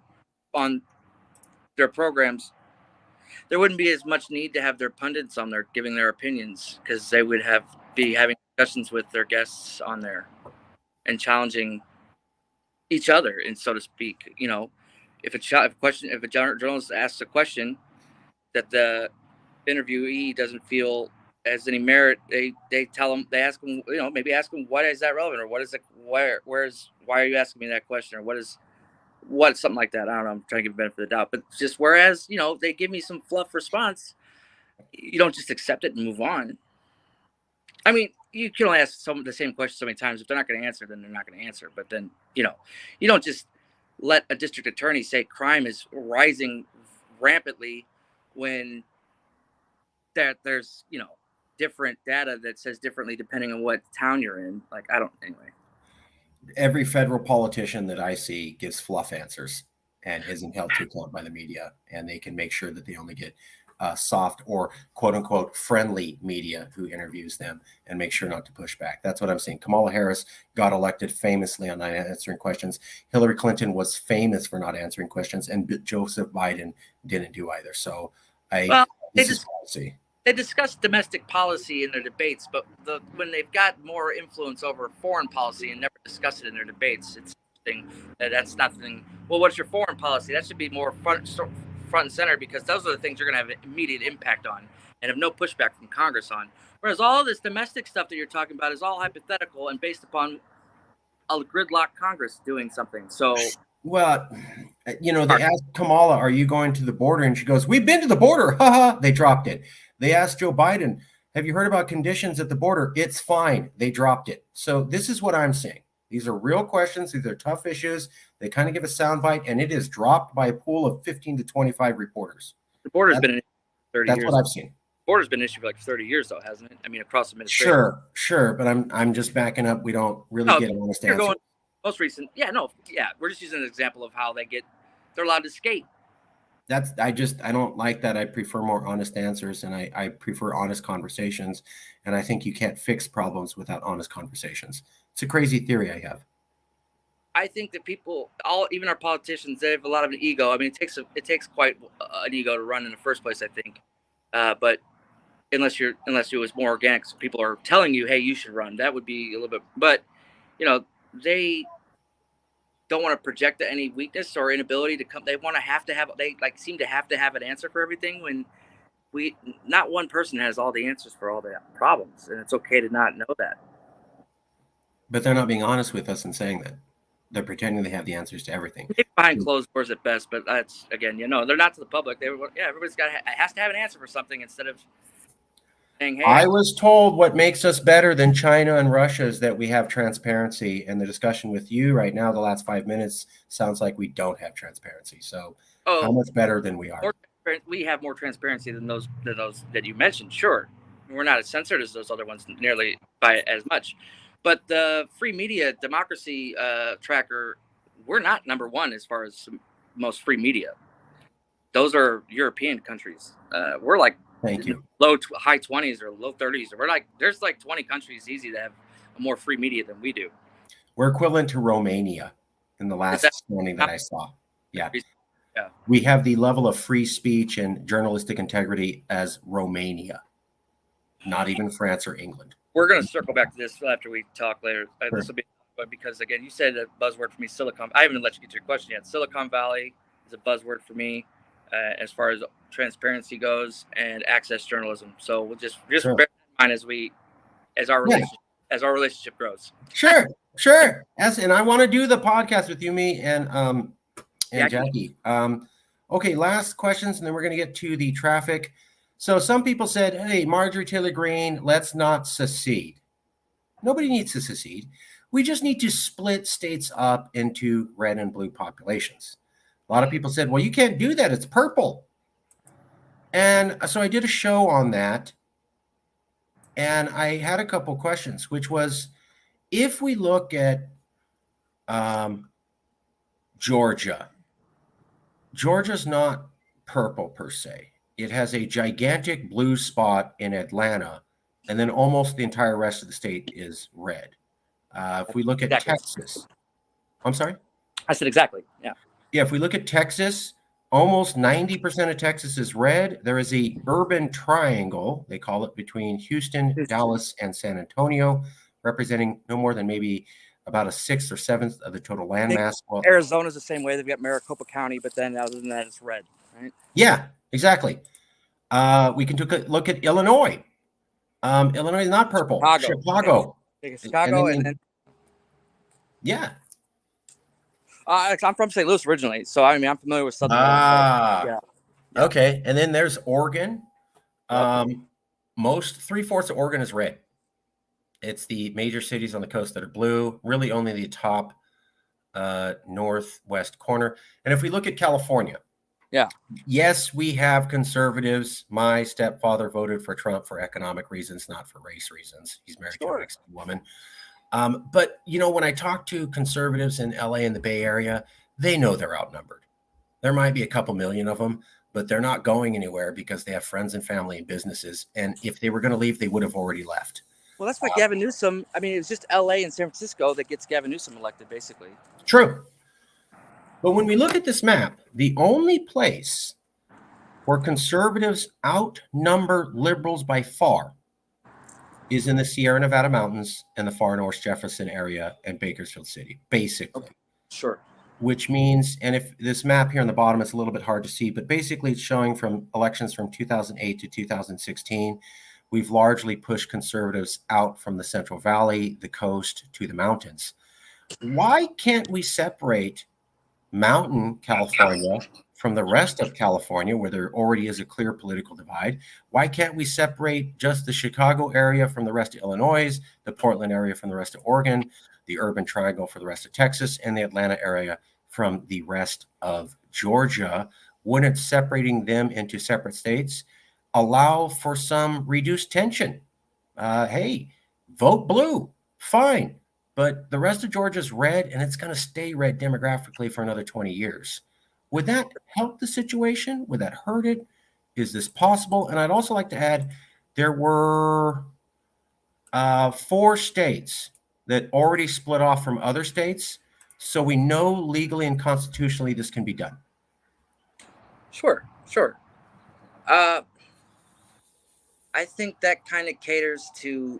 programs, there wouldn't be as much need to have their pundits on there giving their opinions, because they would be having discussions with their guests on there and challenging each other, and so to speak. If a journalist asks a question that the interviewee doesn't feel has any merit, they tell them, they ask them, maybe ask them, why is that relevant, or what is it, why are you asking me that question, or what something like that. I don't know. I'm trying to give benefit of the doubt, but just whereas, they give me some fluff response, you don't just accept it and move on. I mean, you can only ask the same question so many times. If they're not going to answer, then they're not going to answer. But then, you don't just let a district attorney say crime is rising rampantly when there's, different data that says differently depending on what town you're in. Anyway. Every federal politician that I see gives fluff answers and isn't held to account by the media, and they can make sure that they only get soft or quote unquote friendly media who interviews them, and make sure not to push back. That's what I'm saying. Kamala Harris got elected famously on not answering questions. Hillary Clinton was famous for not answering questions, and Joseph Biden didn't do either. So they discuss domestic policy in their debates, but when they've got more influence over foreign policy and never discuss it in their debates, it's interesting that's nothing. Well, what's your foreign policy? That should be more front and center, because those are the things you're going to have an immediate impact on and have no pushback from Congress on. Whereas all this domestic stuff that you're talking about is all hypothetical and based upon a gridlock Congress doing something. So, well, they asked Kamala, "Are you going to the border?" And she goes, "We've been to the border." Haha. They dropped it. They asked Joe Biden, "Have you heard about conditions at the border?" It's fine. They dropped it. So this is what I'm saying. These are real questions. These are tough issues. They kind of give a soundbite, and it is dropped by a pool of 15 to 25 reporters. The border's been an issue for 30 years. That's what I've seen. Border's been an issue for like 30 years, though, hasn't it? I mean, across administration. Sure, but I'm just backing up. We don't really get an honest answer. Most recent, we're just using an example of how they're allowed to skate. I don't like that. I prefer more honest answers, and I prefer honest conversations. And I think you can't fix problems without honest conversations. It's a crazy theory I have. I think that people, even our politicians, they have a lot of an ego. I mean, it takes quite an ego to run in the first place, I think. But unless it was more organic, so people are telling you, hey, you should run. That would be a little bit. But they don't want to project any weakness or inability to come. They seem to have to have an answer for everything when not one person has all the answers for all the problems, and it's okay to not know that. But they're not being honest with us in saying that. They're pretending they have the answers to everything. Maybe behind closed doors at best, but that's, again, they're not to the public. Everybody's has to have an answer for something instead of saying, hey. I was told what makes us better than China and Russia is that we have transparency, and the discussion with you right now, the last 5 minutes, sounds like we don't have transparency. So how much better than we are? We have more transparency than those that you mentioned, sure. We're not as censored as those other ones nearly by as much. But the free media democracy tracker, we're not number one as far as most free media. Those are European countries. We're like high 20s or low 30s. We're like, there's like 20 countries easy to have a more free media than we do. We're equivalent to Romania in the last standing that I saw. Yeah. We have the level of free speech and journalistic integrity as Romania, not even France or England. We're going to circle back to this after we talk later. Sure. This will be because, again, you said a buzzword for me, Silicon. I haven't let you get to your question yet. Silicon Valley is a buzzword for me as far as transparency goes and access journalism. So we'll just bear that in mind as our relationship grows. Sure. And I want to do the podcast with you, me, and Jackie. Okay, last questions, and then we're going to get to the traffic. So some people said, hey, Marjorie Taylor Greene, let's not secede. Nobody needs to secede. We just need to split states up into red and blue populations. A lot of people said, well, you can't do that. It's purple. And so I did a show on that. And I had a couple questions, which was, if we look at Georgia's not purple per se. It has a gigantic blue spot in Atlanta, and then almost the entire rest of the state is red. If we look at Texas, I'm sorry? I said exactly, yeah. Yeah, if we look at Texas, almost 90% of Texas is red. There is a urban triangle, they call it, between Houston, Dallas, and San Antonio, representing no more than maybe about a sixth or seventh of the total landmass. Well, Arizona's the same way. They've got Maricopa County, but then other than that, it's red, right? Yeah, exactly. We can take a look at Illinois. Illinois is not purple. Chicago. Yeah. I'm from St. Louis originally, so I mean I'm familiar with Southern. Yeah. Okay, and then there's Oregon. Most 3/4 of Oregon is red. It's the major cities on the coast that are blue. Really, only the top northwest corner. And if we look at California, yes, we have conservatives. My stepfather voted for Trump for economic reasons, not for race reasons. He's married to a Mexican woman. But, when I talk to conservatives in LA and the Bay Area, they know they're outnumbered. There might be a couple million of them, but they're not going anywhere because they have friends and family and businesses. And if they were going to leave, they would have already left. Well, that's why Gavin Newsom, I mean, it was just LA and San Francisco that gets Gavin Newsom elected, basically. True. But when we look at this map, the only place where conservatives outnumber liberals by far is in the Sierra Nevada mountains and the far north Jefferson area and Bakersfield City, basically. Okay. Sure. Which means, and if this map here on the bottom is a little bit hard to see, but basically it's showing from elections from 2008 to 2016, we've largely pushed conservatives out from the Central Valley, the coast, to the mountains. why can't we separate Mountain California from the rest of California, where there already is a clear political divide? Why can't we separate just the Chicago area from the rest of Illinois, the Portland area from the rest of Oregon, the urban triangle for the rest of Texas, and the Atlanta area from the rest of Georgia? Wouldn't separating them into separate states allow for some reduced tension? Hey, vote blue, fine. But the rest of Georgia's red, and it's going to stay red demographically for another 20 years. Would that help the situation? Would that hurt it? Is this possible? And I'd also like to add, there were 4 states that already split off from other states. So we know legally and constitutionally this can be done. Sure. I think that kind of caters to,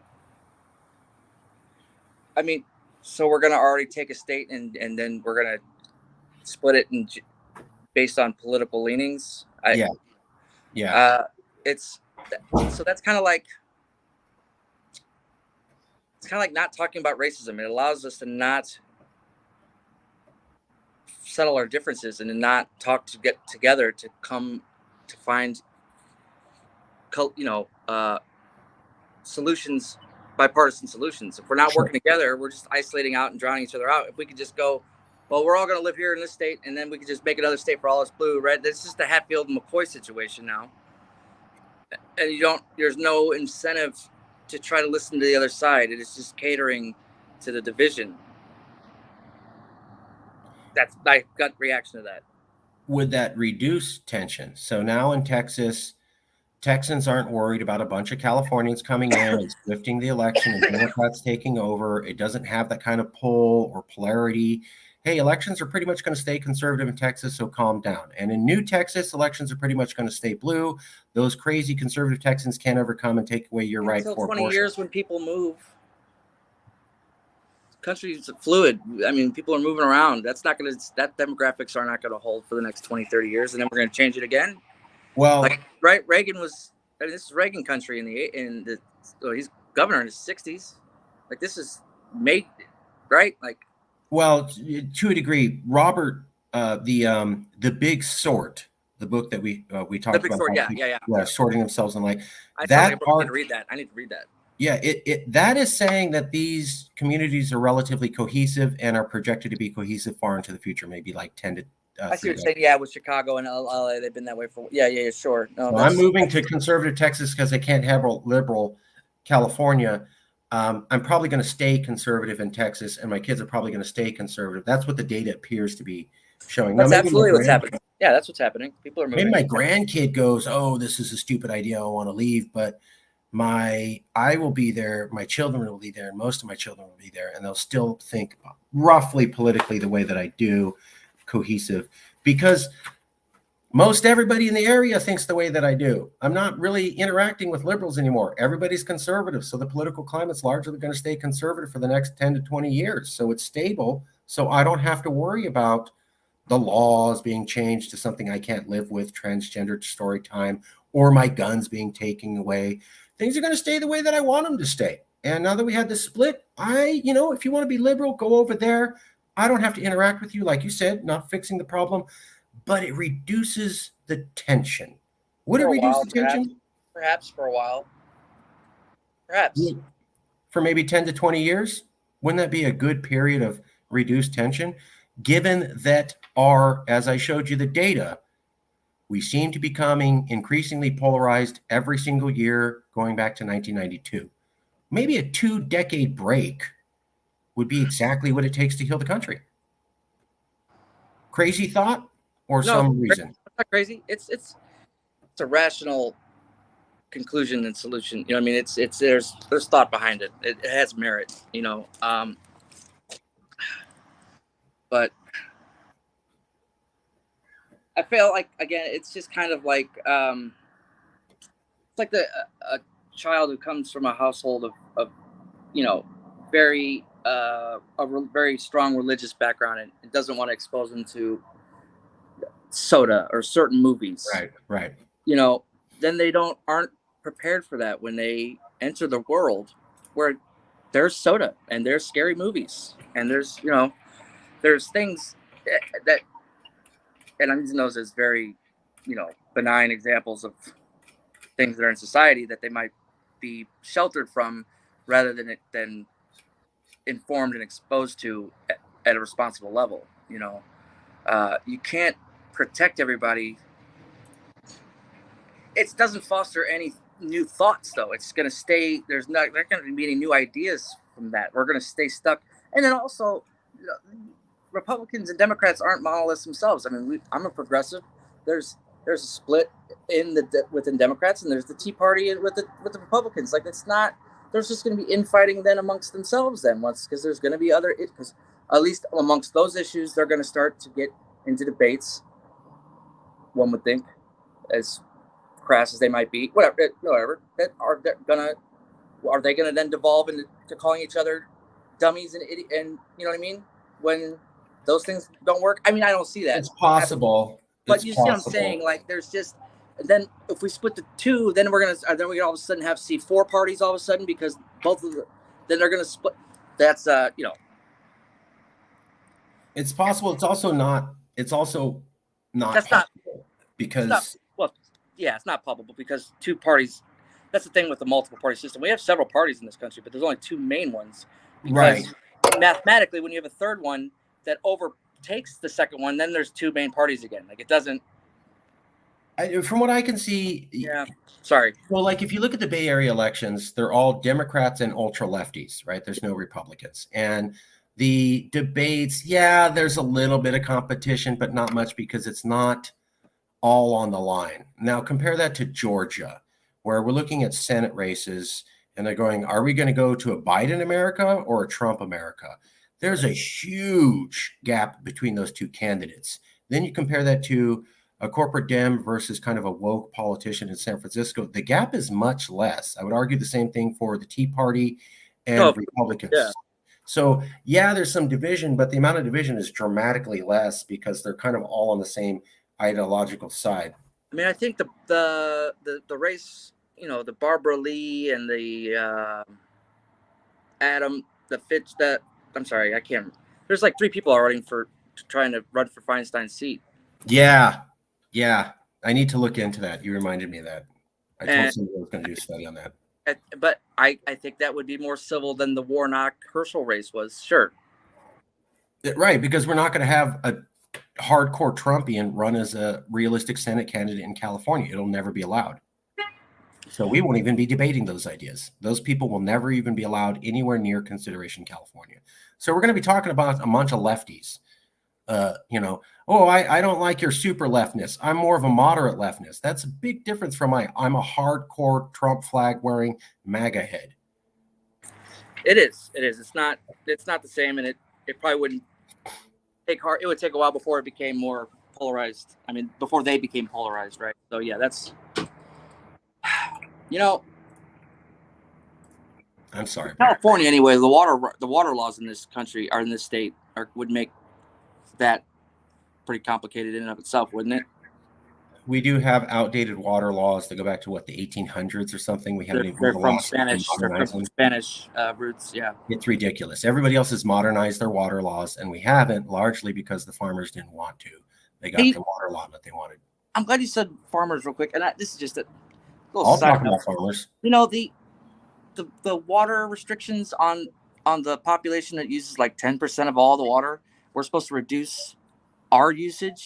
I mean, so we're going to already take a state and then we're going to split it based on political leanings. Yeah. It's so that's kind of like, it's kind of like not talking about racism. It allows us to not settle our differences and to not talk to get together to come to find, solutions, bipartisan solutions. If we're not working together, we're just isolating out and drowning each other out. If we could just go, well, we're all going to live here in this state, and then we could just make another state for all us blue, red. This is the Hatfield and McCoy situation now, and there's no incentive to try to listen to the other side. It is just catering to the division. That's my gut reaction to that. Would that reduce tension? So now in Texas, Texans aren't worried about a bunch of Californians coming in and swifting the election and Democrats taking over. It doesn't have that kind of pull or polarity. Hey, elections are pretty much going to stay conservative in Texas, so calm down. And in New Texas, elections are pretty much going to stay blue. Those crazy conservative Texans can't ever come and take away your right for abortion. Until 20 years when people move. Country's fluid. I mean, people are moving around. That demographics are not going to hold for the next 20, 30 years, and then we're going to change it again. Well, right. Reagan was, this is Reagan country he's governor in his 60s. Like, this is made, right? Like, well, to a degree, Robert, the Big Sort, the book that we talked about. Sort, yeah. Sorting themselves in life. I need to read that. I need to read that. Yeah, that is saying that these communities are relatively cohesive and are projected to be cohesive far into the future, maybe like 10 to. I see what you're saying. Yeah, with Chicago and LA, they've been that way for. Yeah, sure. No, I'm moving to conservative Texas because I can't have liberal California. I'm probably going to stay conservative in Texas, and my kids are probably going to stay conservative. That's what the data appears to be showing. That's absolutely what's happening. Yeah, that's what's happening. People are moving. Maybe my grandkid goes, "Oh, this is a stupid idea. I want to leave," but I will be there. My children will be there, and most of my children will be there, and they'll still think roughly politically the way that I do, cohesive, because most everybody in the area thinks the way that I do. I'm not really interacting with liberals anymore. Everybody's conservative. So the political climate's largely going to stay conservative for the next 10 to 20 years. So it's stable. So I don't have to worry about the laws being changed to something I can't live with, transgender story time, or my guns being taken away. Things are going to stay the way that I want them to stay. And now that we had this split, if you want to be liberal, go over there. I don't have to interact with you, like you said, not fixing the problem, but it reduces the tension. Would it reduce the tension? Perhaps for a while. Perhaps. For maybe 10 to 20 years? Wouldn't that be a good period of reduced tension? Given that as I showed you the data, we seem to be becoming increasingly polarized every single year going back to 1992. Maybe a 2-decade break would be exactly what it takes to heal the country. Crazy thought or some reason? It's not crazy. It's a rational conclusion and solution. You know what I mean? There's thought behind it. It has merit, but I feel like, again, it's just kind of like it's like a child who comes from a household of very a very strong religious background and doesn't want to expose them to soda or certain movies. Right. Then they aren't prepared for that when they enter the world where there's soda and there's scary movies and there's, there's things that, and I'm using those as very, benign examples of things that are in society that they might be sheltered from rather than informed and exposed to at a responsible level. You can't protect everybody. It doesn't foster any new thoughts, though. It's going to stay. There going to be any new ideas from that. We're going to stay stuck. And then also, Republicans and Democrats aren't monoliths themselves. I mean, I'm a progressive. There's a split within Democrats, and there's the Tea Party with the Republicans. Like, it's not. There's just going to be infighting then amongst themselves then because there's going to be because at least amongst those issues they're going to start to get into debates. One would think, as crass as they might be, whatever. Are they gonna then devolve into calling each other dummies and you know what I mean? When those things don't work, I mean, I don't see that. It's possible, but you see what I'm saying? Like, there's just, and then if we split the two, then we're gonna all of a sudden see 4 parties all of a sudden because then they're gonna split. That's It's possible. It's also not. It's also not. That's not because. It's not probable because 2 parties. That's the thing with the multiple party system. We have several parties in this country, but there's only 2 main ones. Right. Mathematically, when you have a third one that overtakes the second one, then there's 2 main parties again. Like, it doesn't. From what I can see. Yeah. Sorry. Well, like, if you look at the Bay Area elections, they're all Democrats and ultra lefties, right? There's no Republicans. And the debates, there's a little bit of competition, but not much because it's not all on the line. Now, compare that to Georgia, where we're looking at Senate races and they're going, are we going to go to a Biden America or a Trump America? There's a huge gap between those 2 candidates. Then you compare that to a corporate Dem versus kind of a woke politician in San Francisco. The gap is much less. I would argue the same thing for the Tea Party and Republicans. Yeah. So, there's some division, but the amount of division is dramatically less because they're kind of all on the same ideological side. I mean, I think the race, the Barbara Lee and the Adam, the Fitch, I'm sorry, I can't. There's like 3 people already trying to run for Feinstein's seat. Yeah. I need to look into that. You reminded me of that. I told somebody I was going to do a study on that. But I think that would be more civil than the Warnock-Herschel race was. Sure. Right, because we're not going to have a hardcore Trumpian run as a realistic Senate candidate in California. It'll never be allowed. So we won't even be debating those ideas. Those people will never even be allowed anywhere near consideration California. So we're going to be talking about a bunch of lefties. I don't like your super leftness. I'm more of a moderate leftness. That's a big difference from I'm a hardcore Trump flag wearing MAGA head. It is. It's not the same, and it probably wouldn't take hard. It would take a while before it became more polarized. I mean, before they became polarized, right? So that's, I'm sorry. California, anyway, the water laws in this country in this state would make that pretty complicated in and of itself, wouldn't it? We do have outdated water laws that go back to the 1800s or something. We haven't They're from Spanish. They're from Spanish roots. Yeah, it's ridiculous. Everybody else has modernized their water laws, and we haven't, largely because the farmers didn't want to. They got the water law that they wanted. I'm glad you said farmers real quick, and this is just a little side note. Farmers. The water restrictions on the population that uses like 10% of all the water. We're supposed to reduce our usage.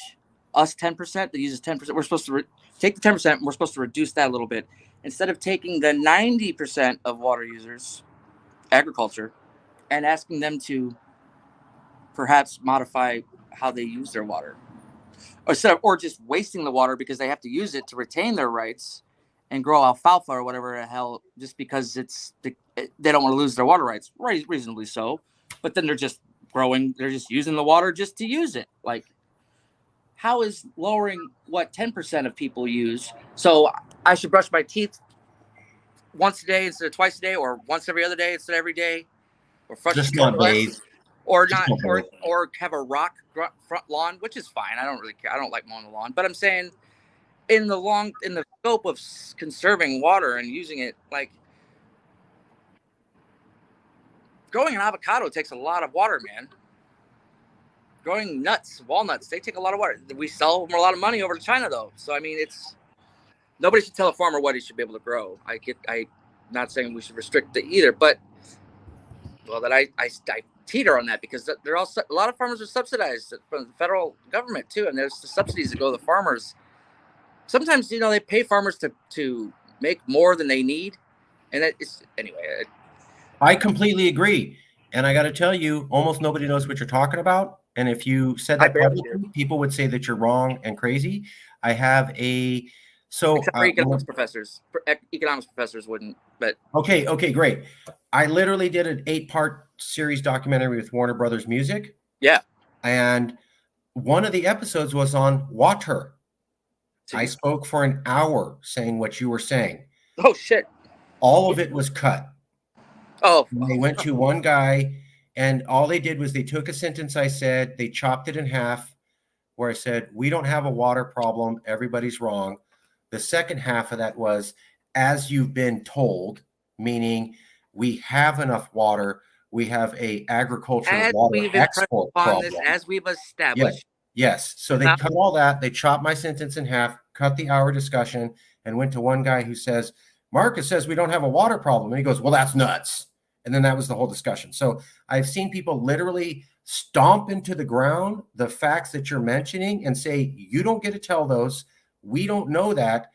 Us 10% that uses 10%. We're supposed to take the 10%. And we're supposed to reduce that a little bit instead of taking the 90% of water users, agriculture, and asking them to perhaps modify how they use their water, or just wasting the water because they have to use it to retain their rights and grow alfalfa or whatever the hell, just because they don't want to lose their water rights, reasonably so. But then they're just using the water just to use it. Like, how is lowering what 10% of people use? So I should brush my teeth once a day instead of twice a day, or once every other day instead of every day, or just not bathe, or not, or have a rock front lawn, which is fine. I don't really care. I don't like mowing the lawn, but I'm saying in the scope of conserving water and using it, like, growing an avocado takes a lot of water, man. Growing nuts, walnuts, they take a lot of water. We sell them a lot of money over to China, though. So I mean, nobody should tell a farmer what he should be able to grow. I'm not saying we should restrict it either, but well, that I teeter on that because they're all a lot of farmers are subsidized from the federal government too, and there's the subsidies that go to the farmers. Sometimes they pay farmers to make more than they need, and it's anyway. I completely agree, and I got to tell you, almost nobody knows what you're talking about. And if you said that publicly, people would say that you're wrong and crazy. I have a except for economics professors. Economics professors wouldn't, but okay, great. I literally did an 8-part series documentary with Warner Brothers Music. Yeah. And one of the episodes was on water. I spoke for an hour saying what you were saying. Oh, shit. All of it was cut. Oh. They went to one guy, and all they did was they took a sentence I said, they chopped it in half, where I said, we don't have a water problem. Everybody's wrong. The second half of that was, as you've been told, meaning we have enough water. We have a agricultural water export problem. As we've established. Yes. So they cut all that. They chopped my sentence in half, cut the hour discussion, and went to one guy who says, Marcus says we don't have a water problem. And he goes, well, that's nuts. And then that was the whole discussion. So I've seen people literally stomp into the ground the facts that you're mentioning and say, you don't get to tell those. We don't know that.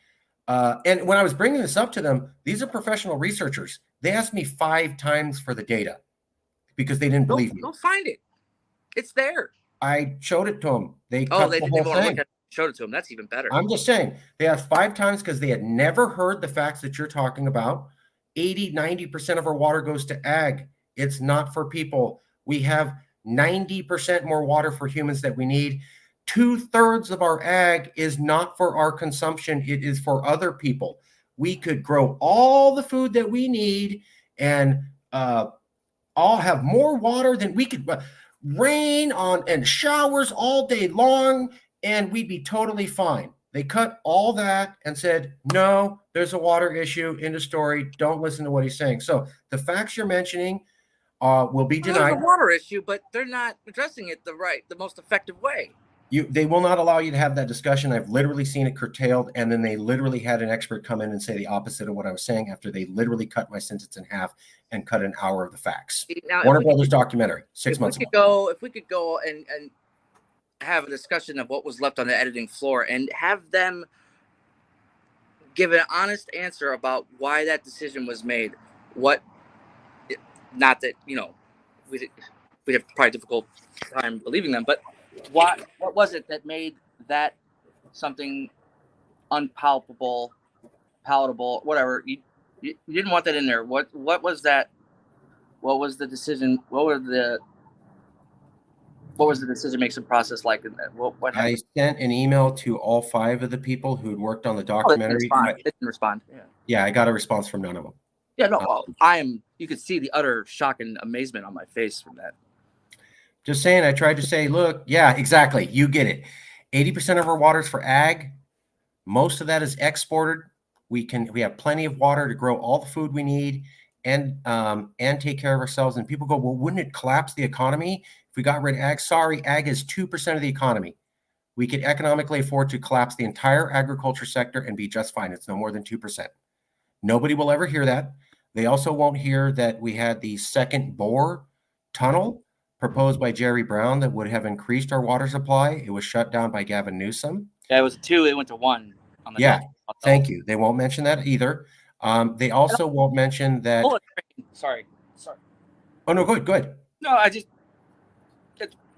And when I was bringing this up to them, these are professional researchers. They asked me 5 times for the data because they didn't believe me. Go find it. It's there. I showed it to them. They didn't want to look at it. Showed it to them. That's even better. I'm just saying they asked 5 times because they had never heard the facts that you're talking about. 80-90% of our water goes to ag. It's not for people. We have 90% more water for humans that we need. 2/3 of our ag is not for our consumption. It is for other people. We could grow all the food that we need and all have more water than we could rain on and showers all day long, and we'd be totally fine. They cut all that and said, no, there's a water issue in the story. Don't listen to what he's saying. So the facts you're mentioning will be denied. There's a water issue, but they're not addressing it the most effective way. They will not allow you to have that discussion. I've literally seen it curtailed, and then they literally had an expert come in and say the opposite of what I was saying after they literally cut my sentence in half and cut an hour of the facts. Now, Warner Brothers documentary, 6 months ago. If we could go and have a discussion of what was left on the editing floor and have them give an honest answer about why that decision was made. Not that, we'd have probably a difficult time believing them, but what was it that made that something unpalatable, palatable, whatever? You didn't want that in there. What was that? What was the decision? What was the decision-making process like in that? What I sent an email to all 5 of the people who'd worked on the documentary. They didn't respond. Yeah, I got a response from none of them. Yeah, no, you could see the utter shock and amazement on my face from that. Just saying, I tried to say, look, yeah, exactly. You get it. 80% of our water is for ag. Most of that is exported. We have plenty of water to grow all the food we need and take care of ourselves. And people go, well, wouldn't it collapse the economy if we got rid of ag? Sorry, ag is 2% of the economy. We could economically afford to collapse the entire agriculture sector and be just fine. It's no more than 2%. Nobody will ever hear that. They also won't hear that we had the second bore tunnel proposed by Jerry Brown that would have increased our water supply. It was shut down by Gavin Newsom. Yeah, it was 2. It went to 1. Thank you. They won't mention that either. They also won't mention that. Sorry. Oh, no, good. No, it's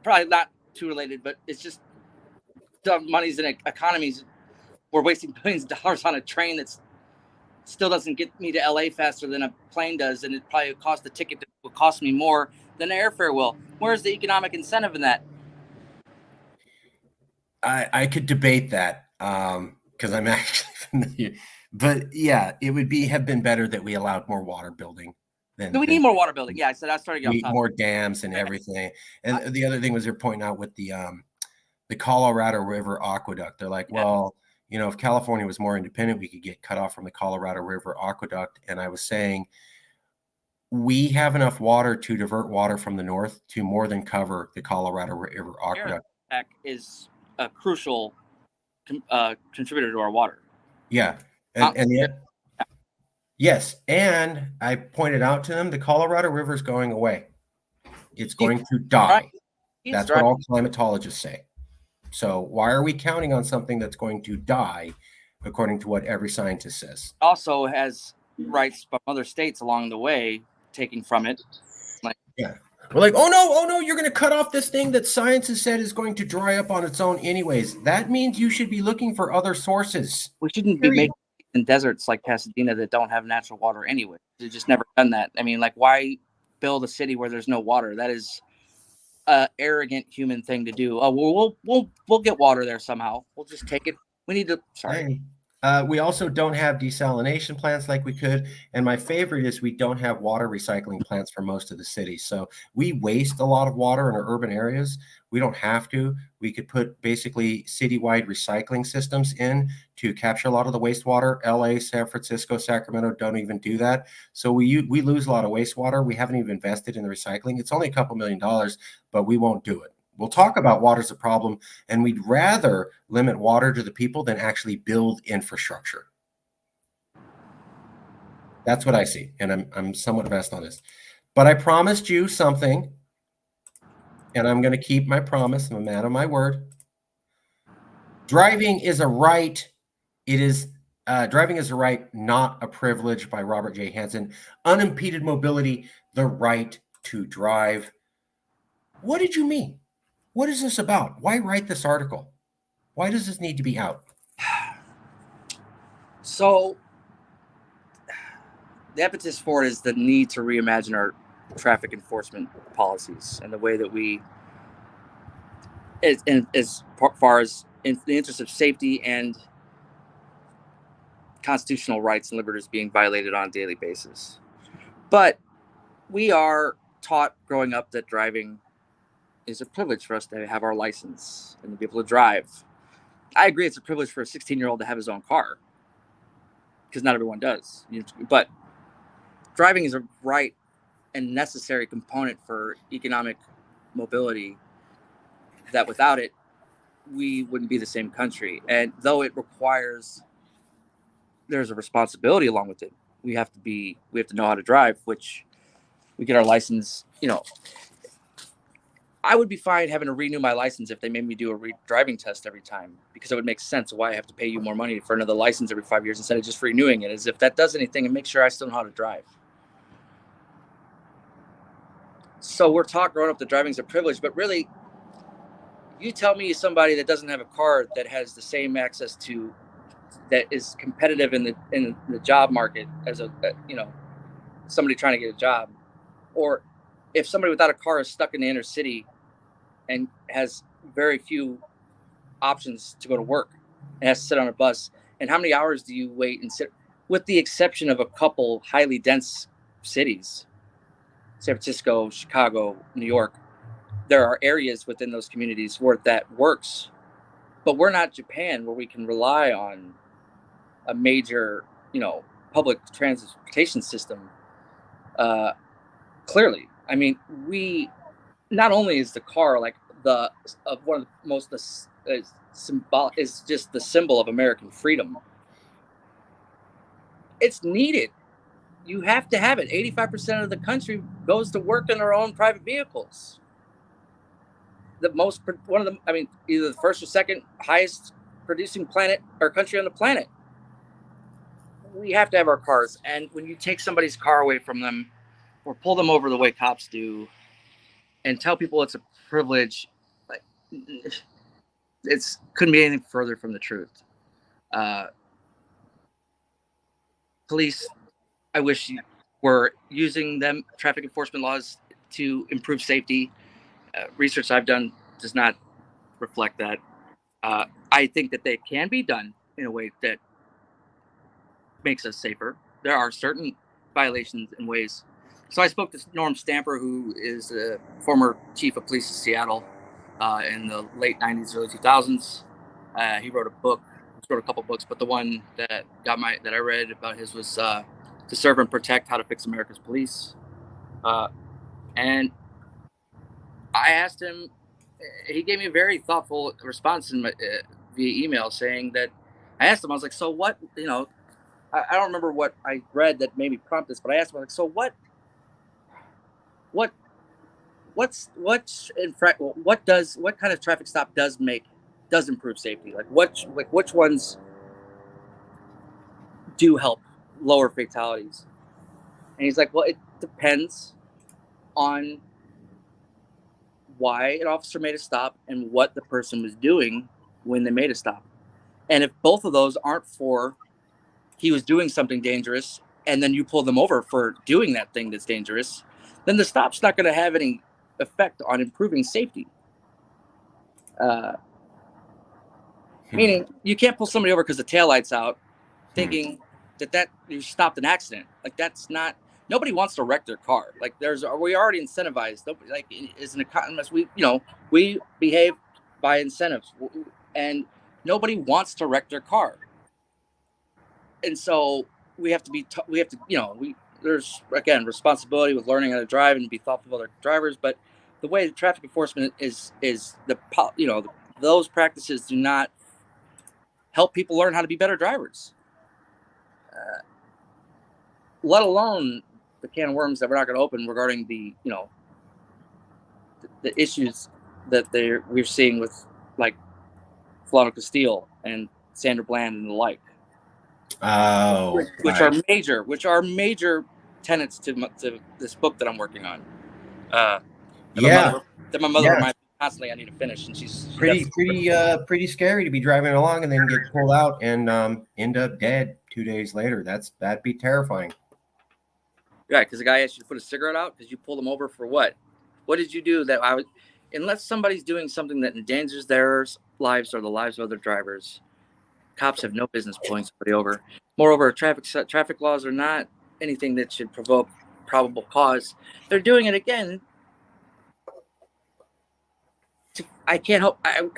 probably not too related, but it's just dumb monies in economies. We're wasting billions of dollars on a train that still doesn't get me to LA faster than a plane does, and it probably cost the ticket will cost me more than airfare will. Where's the economic incentive in that? I could debate that because I'm actually familiar. But yeah, it would have been better that we allowed more water building. We need more water building. Yeah, I said I started getting more dams and everything. And the other thing was they're pointing out with the Colorado River aqueduct. They're like, well, if California was more independent, we could get cut off from the Colorado River aqueduct. And I was saying, we have enough water to divert water from the north to more than cover the Colorado River aqueduct. Is a crucial contributor to our water. Yeah. Yes. And I pointed out to them the Colorado River is going away. It's going to die. That's what all climatologists say. So why are we counting on something that's going to die, according to what every scientist says? Also has rights from other states along the way, taking from it. Yeah. We're like, oh no, you're going to cut off this thing that science has said is going to dry up on its own anyways. That means you should be looking for other sources. We shouldn't be making in deserts like Pasadena that don't have natural water anyway. They've just never done that. I mean, like, why build a city where there's no water? That is an arrogant human thing to do. Oh, we'll get water there somehow. We'll just take it. We need to. Sorry. We also don't have desalination plants like we could. And my favorite is we don't have water recycling plants for most of the city. So we waste a lot of water in our urban areas. We don't have to. We could put basically citywide recycling systems in to capture a lot of the wastewater. LA, San Francisco, Sacramento don't even do that. So we lose a lot of wastewater. We haven't even invested in the recycling. It's only a couple $1 million, but we won't do it. We'll talk about water as a problem, and we'd rather limit water to the people than actually build infrastructure. That's what I see, and I'm somewhat vested on this. But I promised you something, and I'm going to keep my promise. I'm a man of my word. Driving is a right. Driving is a right, not a privilege, by Robert J. Hansen. Unimpeded mobility, the right to drive. What did you mean? What is this about? Why write this article? Why does this need to be out? So the impetus for it is the need to reimagine our traffic enforcement policies and the way that we, as far as in the interest of safety and constitutional rights and liberties being violated on a daily basis. But we are taught growing up that driving is a privilege for us to have our license and to be able to drive. I agree it's a privilege for a 16-year-old to have his own car, because not everyone does. But driving is a right and necessary component for economic mobility, that without it, we wouldn't be the same country. And though it requires, there's a responsibility along with it. We have to know how to drive, which we get our license. I would be fine having to renew my license if they made me do a driving test every time, because it would make sense why I have to pay you more money for another license every 5 years instead of just renewing it, as if that does anything and make sure I still know how to drive. So we're taught growing up that driving is a privilege, but really, you tell me somebody that doesn't have a car that has the same access to, that is competitive in the job market as somebody trying to get a job, or if somebody without a car is stuck in the inner city and has very few options to go to work and has to sit on a bus, and how many hours do you wait and sit, with the exception of a couple highly dense cities, San Francisco, Chicago, New York. There are areas within those communities where that works, but we're not Japan, where we can rely on a major, public transportation system. Clearly, I mean, we not only is the car like one of the most symbol, is just the symbol of American freedom. It's needed. You have to have it. 85% of the country goes to work in their own private vehicles. Either the first or second highest producing planet or country on the planet. We have to have our cars. And when you take somebody's car away from them or pull them over the way cops do and tell people it's a privilege, like, it's couldn't be anything further from the truth. Police, I wish were using them traffic enforcement laws to improve safety. Research I've done does not reflect that. I think that they can be done in a way that makes us safer. There are certain violations and ways. So I spoke to Norm Stamper, who is a former chief of police in Seattle in the late 90s, early 2000s. He wrote a book. He wrote a couple books, but the one that I read about his was "To Serve and Protect: How to Fix America's Police." And I asked him. He gave me a very thoughtful response via email, saying that I asked him. I was like, "So what? You know, I don't remember what I read that made me prompt this, but I asked him, like, so what, what kind of traffic stop does improve safety? Like which ones do help lower fatalities?" And he's like, "Well, it depends on why an officer made a stop and what the person was doing when they made a stop. And if both of those aren't for he was doing something dangerous and then you pull them over for doing that thing that's dangerous, then the stop's not going to have any effect on improving safety." Meaning you can't pull somebody over because the taillight's out thinking that you stopped an accident. Like, that's not, nobody wants to wreck their car. Like, we already incentivized. Nobody, like, as an economist, we behave by incentives, and nobody wants to wreck their car. And so we have to, there's, again, responsibility with learning how to drive and be thoughtful of our drivers. But the way the traffic enforcement is those practices do not help people learn how to be better drivers, let alone the can of worms that we're not going to open regarding the issues that we're seeing with, like, Philando Castile and Sandra Bland and the like. Oh, which are major tenets to this book that I'm working on. That my mother reminds me constantly I need to finish, and she's pretty scary to be driving along and then get pulled out and end up dead 2 days later. That'd be terrifying. Yeah, because the guy asked you to put a cigarette out because you pulled him over for what? What did you do that unless somebody's doing something that endangers their lives or the lives of other drivers, cops have no business pulling somebody over. Moreover, traffic laws are not anything that should provoke probable cause. They're doing it again. I can't help. I'm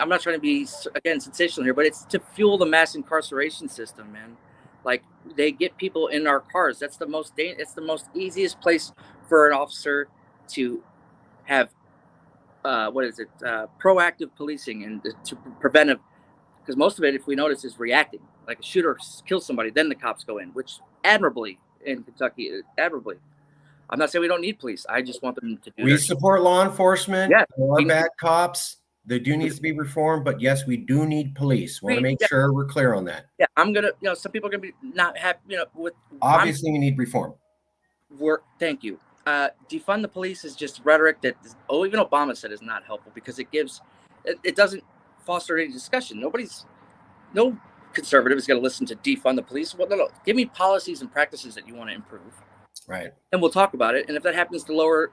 not trying to be, again, sensational here, but it's to fuel the mass incarceration system, man. Like, they get people in our cars. It's the most easiest place for an officer to have proactive policing and to preventive, because most of it, if we notice, is reacting. Like, a shooter kills somebody, then the cops go in, which admirably in Kentucky, admirably. I'm not saying we don't need police. I just want them to do. We support law enforcement. Yeah, there are bad cops. They do need to be reformed, but yes, we do need police. Want to make sure we're clear on that. Yeah, I'm gonna. Some people are gonna be not happy. With obviously we need reform. Thank you. Defund the police is just rhetoric that even Obama said is not helpful, because it doesn't foster any discussion. No conservative is going to listen to defund the police. Well, no. Give me policies and practices that you want to improve. Right. And we'll talk about it. And if that happens to lower,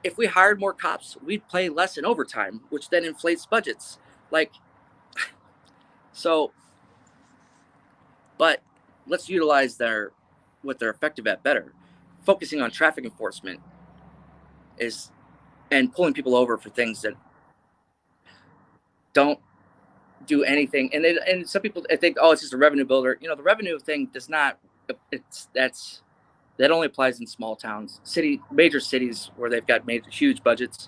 if we hired more cops, we'd pay less in overtime, which then inflates budgets. But let's utilize what they're effective at better. Focusing on traffic enforcement and pulling people over for things that don't do anything. And some people think, oh, it's just a revenue builder. The revenue thing does not. That only applies in small towns. Major cities where they've got huge budgets,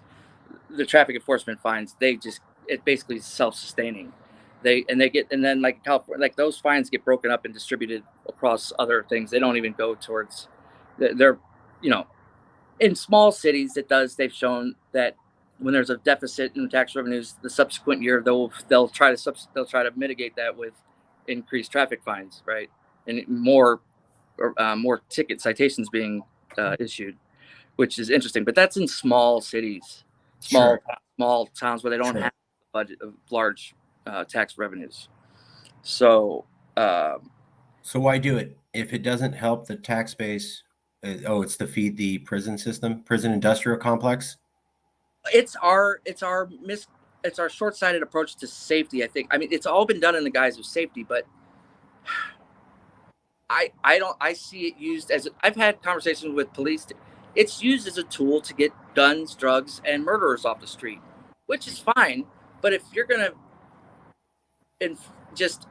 the traffic enforcement fines, it basically self-sustaining. And then, like California, like, those fines get broken up and distributed across other things. They don't even go towards they're in small cities. They've shown that when there's a deficit in tax revenues, the subsequent year they'll try to mitigate that with increased traffic fines, right? And more citations being issued, which is interesting. But that's in small cities, small towns where they don't have a budget of large tax revenues. So why do it if it doesn't help the tax base? It's to feed the prison industrial complex. It's our short-sighted approach to safety, I think. I mean, it's all been done in the guise of safety, but I see it used as I've had conversations with police. It's used as a tool to get guns, drugs, and murderers off the street, which is fine. But if you're gonna just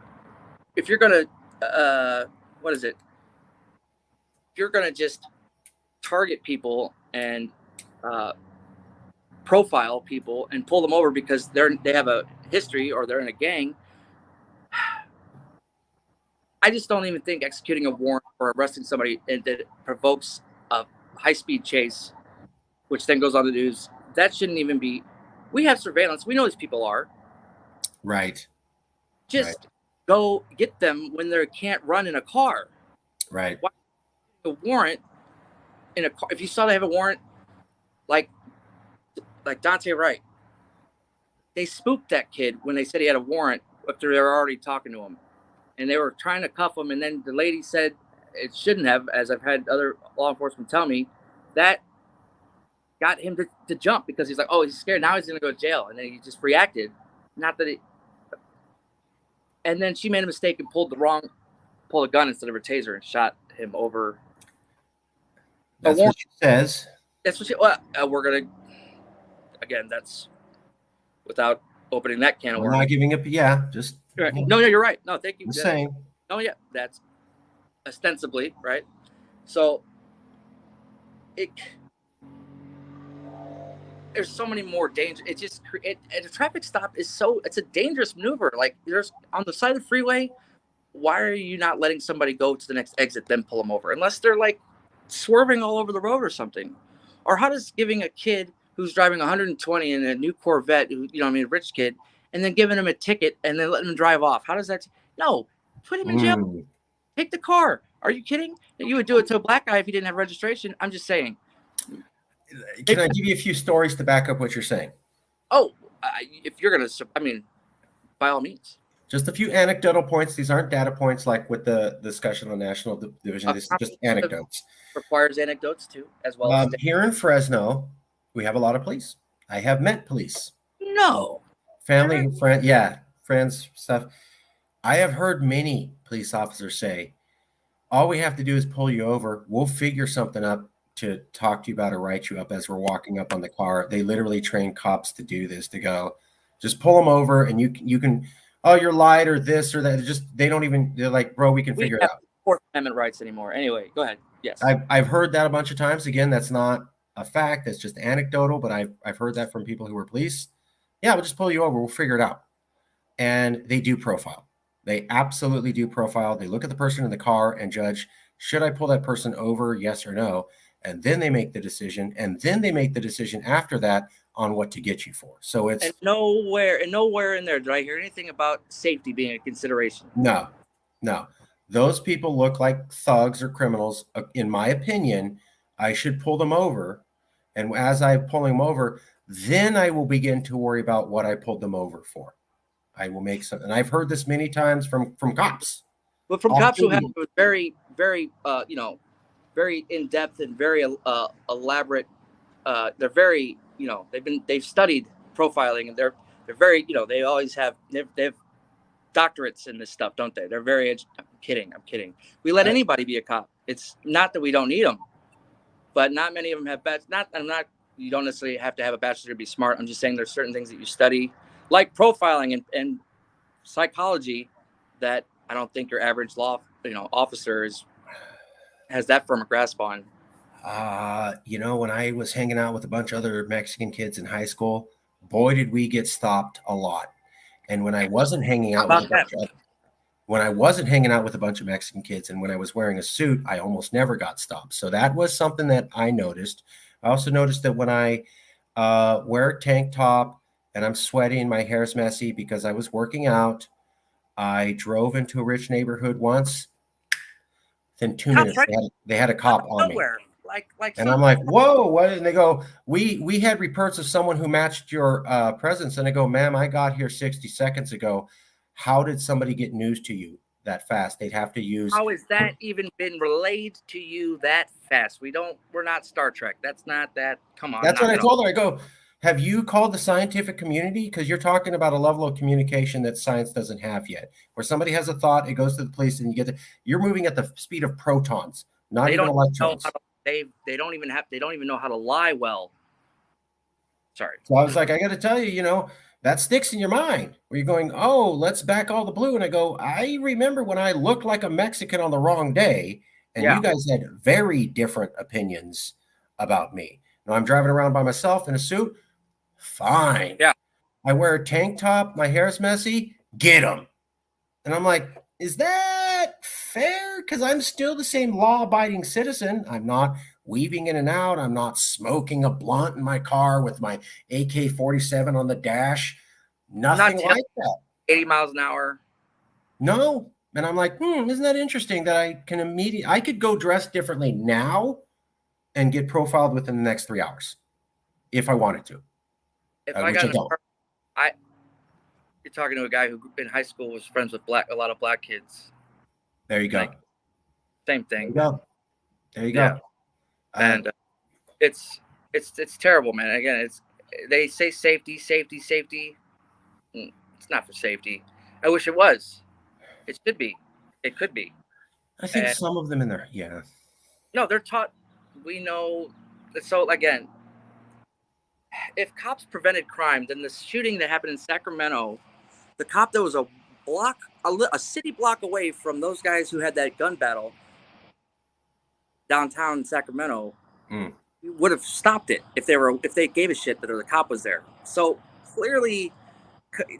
target people and profile people and pull them over because they have a history or they're in a gang. I just don't even think executing a warrant or arresting somebody that provokes a high-speed chase, which then goes on the news, that shouldn't even be. We have surveillance. We know these people are. Right. Just go get them when they can't run in a car. Right. Why a warrant in a car? If you saw they have a warrant, like Dante Wright, they spooked that kid when they said he had a warrant after they were already talking to him. And they were trying to cuff him, and then the lady said it shouldn't have, as I've had other law enforcement tell me, that got him to jump because he's like, oh, he's scared. Now he's going to go to jail. And then he just reacted. Not that and then she made a mistake and pulled a gun instead of a taser and shot him over. That's what she says. That's what we're going to, again, that's without opening that can of worms. We're not giving up. Yeah. Just. Right. No, you're right. No, thank you. I'm saying. Oh, yeah. That's ostensibly, right? So there's so many more dangers. It just a traffic stop is it's a dangerous maneuver. Like there's on the side of the freeway. Why are you not letting somebody go to the next exit, then pull them over? Unless they're like swerving all over the road or something. Or how does giving a kid who's driving 120 in a new Corvette, a rich kid, and then giving him a ticket and then letting him drive off? How does that? No, put him in jail. Take the car. Are you kidding? You would do it to a black guy if he didn't have registration. I'm just saying. Can I give you a few stories to back up what you're saying? Oh, if you're going to, by all means. Just a few anecdotal points. These aren't data points like with the discussion on National Division. This is just anecdotes. Requires anecdotes too, as well as here in Fresno, we have a lot of police. I have met police. No. Family, friends, stuff. I have heard many police officers say, all we have to do is pull you over. We'll figure something up to talk to you about or write you up as we're walking up on the car. They literally train cops to do this, to go, just pull them over and you can, oh, you're lied or this or that. They're like, bro, we can figure it out. Fourth Amendment rights anymore. Anyway, go ahead. Yes. I've heard that a bunch of times. Again, that's not a fact. That's just anecdotal, but I've heard that from people who were police. Yeah, we'll just pull you over. We'll figure it out. And they do profile. They absolutely do profile. They look at the person in the car and judge, should I pull that person over? Yes or no. And then they make the decision. And then they make the decision after that on what to get you for. So it's nowhere in there did I hear anything about safety being a consideration. No. Those people look like thugs or criminals. In my opinion, I should pull them over. And as I pull them over, then I will begin to worry about what I pulled them over for. I will make some, and I've heard this many times from cops. But from cops who have very, very, very in depth and very elaborate. They're very, they've studied profiling, and they're very, they always have they have doctorates in this stuff, don't they? They're very. I'm kidding. We let anybody be a cop. It's not that we don't need them, but not many of them have you don't necessarily have to have a bachelor's to be smart. I'm just saying there's certain things that you study, like profiling and psychology, that I don't think your average law, officer has that firm a grasp on. When I was hanging out with a bunch of other Mexican kids in high school, boy, did we get stopped a lot. And when I wasn't hanging out with a bunch of Mexican kids, and when I was wearing a suit, I almost never got stopped. So that was something that I noticed. I also noticed that when I wear a tank top and I'm sweaty and my hair's messy because I was working out, I drove into a rich neighborhood once. Within 2 minutes, they had a cop on me. And I'm like, whoa, what? And they go, we had reports of someone who matched your presence. And I go, ma'am, I got here 60 seconds ago. How did somebody get news to you that fast? They'd have to use. How has that even been relayed to you that fast? We're not Star Trek. That's not that. Come on. That's what I told her. I go, have you called the scientific community? Because you're talking about a level of communication that science doesn't have yet, where somebody has a thought, it goes to the police, and you're moving at the speed of protons, not even electrons. They don't even know how to lie well. Sorry. So I was like, I got to tell you, that sticks in your mind where you're going, oh, let's back all the blue. And I go, I remember when I looked like a Mexican on the wrong day And you guys had very different opinions about me. Now I'm driving around by myself in a suit. Fine. Yeah. I wear a tank top. My hair's messy. Get them. And I'm like, is that fair? Because I'm still the same law-abiding citizen. I'm not weaving in and out. I'm not smoking a blunt in my car with my AK-47 on the dash. Nothing like that. 80 miles an hour. No. And I'm like, isn't that interesting that I could go dress differently now and get profiled within the next 3 hours if I wanted to. If I got in the car, you're talking to a guy who in high school was friends with a lot of black kids. There you go. Like, same thing. There you go. And it's terrible, man. Again, they say safety. It's not for safety. I wish it was. It should be. It could be. I think some of them in there, yeah. No, they're taught. We know. So again, if cops prevented crime, then the shooting that happened in Sacramento, the cop that was a city block away from those guys who had that gun battle downtown Sacramento, would have stopped it if they gave a shit that the cop was there. So clearly,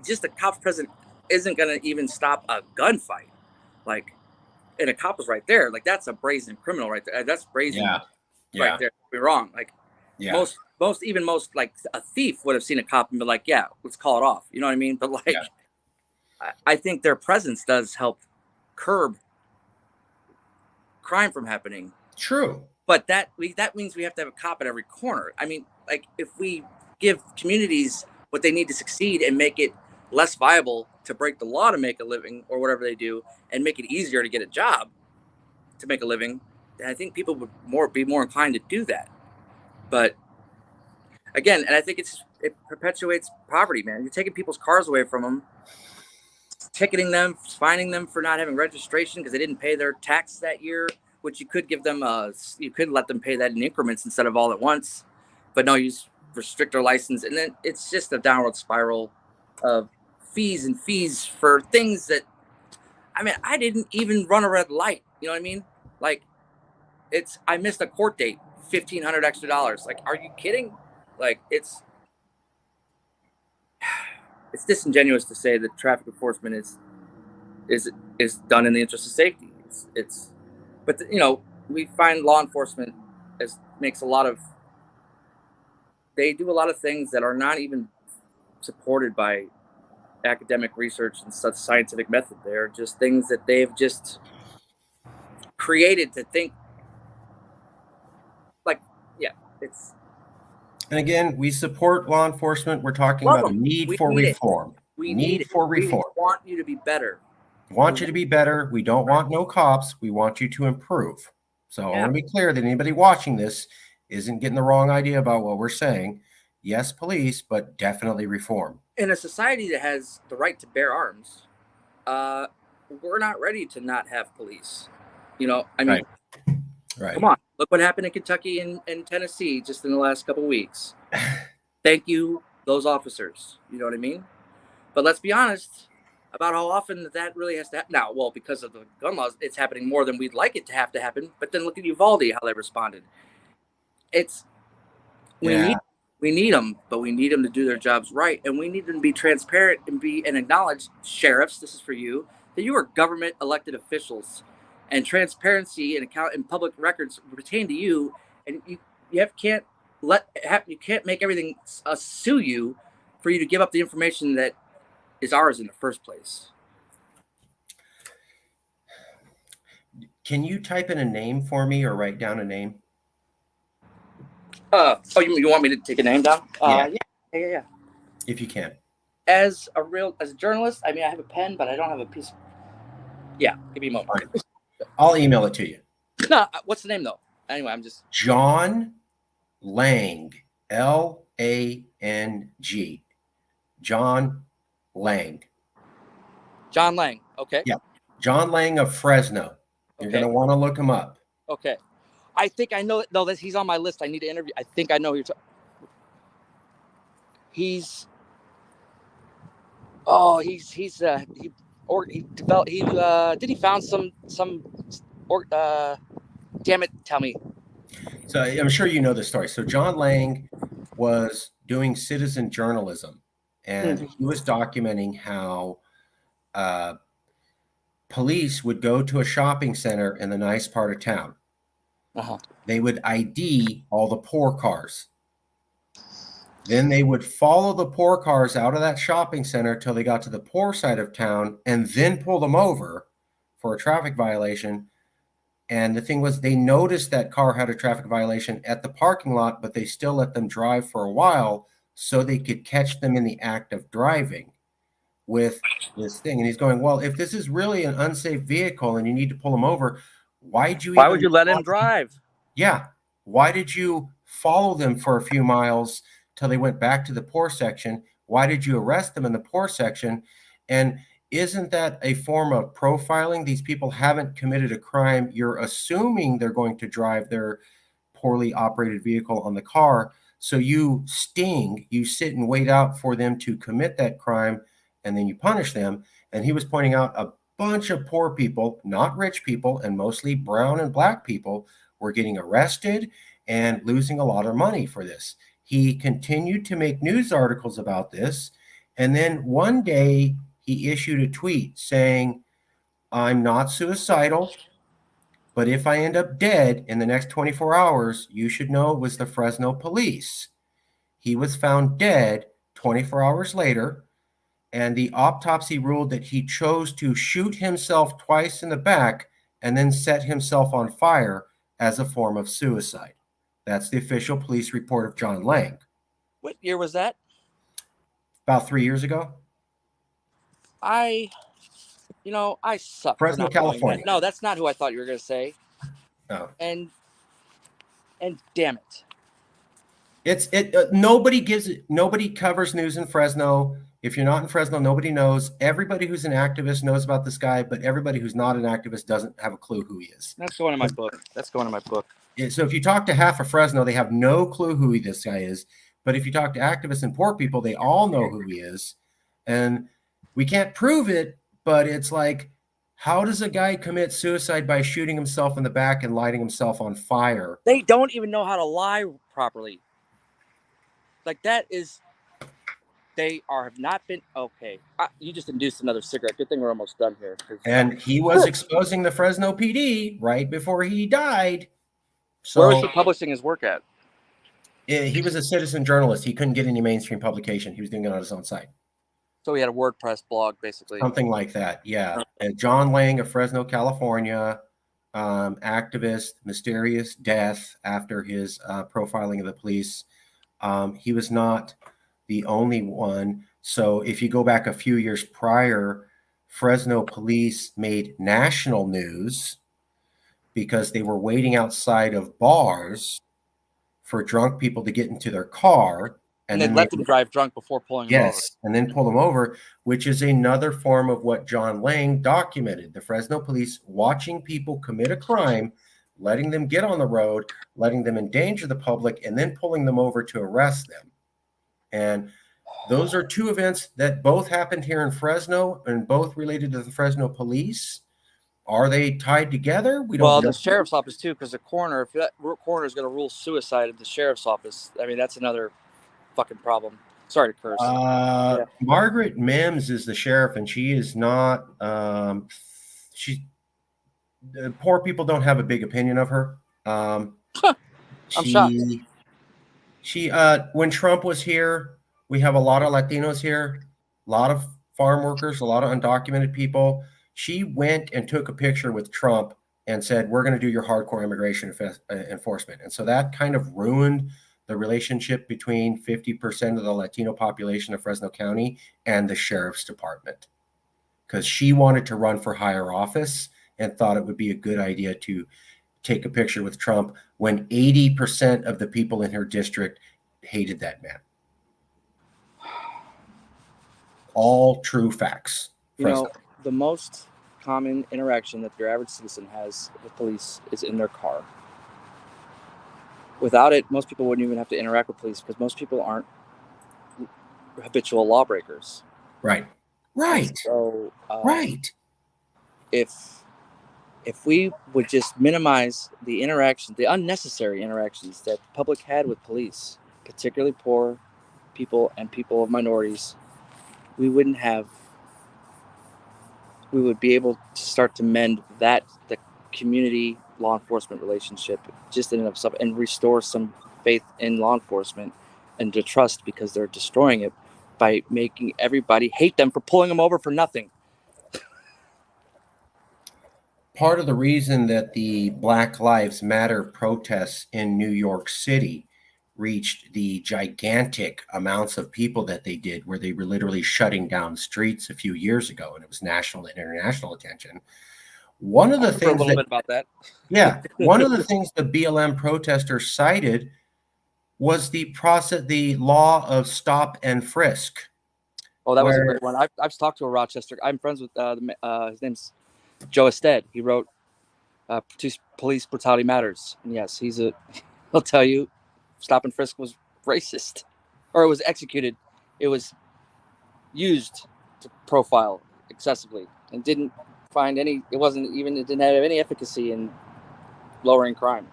just a cop's presence isn't going to even stop a gunfight. Like, and a cop was right there. Like, that's a brazen criminal right there. That's brazen right there. Don't be wrong. Like, most like a thief would have seen a cop and be like, yeah, let's call it off. You know what I mean? But like, I think their presence does help curb crime from happening. True. But that means we have to have a cop at every corner. I mean, like, if we give communities what they need to succeed and make it less viable to break the law to make a living or whatever they do, and make it easier to get a job to make a living, then I think people would be more inclined to do that. But again, and I think it perpetuates poverty, man. You're taking people's cars away from them, ticketing them, fining them for not having registration because they didn't pay their tax that year, which you could give them you could let them pay that in increments instead of all at once. But no, you restrict their license, and then it's just a downward spiral of fees for things that, I mean, I didn't even run a red light. You know what I mean? Like, I missed a court date, $1,500 extra. Like, are you kidding? Like, it's disingenuous to say that traffic enforcement is done in the interest of safety. But we find law enforcement they do a lot of things that are not even supported by academic research and such scientific method. They're just things that they've just created to think like, and again, we support law enforcement. We're talking about a need for reform. We need reform. We want you to be better. We want you to be better. We don't want no cops. We want you to improve. So I want to be clear that anybody watching this isn't getting the wrong idea about what we're saying. Yes, police, but definitely reform. In a society that has the right to bear arms, we're not ready to not have police. I mean, right. Come on, look what happened in Kentucky and Tennessee just in the last couple of weeks. Thank you, those officers. You know what I mean? But let's be honest about how often that really has to happen. Now, well, because of the gun laws, it's happening more than we'd like it to have to happen. But then look at Uvalde, how they responded. We need them, but we need them to do their jobs right, and we need them to be transparent and acknowledge, sheriffs, this is for you, that you are government elected officials, and transparency and account and public records pertain to you, and you can't make everything sue you for you to give up the information that is ours in the first place. Can you type in a name for me or write down a name? You want me to take a name down? Yeah. If you can. As a journalist, I mean, I have a pen, but I don't have a piece. Yeah, give me a moment. I'll email it to you. No, what's the name though? Anyway, I'm just John Lang, Lang. John Lang. John Lang. Okay. Yeah, John Lang of Fresno. You're going to want to look him up. Okay. I think I know. No, he's on my list. I need to interview. I think I know who you're talking. He found some Damn it, tell me. So I'm sure you know the story. So John Lang was doing citizen journalism, and he was documenting how police would go to a shopping center in the nice part of town. Uh-huh. They would ID all the poor cars. Then they would follow the poor cars out of that shopping center till they got to the poor side of town and then pull them over for a traffic violation. And the thing was, they noticed that car had a traffic violation at the parking lot, but they still let them drive for a while so they could catch them in the act of driving with this thing. And he's going, well, if this is really an unsafe vehicle and you need to pull them over, why'd you Why even would you let him drive? Yeah. Why did you follow them for a few miles till they went back to the poor section? Why did you arrest them in the poor section? And isn't that a form of profiling? These people haven't committed a crime. You're assuming they're going to drive their poorly operated vehicle on the car. So you sting, you sit and wait out for them to commit that crime, and then you punish them. And he was pointing out a bunch of poor people, not rich people, and mostly brown and black people, were getting arrested and losing a lot of money for this. He continued to make news articles about this. And then one day he issued a tweet saying, I'm not suicidal, but if I end up dead in the next 24 hours, you should know it was the Fresno police. He was found dead 24 hours later, and the autopsy ruled that he chose to shoot himself twice in the back and then set himself on fire as a form of suicide. That's the official police report of John Lang. What year was that? About 3 years ago. I suck. Fresno, California. No, that's not who I thought you were going to say. No. And damn it. Nobody covers news in Fresno. If you're not in Fresno, nobody knows. Everybody who's an activist knows about this guy, but everybody who's not an activist doesn't have a clue who he is. That's going in my book. So if you talk to half of Fresno, they have no clue who this guy is. But if you talk to activists and poor people, they all know who he is. And we can't prove it, but it's like, how does a guy commit suicide by shooting himself in the back and lighting himself on fire? They don't even know how to lie properly. Like that is, have not been okay. You just induced another cigarette. Good thing we're almost done here. And he was exposing the Fresno PD right before he died. So where was he publishing his work at? He was a citizen journalist. He couldn't get any mainstream publication. He was doing it on his own site. So he had a WordPress blog, basically. Something like that, yeah. And John Lang of Fresno, California, activist, mysterious death after his profiling of the police. He was not the only one. So if you go back a few years prior, Fresno police made national news because they were waiting outside of bars for drunk people to get into their car. And then let them drive drunk before pulling them over. Yes, and then pull them over, which is another form of what John Lang documented. The Fresno police watching people commit a crime, letting them get on the road, letting them endanger the public, and then pulling them over to arrest them. And those are two events that both happened here in Fresno and both related to the Fresno police. Are they tied together? We don't know. Well, the sheriff's office too, because the coroner, if that coroner is going to rule suicide at the sheriff's office, I mean, that's another fucking problem. Sorry to curse. Yeah. Margaret Mims is the sheriff, and she is not. Poor people don't have a big opinion of her. I'm shocked. When Trump was here, we have a lot of Latinos here, a lot of farm workers, a lot of undocumented people. She went and took a picture with Trump and said, "We're going to do your hardcore immigration enforcement," and so that kind of ruined the relationship between 50% of the Latino population of Fresno County and the sheriff's department, because she wanted to run for higher office and thought it would be a good idea to take a picture with Trump when 80% of the people in her district hated that man. All true facts. Fresno. The most common interaction that your average citizen has with police is in their car. Without it, most people wouldn't even have to interact with police because most people aren't habitual lawbreakers. Right. So, right. If if we would just minimize the interactions, the unnecessary interactions that the public had with police, particularly poor people and people of minorities, we would be able to start to mend the community law enforcement relationship just in and of itself, and restore some faith in law enforcement and to trust, because they're destroying it by making everybody hate them for pulling them over for nothing. Part of the reason that the Black Lives Matter protests in New York City reached the gigantic amounts of people that they did, where they were literally shutting down streets a few years ago, and it was national and international attention. One of the things a little bit about that. Yeah, one of the things the BLM protesters cited was the law of stop and frisk. Oh, that was a great one. I've talked to a Rochester. I'm friends with his name's Joe Ested. He wrote Police Brutality Matters. And yes, he'll tell you stop and frisk was racist, or it was executed. It was used to profile excessively and didn't it didn't have any efficacy in lowering crime.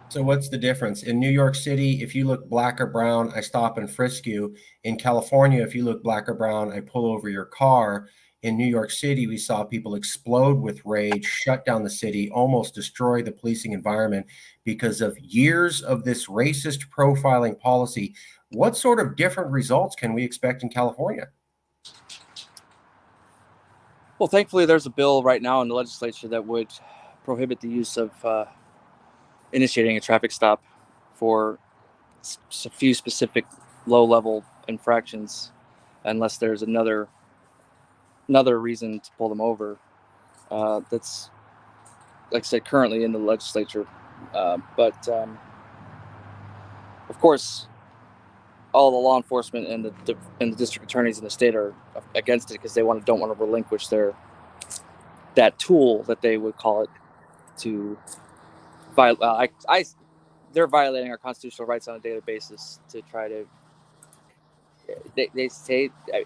So what's the difference? In New York City, if you look black or brown, I stop and frisk you. In California, if you look black or brown, I pull over your car. In New York City, we saw people explode with rage, shut down the city, almost destroy the policing environment because of years of this racist profiling policy. What sort of different results can we expect in California? Well, thankfully, there's a bill right now in the legislature that would prohibit the use of initiating a traffic stop for a few specific low-level infractions, unless there's another reason to pull them over. That's, like I said, currently in the legislature. But of course, all the law enforcement and the district attorneys in the state are against it because they don't want to relinquish that tool that they would call it to violate. They're violating our constitutional rights on a daily basis to try to. They say, in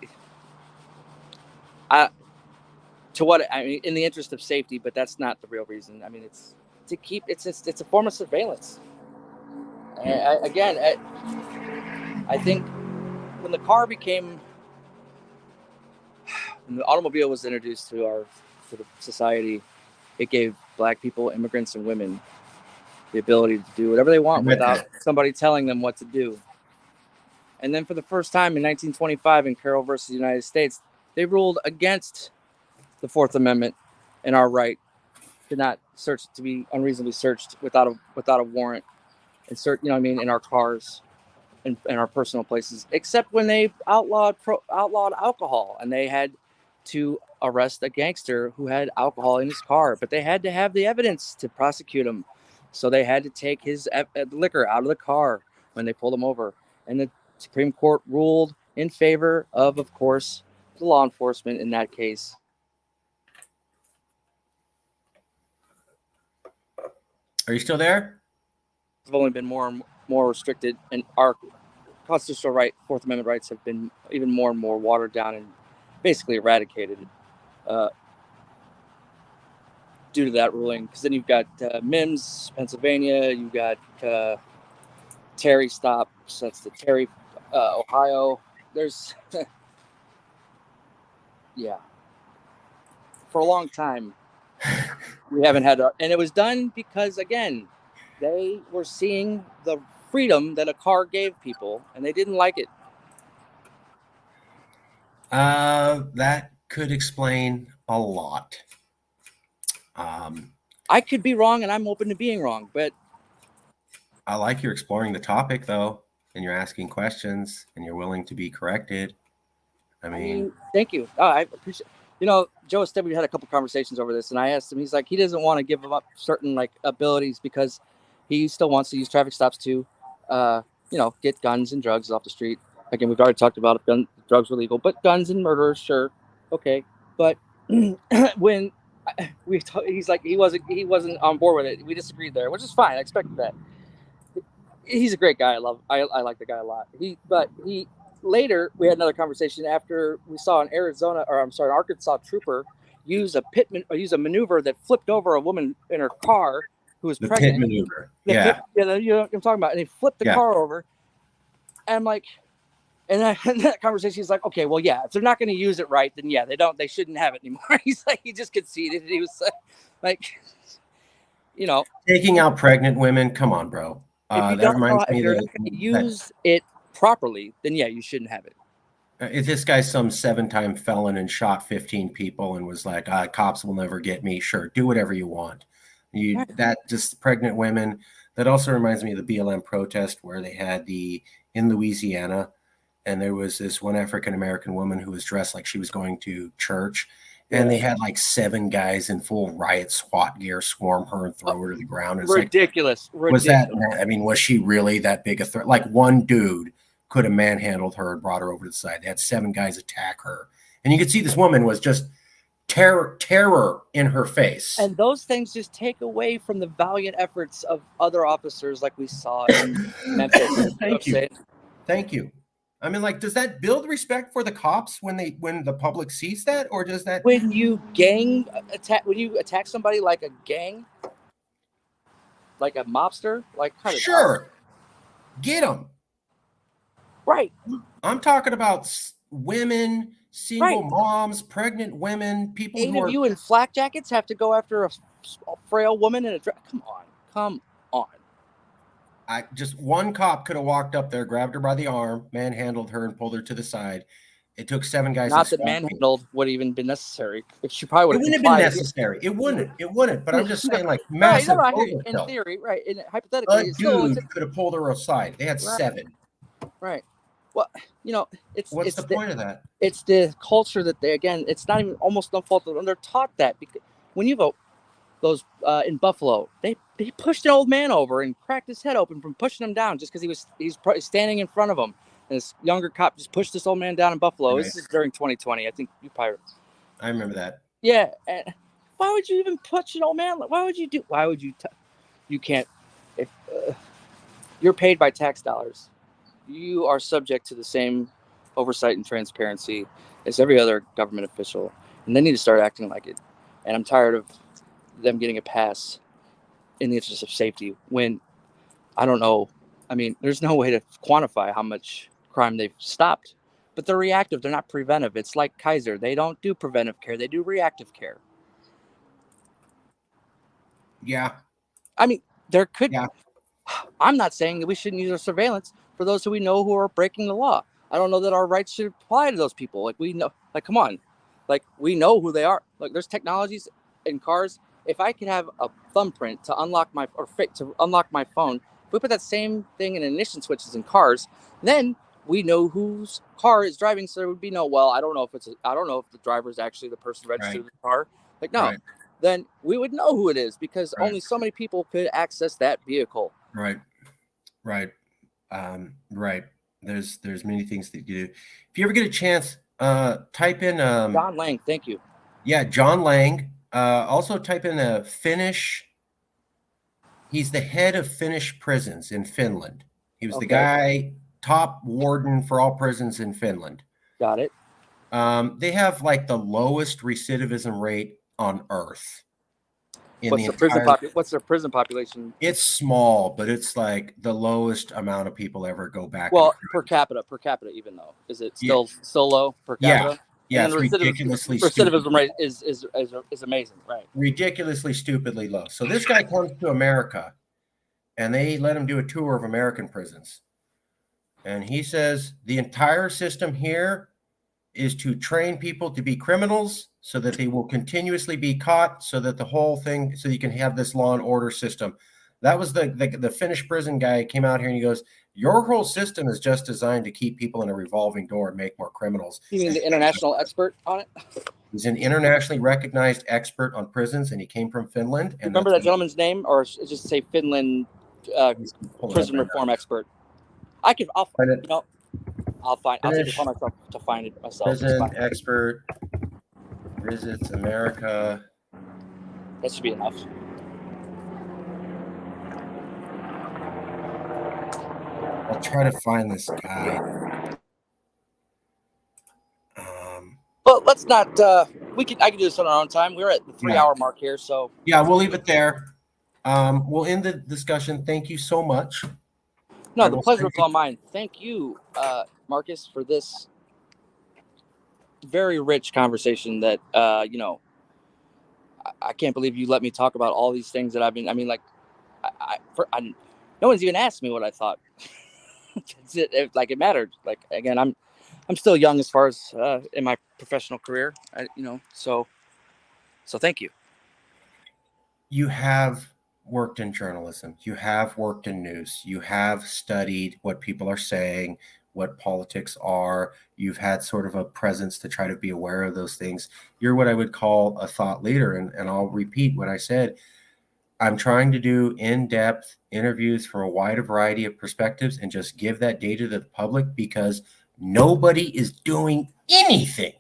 the interest of safety, but that's not the real reason. I mean, it's to keep. It's a form of surveillance. I think when the automobile was introduced to the society, it gave Black people, immigrants, and women the ability to do whatever they want without somebody telling them what to do. And then for the first time in 1925 in Carroll versus the United States, they ruled against the Fourth Amendment and our right to not to be unreasonably searched without a warrant, and search, in our cars and our personal places, except when they outlawed alcohol, and they had to arrest a gangster who had alcohol in his car, but they had to have the evidence to prosecute him. So they had to take his liquor out of the car when they pulled him over. And the Supreme Court ruled in favor of course, the law enforcement in that case. Are you still there? Have only been more and more restricted, and our constitutional Fourth Amendment rights have been even more and more watered down and basically eradicated due to that ruling. Because then you've got Mims, Pennsylvania, you've got Terry stops, that's the Terry, Ohio. There's yeah, for a long time we haven't had and it was done because, again, they were seeing the freedom that a car gave people, and they didn't like it. That could explain a lot. I could be wrong, and I'm open to being wrong, but I like you're exploring the topic, though, and you're asking questions, and you're willing to be corrected. I mean thank you. I appreciate. Joe Ested, we had a couple conversations over this, and I asked him. He's like, he doesn't want to give up certain abilities because he still wants to use traffic stops to, get guns and drugs off the street. Again, we've already talked about drugs were legal, but guns and murderers, sure, okay. But when he's like, he wasn't on board with it. We disagreed there, which is fine. I expected that. He's a great guy. I like the guy a lot. Later we had another conversation after we saw an Arkansas trooper use a maneuver that flipped over a woman in her car who was pregnant. Pit maneuver. You know what I'm talking about. And he flipped the car over. And I'm like, and in that conversation, he's like, okay, well, yeah, if they're not going to use it right, then yeah, they shouldn't have it anymore. He's like, he just conceded. He was like, you know, taking out pregnant women. Come on, bro. If you're not going to use it properly, then yeah, you shouldn't have it. If this guy's some 7-time felon and shot 15 people and was like, cops will never get me, sure, do whatever you want. That just pregnant women. That also reminds me of the BLM protest where they had in Louisiana, and there was this one African-American woman who was dressed like she was going to church, and they had like 7 guys in full riot SWAT gear swarm her and throw her to the ground. It's ridiculous. Was that, I mean, was she really that big a threat? Like one dude could have manhandled her and brought her over to the side. They had 7 guys attack her. And you could see this woman was just terror in her face. And those things just take away from the valiant efforts of other officers like we saw in Memphis. Thank you. I mean, like, does that build respect for the cops when the public sees that, or does that when you attack somebody like a gang, like a mobster, like sure, get them right. I'm talking about women, single moms, pregnant women, people. 8 of you in flak jackets have to go after a frail woman in a dress. Come on. Just one cop could have walked up there, grabbed her by the arm, manhandled her, and pulled her to the side. It took 7 guys. Not that manhandled would have even been necessary. If she probably would have been necessary. It wouldn't. But I'm just saying, like, massive. In theory, right? And hypothetically, a dude could have pulled her aside. They had 7. Right. Well, what's the point of that? It's the culture that it's not even almost no fault of them. They're taught that because when you vote, those in Buffalo, they pushed an old man over and cracked his head open from pushing him down just because he's standing in front of him. And this younger cop just pushed this old man down in Buffalo. Right. This is during 2020. I think you probably. I remember that. Yeah. And why would you even push an old man? Why would you? You can't. If you're paid by tax dollars, you are subject to the same oversight and transparency as every other government official, and they need to start acting like it. And I'm tired of them getting a pass in the interest of safety when I don't know. I mean, there's no way to quantify how much crime they've stopped, but they're reactive. They're not preventive. It's like Kaiser. They don't do preventive care. They do reactive care. Yeah. I mean, there could. Yeah. I'm not saying that we shouldn't use our surveillance for those who we know who are breaking the law. I don't know that our rights should apply to those people. Like, we know, like, come on, like, we know who they are. Like, there's technologies in cars. If I could have a thumbprint to unlock my phone, if we put that same thing in ignition switches in cars, then we know whose car is driving. So there would be no, well, I don't know if the driver is actually the person registered in the car. Like, no, then we would know who it is because only so many people could access that vehicle. Right. There's many things that you do. If you ever get a chance, type in John Lang. Thank you. Yeah, John Lang. Also type in a Finnish. He's the head of Finnish prisons in Finland. He was the guy, top warden for all prisons in Finland. Got it. They have like the lowest recidivism rate on earth. What's their prison population? It's small, but it's like the lowest amount of people ever go back. Well, per capita, even though, is it still so low per capita? Yeah, it's ridiculously recidivism rate is amazing, right? Ridiculously stupidly low. So this guy comes to America, and they let him do a tour of American prisons, and he says the entire system here is to train people to be criminals so that they will continuously be caught, so that the whole thing, so you can have this law and order system. That was the Finnish prison guy came out here and he goes, your whole system is just designed to keep people in a revolving door and make more criminals. You mean the international expert on it? He's an internationally recognized expert on prisons, and he came from Finland. And remember that gentleman's name, or just say Finland prison reform expert? I'll find it. I'll take it upon myself to find it myself. Prison expert visits America. That should be enough. I'll try to find this guy. But let's not. I can do this on our own time. We're at the 3-hour mark here, so yeah, we'll leave it there. We'll end the discussion. Thank you so much. No, the pleasure was all mine. Thank you, Marcus, for this very rich conversation. That I can't believe you let me talk about all these things that I've been. I mean, like, no one's even asked me what I thought. It mattered. Like, again, I'm still young as far as in my professional career. So thank you. You have worked in journalism. You have worked in news. You have studied what people are saying, what politics are. You've had sort of a presence to try to be aware of those things. You're what I would call a thought leader. And I'll repeat what I said. I'm trying to do in-depth interviews from a wide variety of perspectives and just give that data to the public, because nobody is doing anything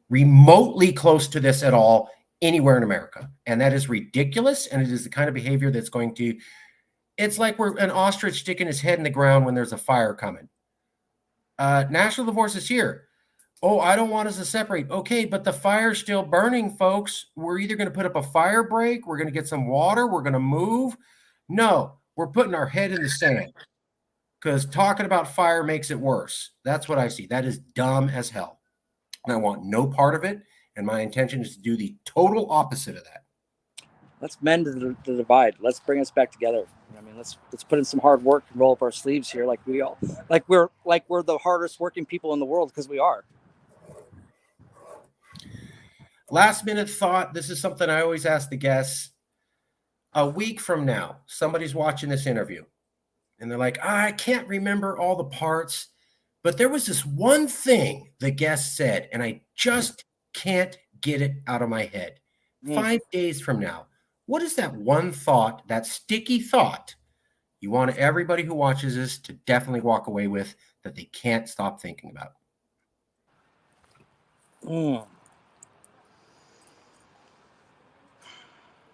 remotely close to this at all anywhere in America. And that is ridiculous. And it is the kind of behavior that's going to, it's like we're an ostrich sticking his head in the ground when there's a fire coming. National divorce is here. Oh, I don't want us to separate. Okay, but the fire's still burning, folks. We're either going to put up a fire break, we're going to get some water, we're going to move. No, we're putting our head in the sand, because talking about fire makes it worse. That's what I see. That is dumb as hell. And I want no part of it. And my intention is to do the total opposite of that. Let's mend the divide. Let's bring us back together. I mean, let's put in some hard work and roll up our sleeves here, like we're the hardest working people in the world, because we are. Last minute thought. This is something I always ask the guests. A week from now, somebody's watching this interview and they're like, I can't remember all the parts, but there was this one thing the guest said, and I just can't get it out of my head. 5 days from now, what is that one thought, that sticky thought, you want everybody who watches this to definitely walk away with, that they can't stop thinking about?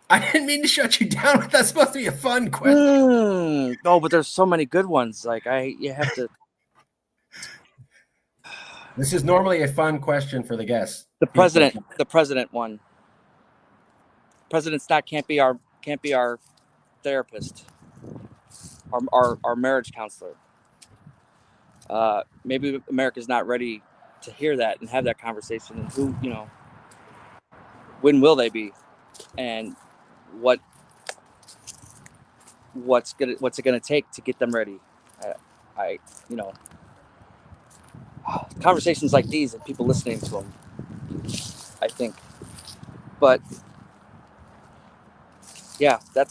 I didn't mean to shut you down. That's supposed to be a fun question. No, but there's so many good ones. Like, you have to. This is normally a fun question for the guests. The president one. President's can't be our therapist, our marriage counselor. Maybe America's not ready to hear that and have that conversation. And who, when will they be? And what's it gonna take to get them ready? Conversations like these and people listening to them, I think. But yeah, I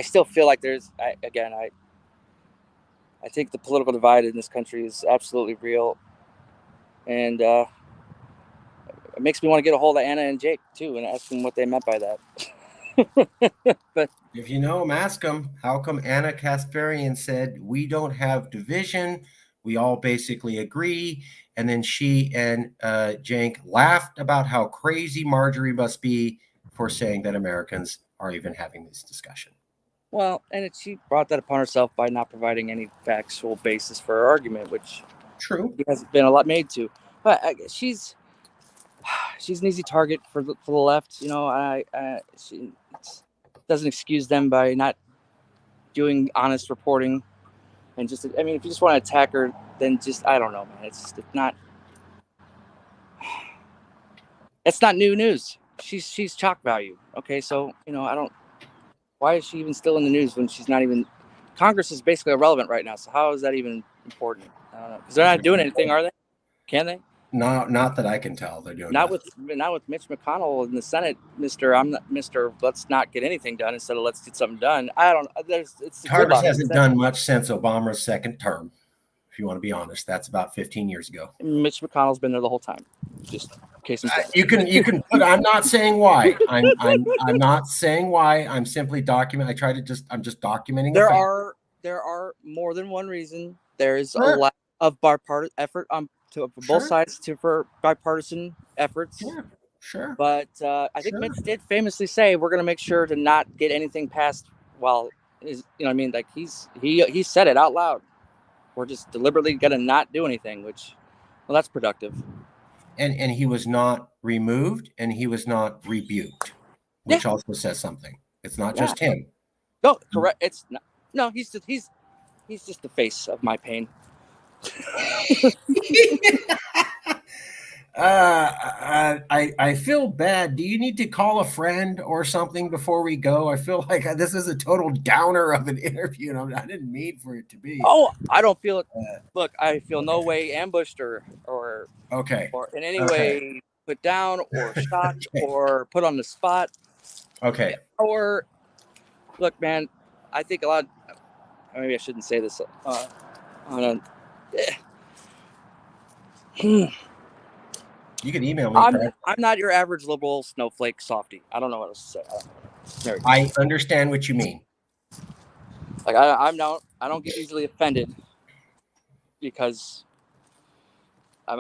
still feel like I think the political divide in this country is absolutely real. And it makes me want to get a hold of Anna and Jake too and ask them what they meant by that. But if you know them, ask them. How come Anna Kasparian said we don't have division, we all basically agree? And then she and Jank laughed about how crazy Marjorie must be for saying that Americans are even having this discussion. Well, and she brought that upon herself by not providing any factual basis for her argument, which hasn't been a lot made to. But she's an easy target for the left. She doesn't excuse them by not doing honest reporting. And if you just want to attack her, then I don't know, man. It's not new news. She's shock value. Okay, so why is she even still in the news when she's not even? Congress is basically irrelevant right now. So how is that even important? I don't know, because they're not doing anything, are they? Can they? Not that I can tell. They're doing not with Mitch McConnell in the Senate, Mr. Let's not get anything done instead of let's get something done. I don't. Congress hasn't done much since Obama's second term. If you want to be honest, that's about 15 years ago. Mitch McConnell's been there the whole time. Just in case you can put. I'm not saying why. I'm not saying why. I'm simply documenting. I'm just documenting. There are more than one reason. There is a lot of bipartisan effort to both sides for bipartisan efforts. Sure. But I think Mitch did famously say we're going to make sure to not get anything passed while he said it out loud. we're just deliberately going to not do anything, which, well, that's productive. And he was not removed and he was not rebuked, which also says something. It's not just him. No, correct. It's not, no, he's just the face of my pain. I feel bad. Do you need to call a friend or something before we go? I feel like this is a total downer of an interview, and I didn't mean for it to be. Oh, I don't feel it. Look, I feel no way ambushed or okay, or in any way put down or shocked or put on the spot. Okay. Or look, man, I think a lot. Maybe I shouldn't say this on a. You can email me. I'm not your average liberal snowflake softy. I don't know what else to say. I understand what you mean. Like I don't get easily offended because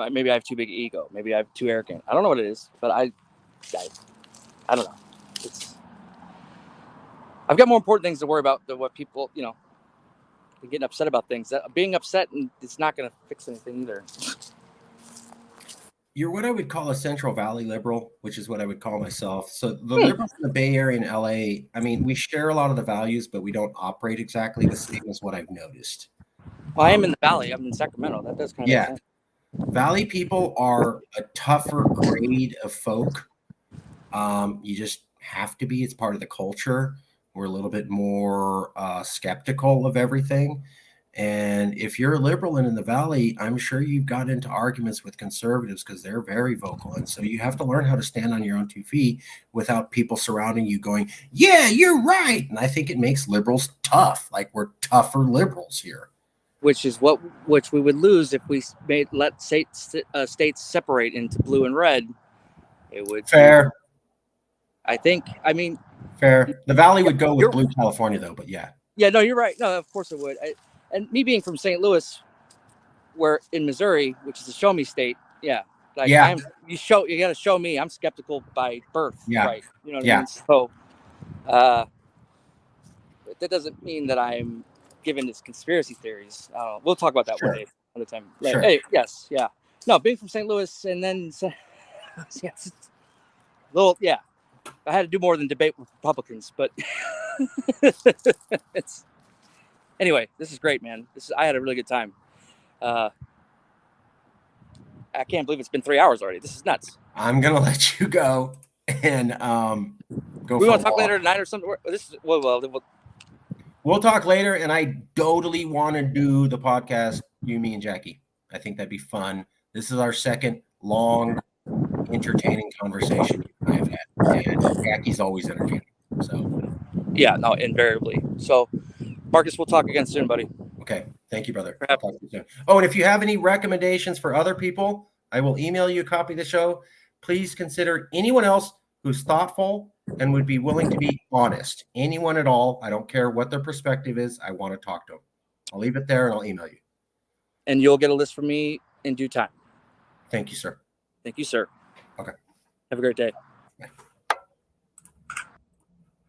maybe I have too big an ego. Maybe I'm too arrogant. I don't know what it is, but I don't know. I've got more important things to worry about than what people, getting upset about things. Being upset and it's not going to fix anything either. You're what I would call a Central Valley liberal, which is what I would call myself. So the liberals in the Bay Area and LA, I mean, we share a lot of the values, but we don't operate exactly the same as what I've noticed. Well, I am in the Valley. I'm in Sacramento. That does kind of make sense. Valley people are a tougher grade of folk. You just have to be. It's part of the culture. We're a little bit more skeptical of everything. And if you're a liberal and in the Valley, I'm sure you've got into arguments with conservatives because they're very vocal. And so you have to learn how to stand on your own 2 feet without people surrounding you going, yeah, you're right. And I think it makes liberals tough. Like we're tougher liberals here. Which we would lose if we let states separate into blue and red. It would fair. Fair. The Valley would go with blue California though, but yeah. Yeah, no, you're right. No, of course it would. And me being from St. Louis, where in Missouri, which is a show me state, you got to show me. I'm skeptical by birth, right? You know what I mean? So, that doesn't mean that I'm given this conspiracy theories. We'll talk about that one day, another time. Sure. Hey, yes, yeah. No, being from St. Louis and then, I had to do more than debate with Republicans, but anyway, this is great, man. I had a really good time. I can't believe it's been 3 hours already. This is nuts. I'm gonna let you go and go. We want to talk later tonight or something. We'll talk later, and I totally want to do the podcast. You, me, and Jackie. I think that'd be fun. This is our second long, entertaining conversation I've had, and Jackie's always entertaining. So, yeah, no, invariably. So, Marcus, we'll talk again soon, buddy. Okay, thank you, brother. I'll talk to you soon. Oh, and if you have any recommendations for other people, I will email you a copy of the show. Please consider anyone else who's thoughtful and would be willing to be honest. Anyone at all. I don't care what their perspective is. I want to talk to them. I'll leave it there and I'll email you. And you'll get a list from me in due time. Thank you, sir. Thank you, sir. Okay. Have a great day. Bye.